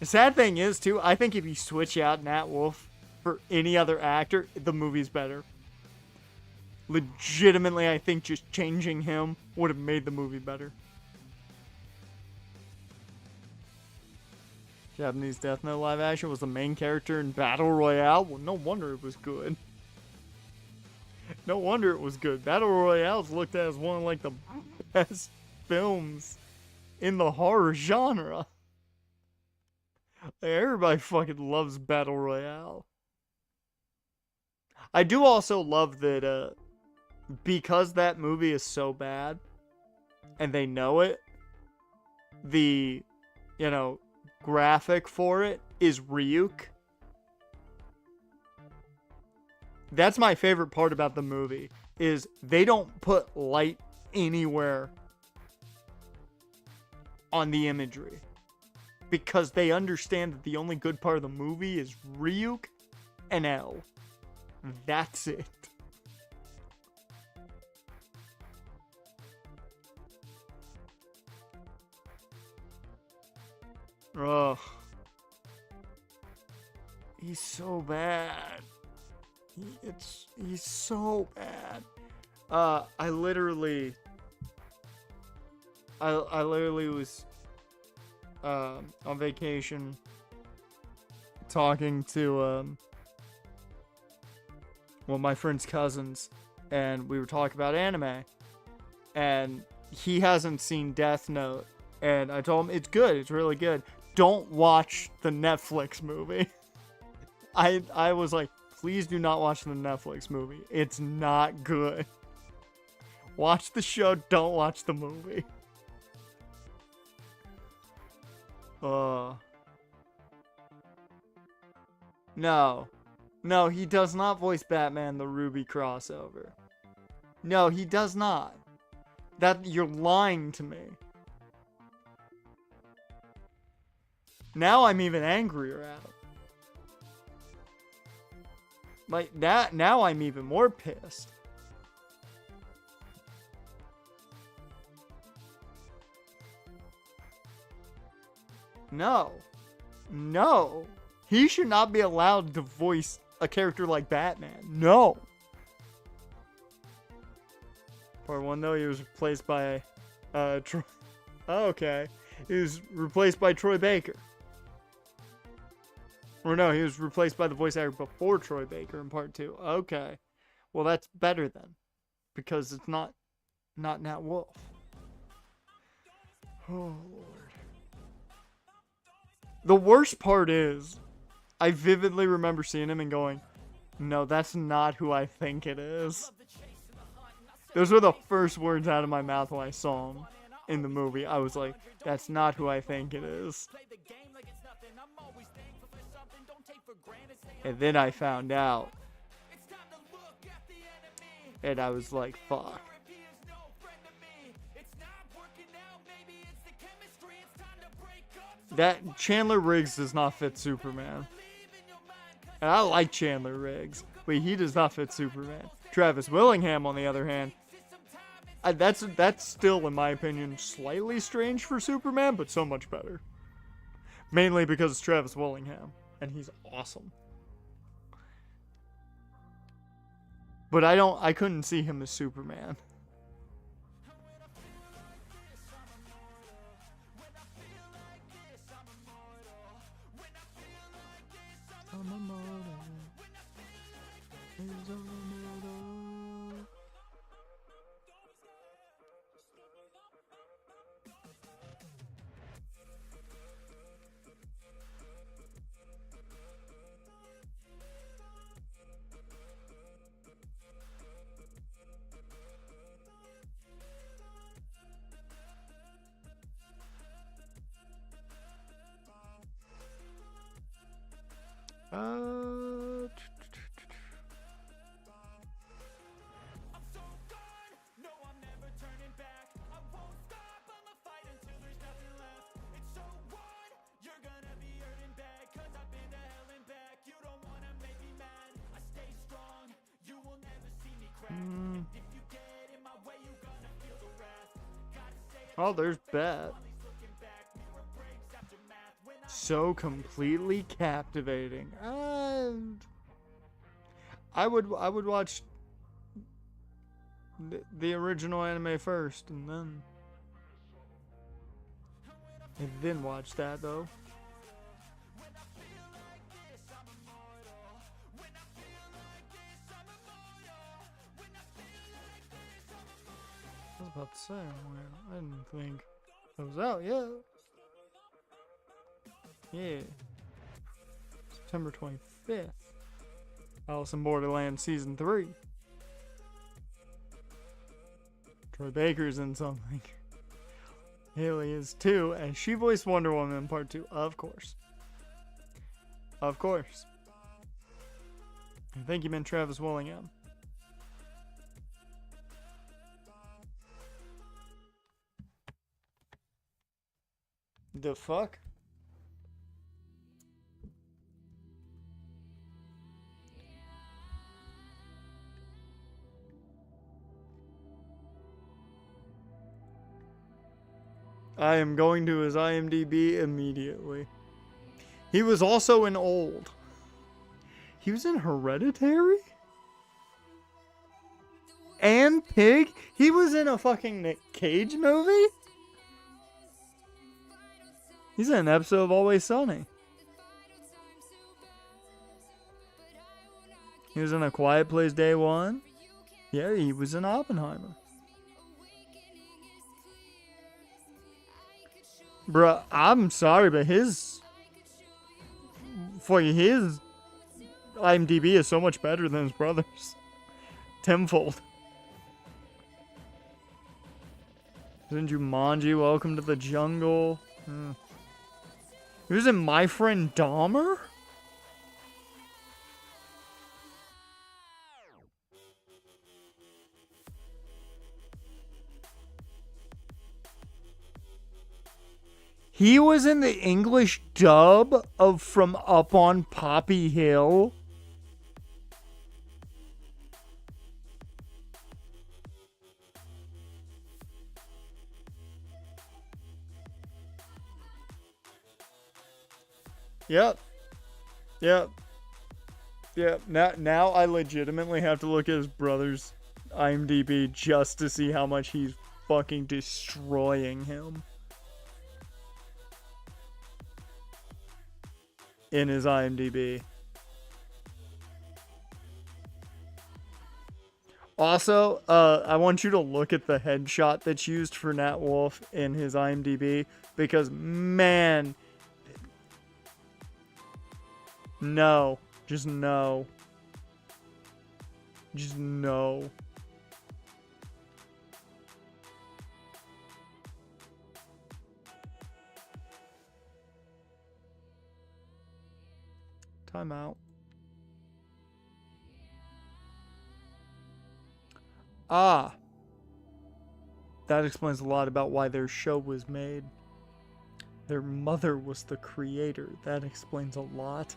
The sad thing is, too, I think if you switch out Nat Wolff for any other actor, the movie's better. Legitimately, I think just changing him would have made the movie better. Japanese Death Note live action was the main character in Battle Royale. Well, no wonder it was good. No wonder it was good. Battle Royale's looked at as one of like the best films in the horror genre. Everybody fucking loves Battle Royale. I do also love that because that movie is so bad and they know it, the, you know, graphic for it is Ryuk. That's my favorite part about the movie, is they don't put light anywhere on the imagery. Because they understand that the only good part of the movie is Ryuk and L. That's it. Ugh. He's so bad. He's so bad. I literally was on vacation talking to my friend's cousins, and we were talking about anime, and he hasn't seen Death Note, and I told him it's good, it's really good. Don't watch the Netflix movie. I was like, please do not watch the Netflix movie. It's not good. Watch the show, don't watch the movie. No, he does not voice Batman the Ruby crossover. No, he does not. That, you're lying to me. Now I'm even angrier at him. Like, now I'm even more pissed. No. He should not be allowed to voice a character like Batman. No. Part 1, though, he was replaced by, Troy... Oh, okay. He was replaced by Troy Baker. Or no, he was replaced by the voice actor before Troy Baker in Part 2. Okay. Well, that's better then. Because it's not Nat Wolff. Oh, Lord. The worst part is, I vividly remember seeing him and going, no, that's not who I think it is. Those were the first words out of my mouth when I saw him in the movie. I was like, that's not who I think it is. And then I found out. And I was like, fuck. That Chandler Riggs does not fit Superman. And I like Chandler Riggs, but he does not fit Superman. Travis Willingham, on the other hand, that's still, in my opinion, slightly strange for Superman, but so much better. Mainly because it's Travis Willingham, and he's awesome. But I couldn't see him as Superman. Oh, there's Bet. So completely captivating. I would watch the original anime first, and then watch that though. I was about to say, I didn't think it was out yet. Yeah. September 25th. Alice in Borderland Season 3. Troy Baker's in something. Haley is too, and she voiced Wonder Woman in Part 2. Of course. Of course. I think you meant Travis Willingham. The fuck? I am going to his IMDb immediately. He was also in Old. He was in Hereditary? And Pig? He was in a fucking Nick Cage movie? He's in an episode of Always Sunny. He was in A Quiet Place Day One. Yeah, he was in Oppenheimer. Bruh, I'm sorry, but his IMDb is so much better than his brother's. Tenfold. Isn't Jumanji Welcome to the Jungle? He was in My Friend Dahmer? He was in the English dub of From Up on Poppy Hill. Yep. Now I legitimately have to look at his brother's IMDb just to see how much he's fucking destroying him. In his IMDb. Also, I want you to look at the headshot that's used for Nat Wolff in his IMDb, because, man, no. Just no. Just no. Time out. Ah. That explains a lot about why their show was made. Their mother was the creator. That explains a lot.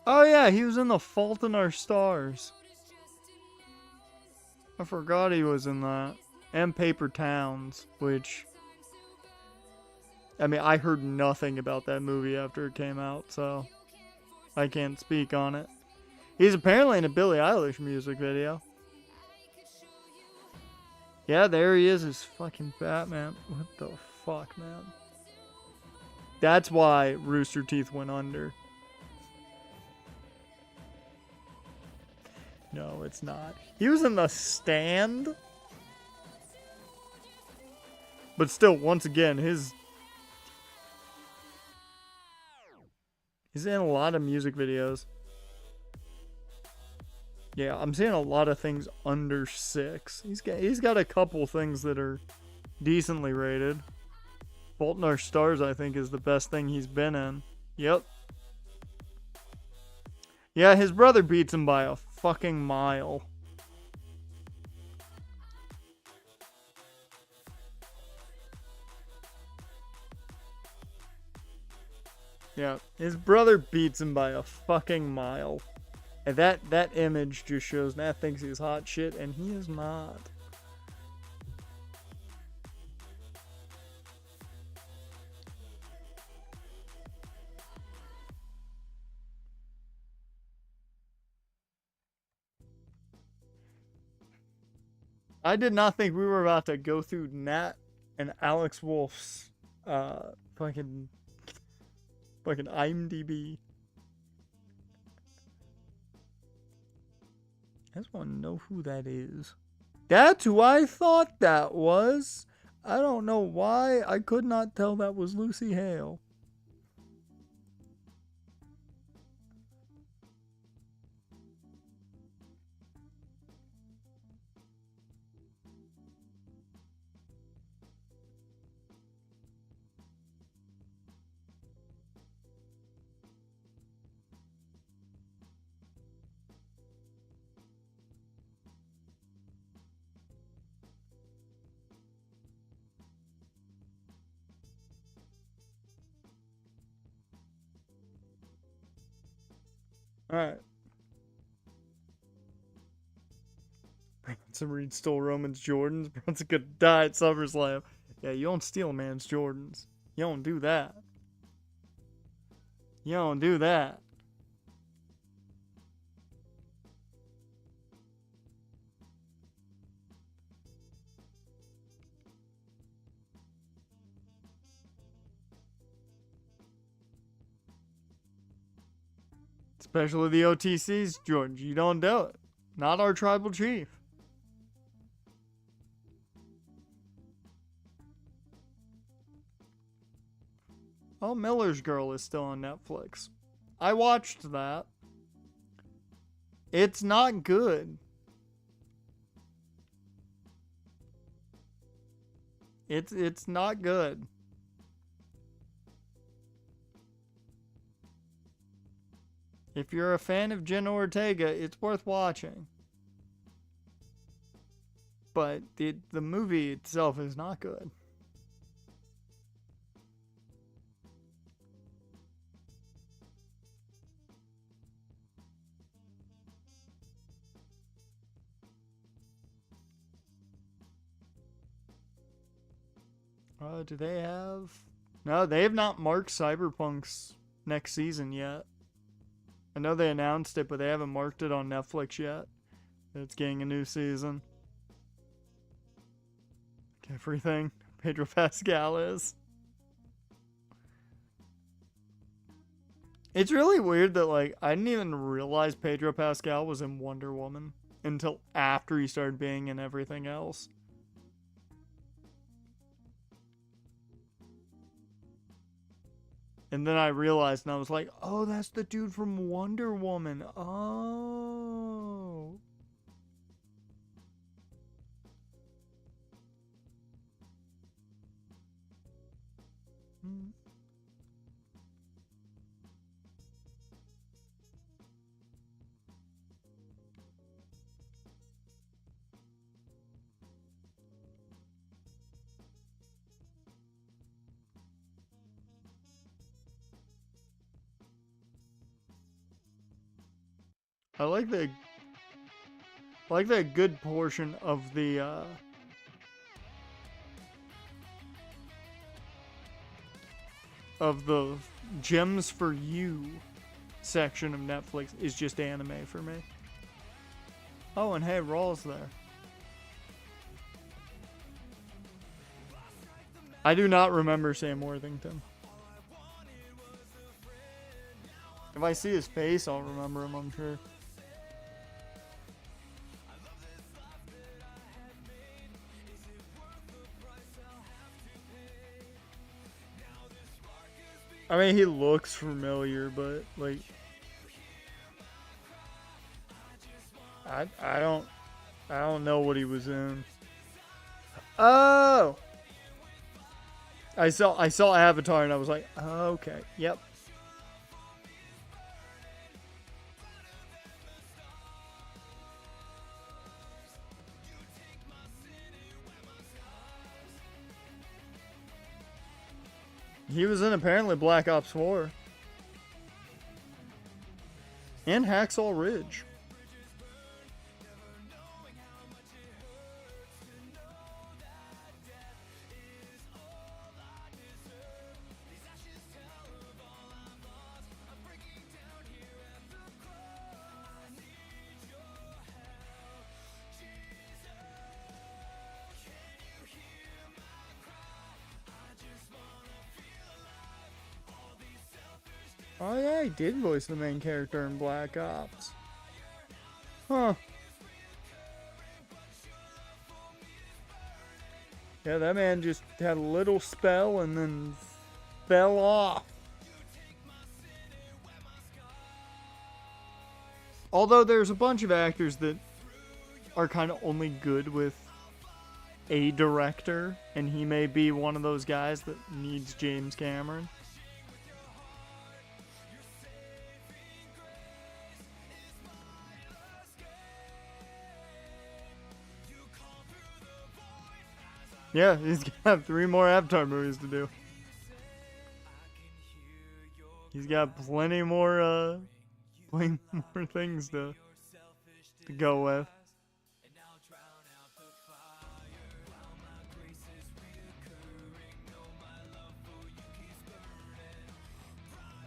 Oh yeah, he was in The Fault in Our Stars. I forgot he was in that. And Paper Towns, which... I mean, I heard nothing about that movie after it came out, so I can't speak on it. He's apparently in a Billie Eilish music video. Yeah, there he is as fucking Batman. What the fuck, man? That's why Rooster Teeth went under. No, it's not. He was in The Stand. But still, once again, he's in a lot of music videos. Yeah, I'm seeing a lot of things under 6. He's got a couple things that are decently rated. Fault in Our Stars, I think, is the best thing he's been in. Yep. Yeah, his brother beats him by a fucking mile. Yeah, his brother beats him by a fucking mile. And that image just shows Nat thinks he's hot shit, and he is not. I did not think we were about to go through Nat and Alex Wolf's fucking IMDb. I just want to know who that is. That's who I thought that was. I don't know why I could not tell that was Lucy Hale. Alright. Bronson Reed stole Roman's Jordans. Bronson could die at SummerSlam. Yeah, you don't steal a man's Jordans. You don't do that. You don't do that. Especially the OTCs, George. You don't do it. Not our tribal chief. Oh, Miller's Girl is still on Netflix. I watched that. It's not good. It's not good. If you're a fan of Jenna Ortega, it's worth watching. But the movie itself is not good. Do they have... No, they have not marked Cyberpunk's next season yet. I know they announced it, but they haven't marked it on Netflix yet. It's getting a new season. Everything Pedro Pascal is. It's really weird that, like, I didn't even realize Pedro Pascal was in Wonder Woman until after he started being in everything else. And then I realized, and I was like, oh, that's the dude from Wonder Woman. Oh. I like that good portion of the Gems for You section of Netflix is just anime for me. Oh, and hey, Raw's there. I do not remember Sam Worthington. If I see his face, I'll remember him, I'm sure. I mean, he looks familiar, but, like... I don't know what he was in. Oh! I saw Avatar and I was like, oh, okay, yep. He was in apparently Black Ops 4. And Hacksaw Ridge. Oh yeah, he did voice the main character in Black Ops. Huh. Yeah, that man just had a little spell and then fell off. Although there's a bunch of actors that are kind of only good with a director, and he may be one of those guys that needs James Cameron. Yeah, he's got 3 more Avatar movies to do. He's got plenty more things to go with.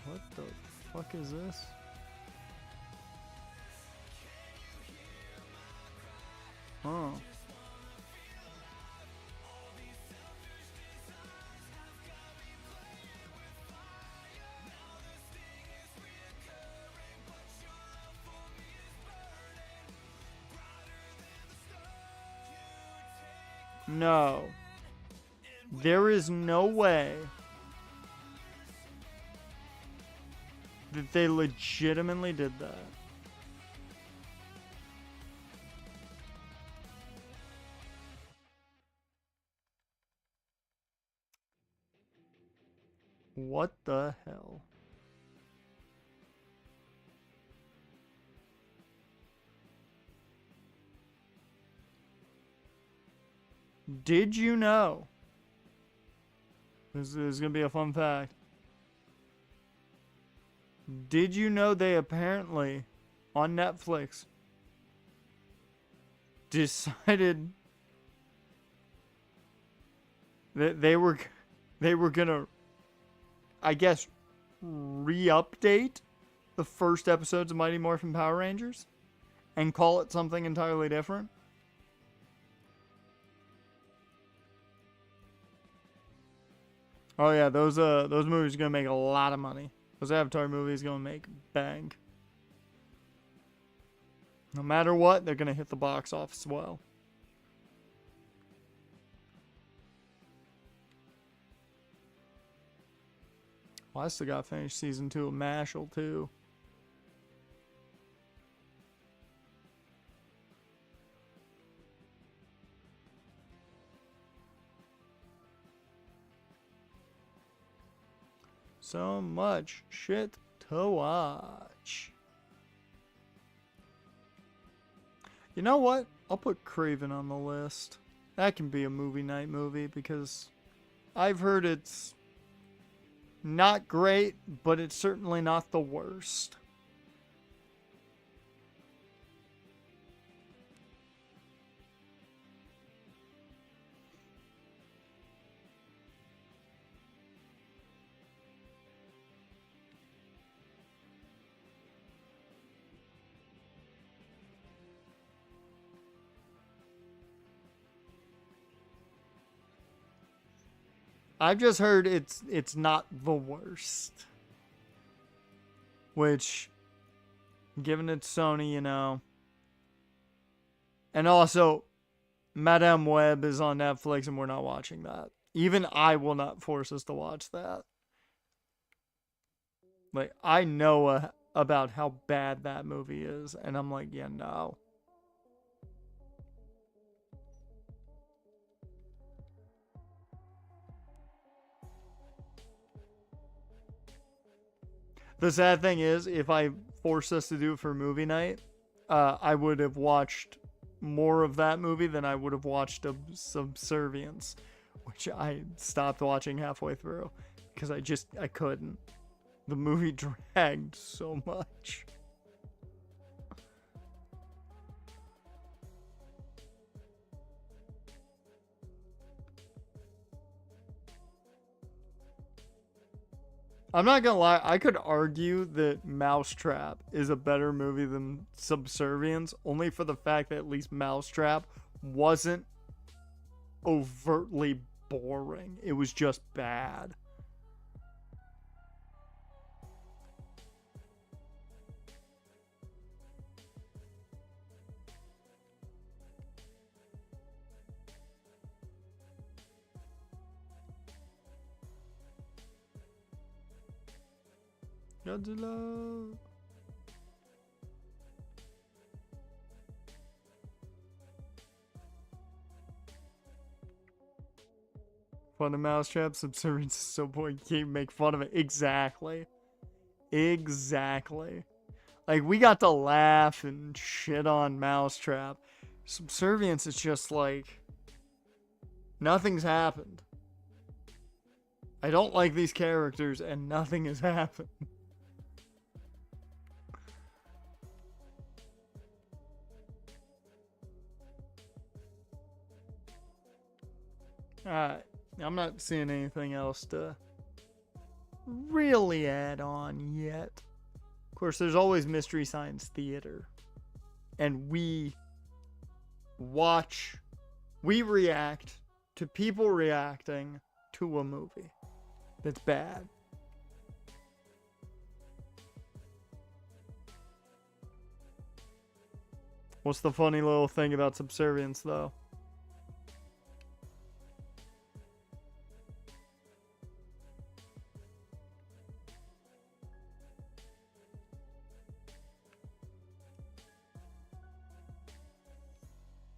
What the fuck is this? Oh. No. There is no way that they legitimately did that. What the hell? Did you know? This is going to be a fun fact. Did you know they apparently, on Netflix, decided that they were going to, I guess, re-update the first episodes of Mighty Morphin Power Rangers and call it something entirely different? Oh yeah, those movies are gonna make a lot of money. Those Avatar movies gonna make bank. No matter what, they're gonna hit the box office well. Well, I still gotta finish season 2 of Mashal too. So much shit to watch. You know what? I'll put Craven on the list. That can be a movie night movie because I've heard it's not great, but it's certainly not the worst. I've just heard it's not the worst. Which, given it's Sony, you know. And also, Madame Web is on Netflix and we're not watching that. Even I will not force us to watch that. Like, I know about how bad that movie is, and I'm like, yeah, no. The sad thing is, if I forced us to do it for movie night, I would have watched more of that movie than I would have watched of Subservience, which I stopped watching halfway through because I couldn't. The movie dragged so much. I'm not gonna lie, I could argue that Mousetrap is a better movie than Subservience, only for the fact that at least Mousetrap wasn't overtly boring. It was just bad. Godzilla. Fun of Mousetrap, Subservience is so boring, you can't make fun of it. Exactly. Exactly. Like, we got to laugh and shit on Mousetrap. Subservience is just like, nothing's happened. I don't like these characters and nothing has happened. Alright, I'm not seeing anything else to really add on yet. Of course, there's always Mystery Science Theater. And we react to people reacting to a movie that's bad. What's the funny little thing about Subservience, though?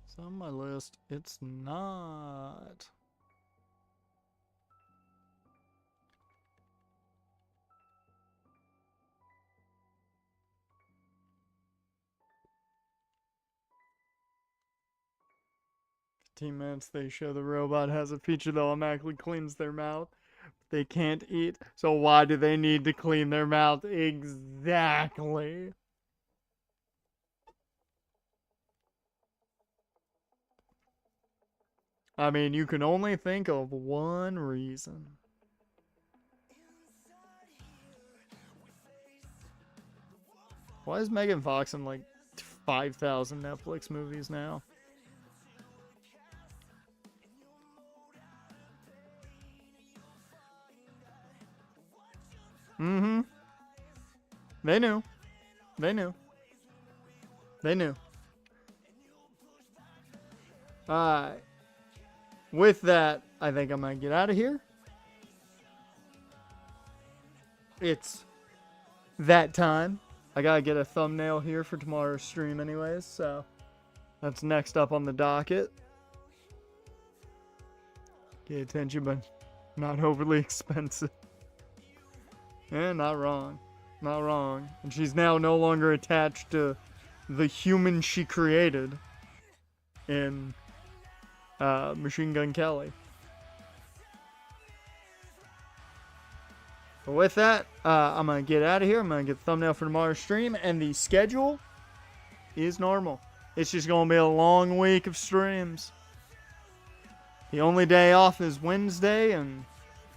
It's on my list. It's not. Minutes they show the robot has a feature that automatically cleans their mouth. They can't eat, so why do they need to clean their mouth? Exactly. I mean, you can only think of one reason. Why is Megan Fox in like 5,000 Netflix movies now? Mm-hmm. They knew. They knew. They knew. Alright. With that, I think I'm gonna get out of here. It's that time. I gotta get a thumbnail here for tomorrow's stream anyways, so that's next up on the docket. Get attention, but not overly expensive. Yeah, not wrong. Not wrong. And she's now no longer attached to the human she created in Machine Gun Kelly. But with that, I'm going to get out of here. I'm going to get the thumbnail for tomorrow's stream. And the schedule is normal. It's just going to be a long week of streams. The only day off is Wednesday, and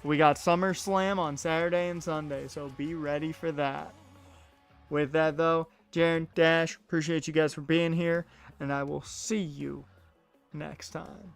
we got SummerSlam on Saturday and Sunday, so be ready for that. With that, though, Jaren, Dash, appreciate you guys for being here, and I will see you next time.